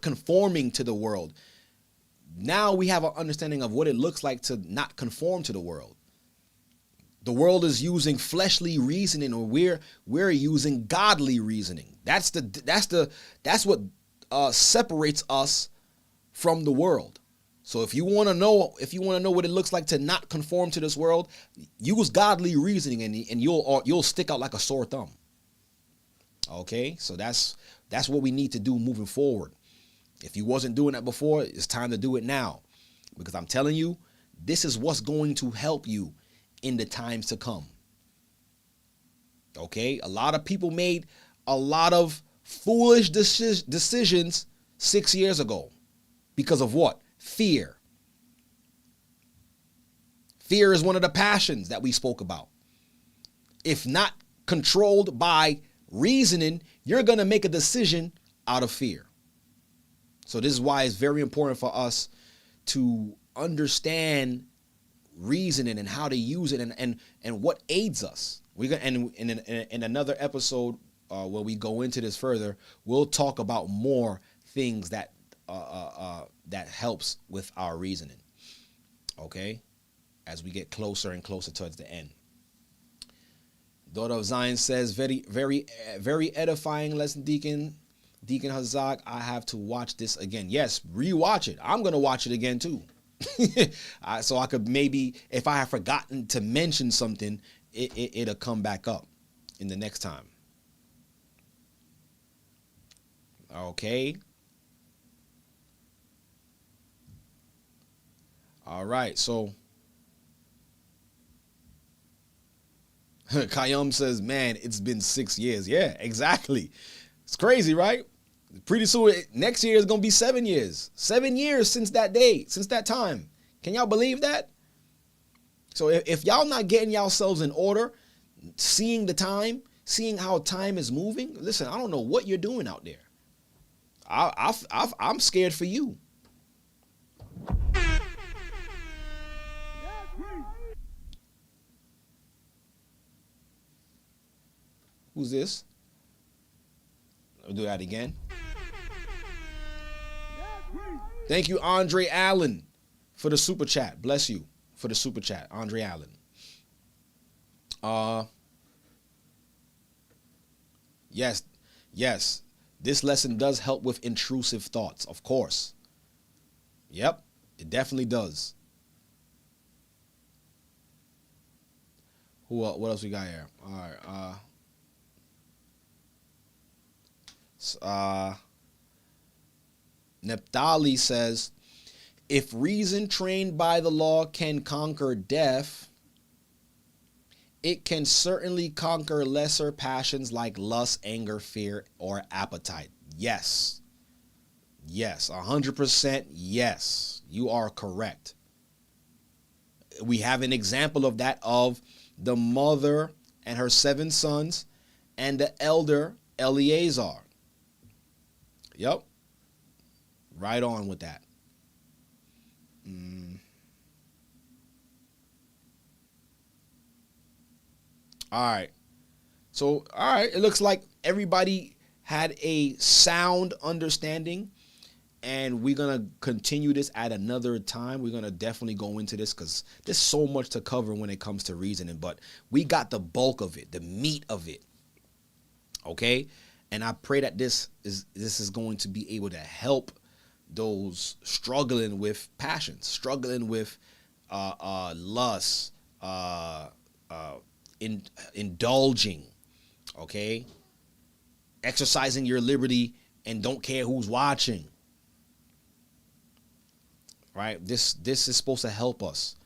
conforming to the world. Now we have an understanding of what it looks like to not conform to the world. The world is using fleshly reasoning, or we're using godly reasoning. That's what separates us from the world. So if you want to know what it looks like to not conform to this world, use godly reasoning, and you'll stick out like a sore thumb. Okay, so that's what we need to do moving forward. If you wasn't doing that before, it's time to do it now, because I'm telling you, this is what's going to help you in the times to come. Okay, a lot of people made a lot of foolish decisions 6 years ago because of what? Fear. Fear is one of the passions that we spoke about. If not controlled by reasoning, you're going to make a decision out of fear. So this is why it's very important for us to understand reasoning and how to use it and what aids us. We're gonna, and in another episode where we go into this further, we'll talk about more things that helps with our reasoning. Okay, as we get closer and closer towards the end. Daughter of Zion says, very, very, very edifying lesson, Deacon Hazak. I have to watch this again. Yes, rewatch it. I'm gonna watch it again too. So I could maybe, if I have forgotten to mention something, it'll come back up in the next time. Okay. All right, so Kayum says, man, it's been 6 years. Yeah, exactly. It's crazy, right? Pretty soon, next year is going to be 7 years. 7 years since that day, since that time. Can y'all believe that? So if y'all not getting yourselves in order, seeing the time, seeing how time is moving, listen, I don't know what you're doing out there. I'm scared for you. Who's this? I'll do that again. Thank you, Andre Allen, for the super chat. Bless you for the super chat, Andre Allen. Yes. This lesson does help with intrusive thoughts, of course. Yep, it definitely does. What else we got here? All right. Nephtali says, if reason trained by the law can conquer death, it can certainly conquer lesser passions like lust, anger, fear, or appetite. Yes. Yes, 100% yes. You are correct. We have an example of that of the mother and her 7 sons and the elder Eleazar. Yep. Right on with that. All right. So, all right. It looks like everybody had a sound understanding, and we're going to continue this at another time. We're going to definitely go into this because there's so much to cover when it comes to reasoning, but we got the bulk of it, the meat of it. Okay? And I pray that this is going to be able to help those struggling with passions, struggling with lust, indulging, okay? Exercising your liberty and don't care who's watching. Right? This is supposed to help us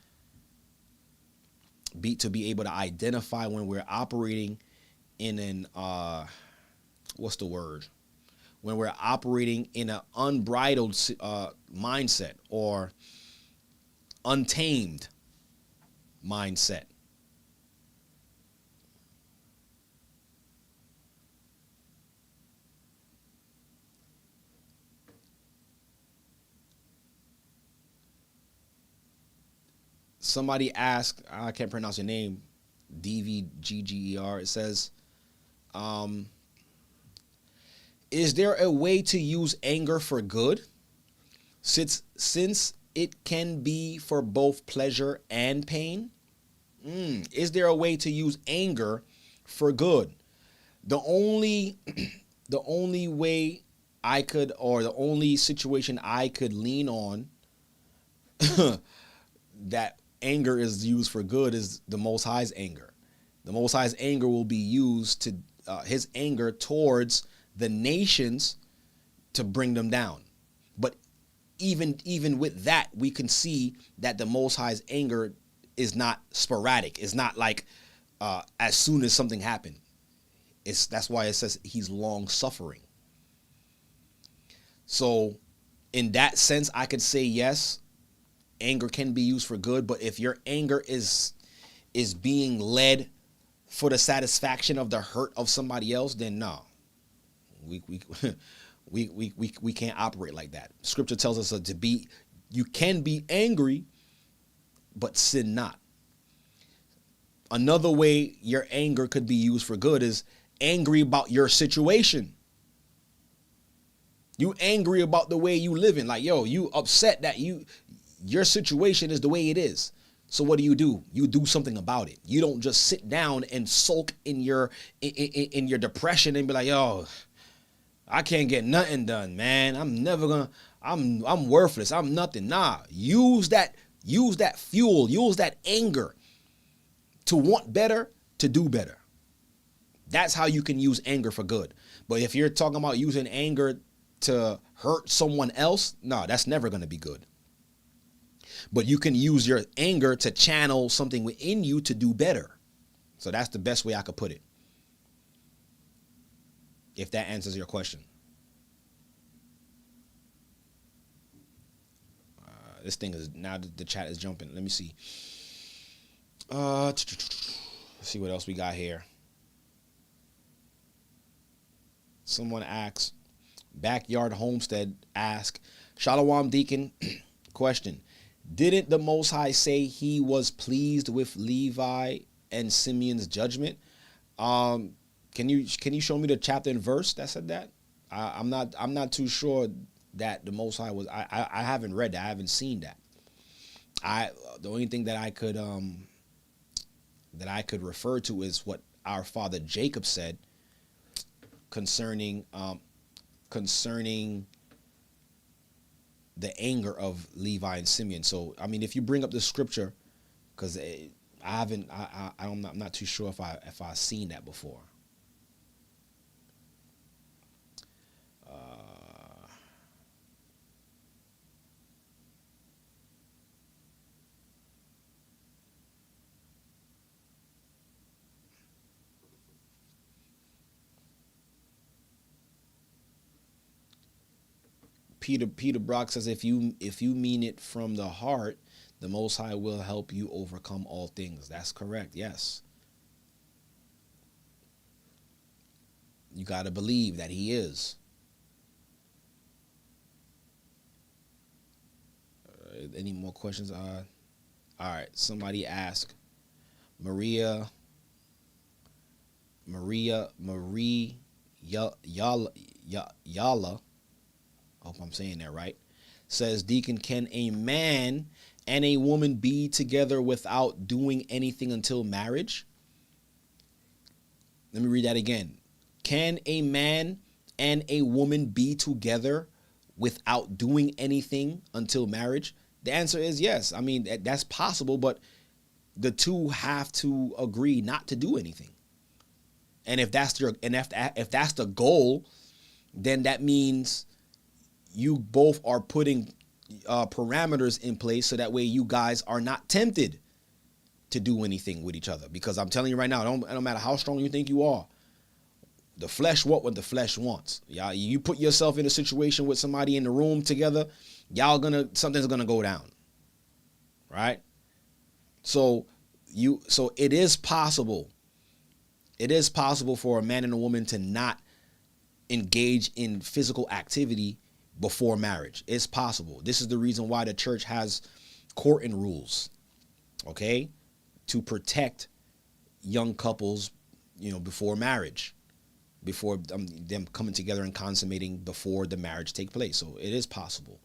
to be able to identify when we're operating in an what's the word? When we're operating in an unbridled mindset or untamed mindset. Somebody asked, I can't pronounce your name, DVGGER. It says, is there a way to use anger for good? Since it can be for both pleasure and pain? Is there a way to use anger for good? The only way I could, or the only situation I could lean on that anger is used for good is the Most High's anger. The Most High's anger will be used to his anger towards the nations to bring them down. But even with that, we can see that the Most High's anger is not sporadic. It's not like as soon as something happened. That's why it says he's long suffering. So in that sense, I could say yes, anger can be used for good. But if your anger is being led for the satisfaction of the hurt of somebody else, then no. We can't operate like that. Scripture tells us you can be angry, but sin not. Another way your anger could be used for good is angry about your situation. You angry about the way you living, like, yo, you upset that your situation is the way it is. So what do? You do something about it. You don't just sit down and sulk in your depression and be like, yo, I can't get nothing done, man. I'm worthless. I'm nothing. Nah, use that fuel, use that anger to want better, to do better. That's how you can use anger for good. But if you're talking about using anger to hurt someone else, no, that's never going to be good. But you can use your anger to channel something within you to do better. So that's the best way I could put it, if that answers your question. This thing is, now the chat is jumping. Let me see. Let's see what else we got here. Someone asks, Backyard Homestead ask, Shalom Deacon, question, didn't the Most High say he was pleased with Levi and Simeon's judgment? Can you show me the chapter and verse that said that? I'm not too sure that the Most High was. I haven't read that. I haven't seen that. The only thing that I could refer to is what our father Jacob said concerning the anger of Levi and Simeon. So I mean, if you bring up the scripture, because I'm not too sure if I've seen that before. Peter Brock says, if you mean it from the heart, the Most High will help you overcome all things. That's correct. Yes. You got to believe that he is. Any more questions? All right. Somebody asked, Maria Yala. I hope I'm saying that right. Says, Deacon, can a man and a woman be together without doing anything until marriage? Let me read that again. Can a man and a woman be together without doing anything until marriage? The answer is yes. I mean, that's possible, but the two have to agree not to do anything. And if that's the goal, then that means you both are putting parameters in place so that way you guys are not tempted to do anything with each other. Because I'm telling you right now, it don't matter how strong you think you are, the flesh what the flesh wants. Y'all, you put yourself in a situation with somebody in the room together, something's gonna go down, right? So it is possible. It is possible for a man and a woman to not engage in physical activity before marriage. It's possible. This is the reason why the church has courting rules, okay, to protect young couples, before marriage, before them coming together and consummating before the marriage take place. So it is possible,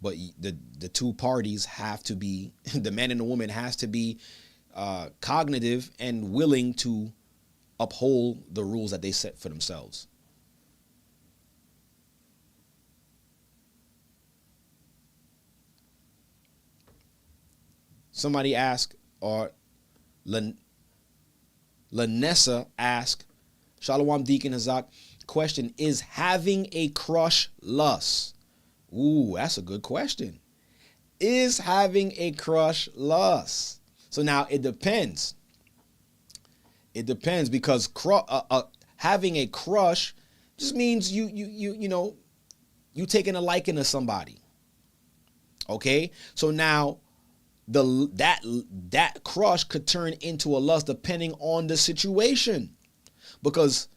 but the two parties have to be, the man and the woman has to be cognitive and willing to uphold the rules that they set for themselves. Somebody asked, or Lanessa asked, Shalom Deacon Hazak, question, is having a crush lust? Ooh, that's a good question. Is having a crush lust? So now it depends. It depends, because having a crush just means you taking a liking to somebody. Okay? So now that crush could turn into a lust depending on the situation, because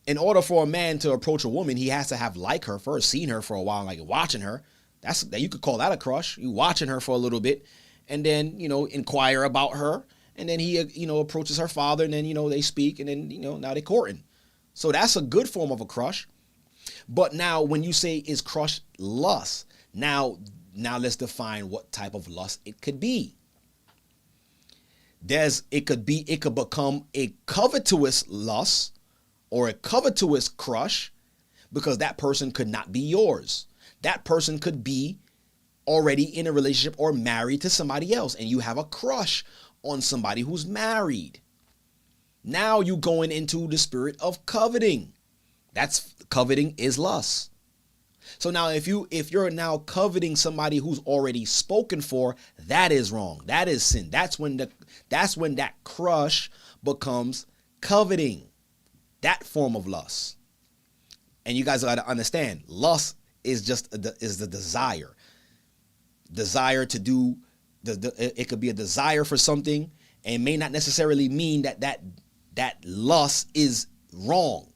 in order for a man to approach a woman, he has to have liked her first, seen her for a while, like watching her. That you could call that a crush. You watching her for a little bit, and then inquire about her, and then he approaches her father, and then they speak, and then now they courting. So that's a good form of a crush. But now when you say is crush lust, now let's define what type of lust it could be. It could become a covetous lust or a covetous crush, because that person could not be yours. That person could be already in a relationship or married to somebody else, and you have a crush on somebody who's married. Now you going into the spirit of coveting. Coveting is lust. So now if you're now coveting somebody who's already spoken for, that is wrong. That is sin. That's when that crush becomes coveting. That form of lust. And you guys got to understand, lust is just the desire to do it could be a desire for something, and may not necessarily mean that lust is wrong.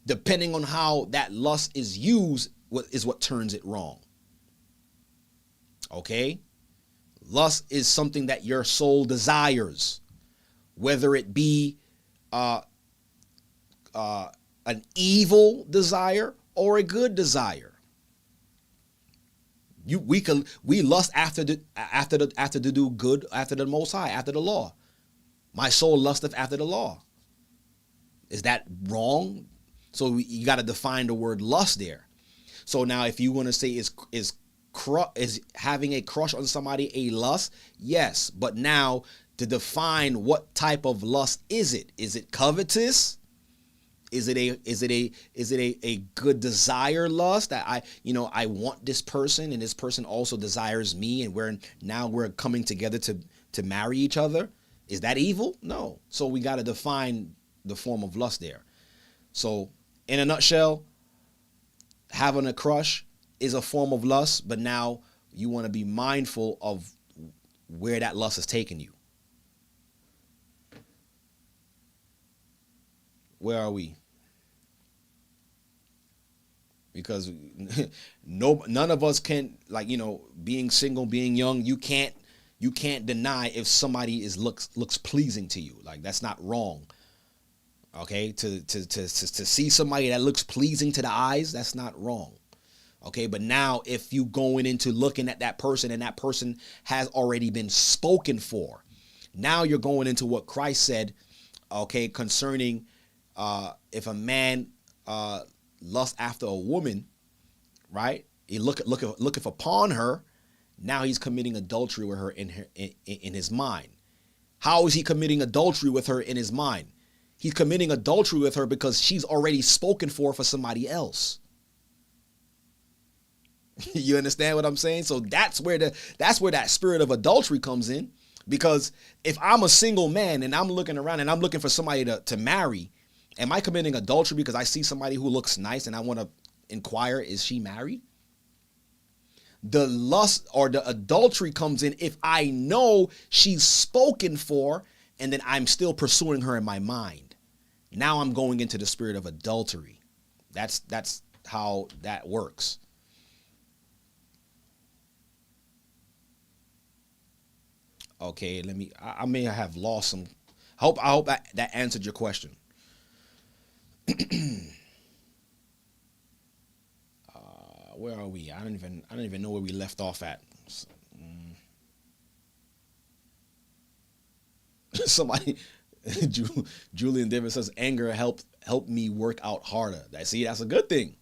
Depending on how that lust is used, what turns it wrong. Okay? Lust is something that your soul desires, whether it be an evil desire or a good desire. We lust after to do good, after the Most High, after the law. My soul lusteth after the law. Is that wrong? So you got to define the word lust there. So now, if you want to say is having a crush on somebody a lust, yes. But now to define what type of lust is it? Is it covetous? Is it a good desire lust that I want this person and this person also desires me, and we're coming together to marry each other? Is that evil? No. So we got to define the form of lust there. So in a nutshell, having a crush is a form of lust, but now you want to be mindful of where that lust is taking you. Where are we? Because none of us can, being single, being young, you can't deny if somebody looks pleasing to you. Like, that's not wrong. Okay, to see somebody that looks pleasing to the eyes, that's not wrong. Okay, but now if you going into looking at that person and that person has already been spoken for, now you're going into what Christ said, okay, concerning if a man lust after a woman, right? He looketh upon her. Now he's committing adultery with her in his mind. How is he committing adultery with her in his mind? He's committing adultery with her because she's already spoken for somebody else. You understand what I'm saying? So that's where that spirit of adultery comes in. Because if I'm a single man and I'm looking around and I'm looking for somebody to marry, am I committing adultery because I see somebody who looks nice and I want to inquire, is she married? The lust or the adultery comes in if I know she's spoken for and then I'm still pursuing her in my mind. Now I'm going into the spirit of adultery. That's how that works. Okay, I may have lost some. I hope that answered your question. Where are we? I don't even know where we left off at. Somebody, Julian Davis says, anger helped me work out harder. That's a good thing.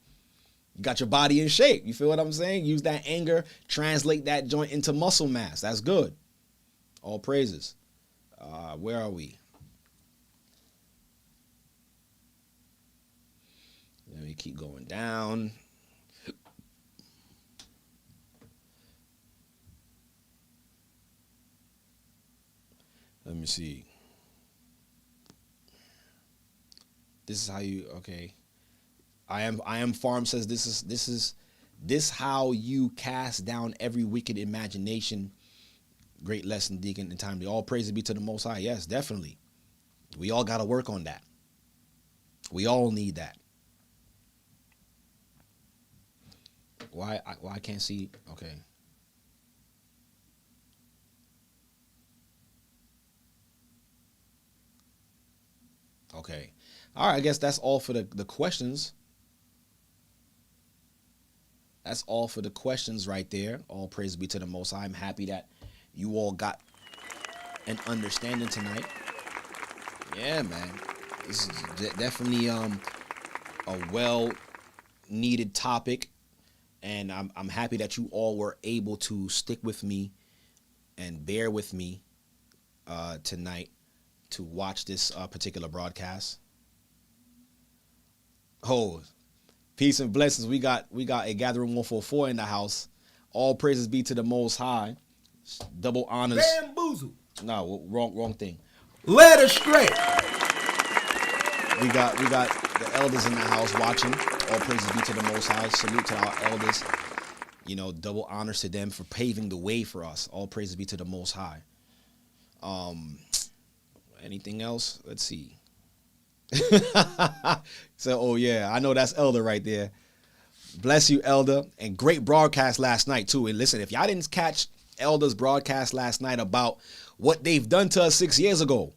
You got your body in shape. You feel what I'm saying? Use that anger, translate that joint into muscle mass. That's good. All praises. Where are we? Let me keep going down. Let me see. This is how you, okay. I am Farm says this how you cast down every wicked imagination. Great lesson, Deacon, and timely. All praise be to the Most High. Yes, definitely. We all got to work on that. We all need that. Why I can't see? Okay. Okay. All right, I guess that's all for the questions. That's all for the questions right there. All praise be to the Most High. I'm happy that you all got an understanding tonight. Yeah, man. This is definitely a well needed topic, and I'm happy that you all were able to stick with me and bear with me tonight to watch this particular broadcast. Oh, Peace and blessings. We got a gathering 144 in the house. All praises be to the Most High. Double honors. Bamboozle. No, wrong thing. Led astray. We got the elders in the house watching. All praises be to the Most High. Salute to our elders. You know, double honors to them for paving the way for us. All praises be to the Most High. Anything else? Let's see. So, oh yeah, I know that's Elder right there. Bless you, Elder. And great broadcast last night too. And listen, if y'all didn't catch Elder's broadcast last night about what they've done to us 6 years ago,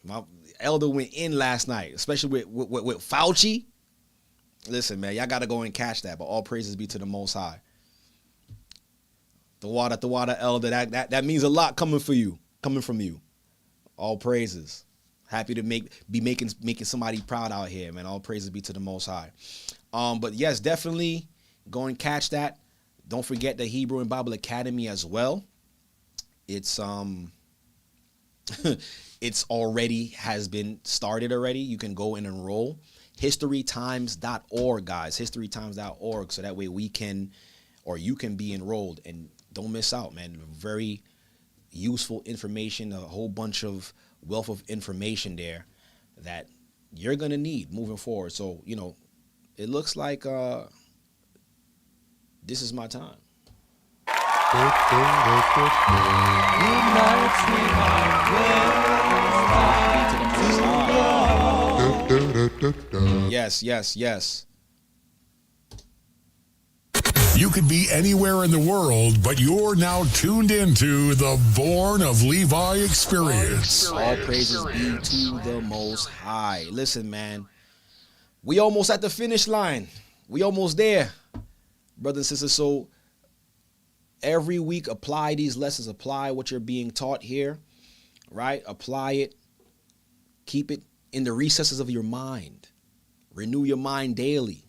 my Elder went in last night, especially with Fauci. Listen, man, y'all got to go and catch that. But all praises be to the Most High. The water, Elder. That means a lot coming from you. All praises. Happy to be making somebody proud out here, man. All praises be to the Most High. But yes, definitely go and catch that. Don't forget the Hebrew and Bible Academy as well. It's it's already has been started already. You can go and enroll. historytimes.org, guys. historytimes.org, so that way we can, or you can be enrolled. And don't miss out, man. Very useful information, a whole bunch of wealth of information there that you're gonna need moving forward. So, you know, it looks like this is my time. Yes. You could be anywhere in the world, but you're now tuned into the Born of Levi experience. All praises be to the Most High. Listen, man, we almost at the finish line. We almost there, brothers and sisters. So every week, apply these lessons. Apply what you're being taught here, right? Apply it. Keep it in the recesses of your mind. Renew your mind daily.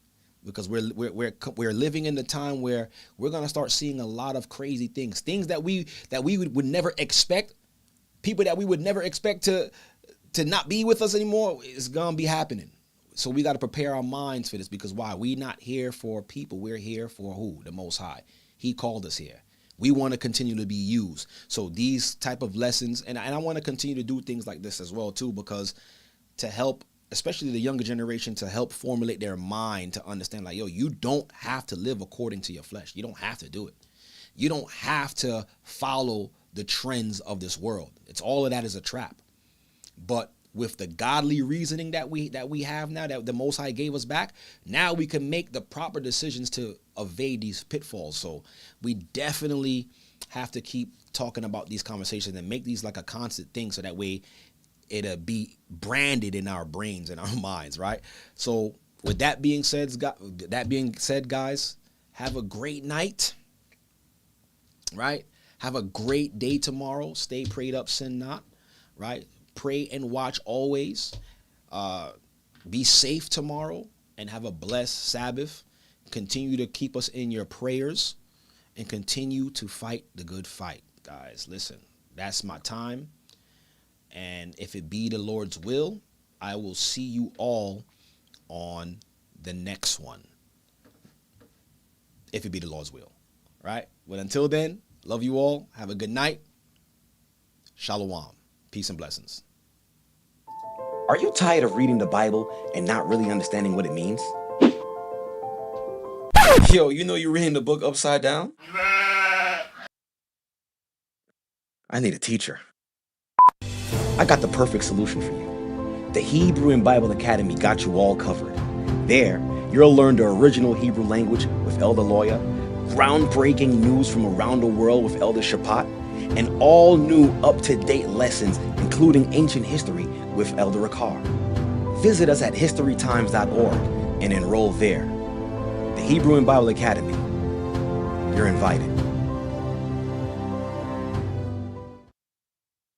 Because we're living in the time where we're gonna start seeing a lot of crazy things that we would never expect, people that we would never expect to not be with us anymore. It's gonna be happening. So we got to prepare our minds for this, because why? We not here for people. We're here for who? The Most High. He called us here. We want to continue to be used. So these type of lessons, and I want to continue to do things like this as well too, because to help, especially the younger generation, to help formulate their mind to understand, like, yo, you don't have to live according to your flesh. You don't have to do it. You don't have to follow the trends of this world. It's all of that is a trap. But with the godly reasoning that we have now, that the Most High gave us back, now we can make the proper decisions to evade these pitfalls. So we definitely have to keep talking about these conversations and make these like a constant thing, so that way it'll be branded in our brains and our minds, right? So with that being said, guys, have a great night, right? Have a great day tomorrow. Stay prayed up, sin not, right? Pray and watch always. Be safe tomorrow and have a blessed Sabbath. Continue to keep us in your prayers and continue to fight the good fight, guys. Listen, that's my time. And if it be the Lord's will, I will see you all on the next one. If it be the Lord's will, right? But until then, love you all. Have a good night. Shalom. Peace and blessings. Are you tired of reading the Bible and not really understanding what it means? Yo, you know you're reading the book upside down? I need a teacher. I got the perfect solution for you. The Hebrew and Bible Academy got you all covered. There, you'll learn the original Hebrew language with Elder Lawya, groundbreaking news from around the world with Elder Rawchaa, and all new up-to-date lessons, including ancient history with Elder Rawchaa. Visit us at historytimes.org and enroll there. The Hebrew and Bible Academy. You're invited.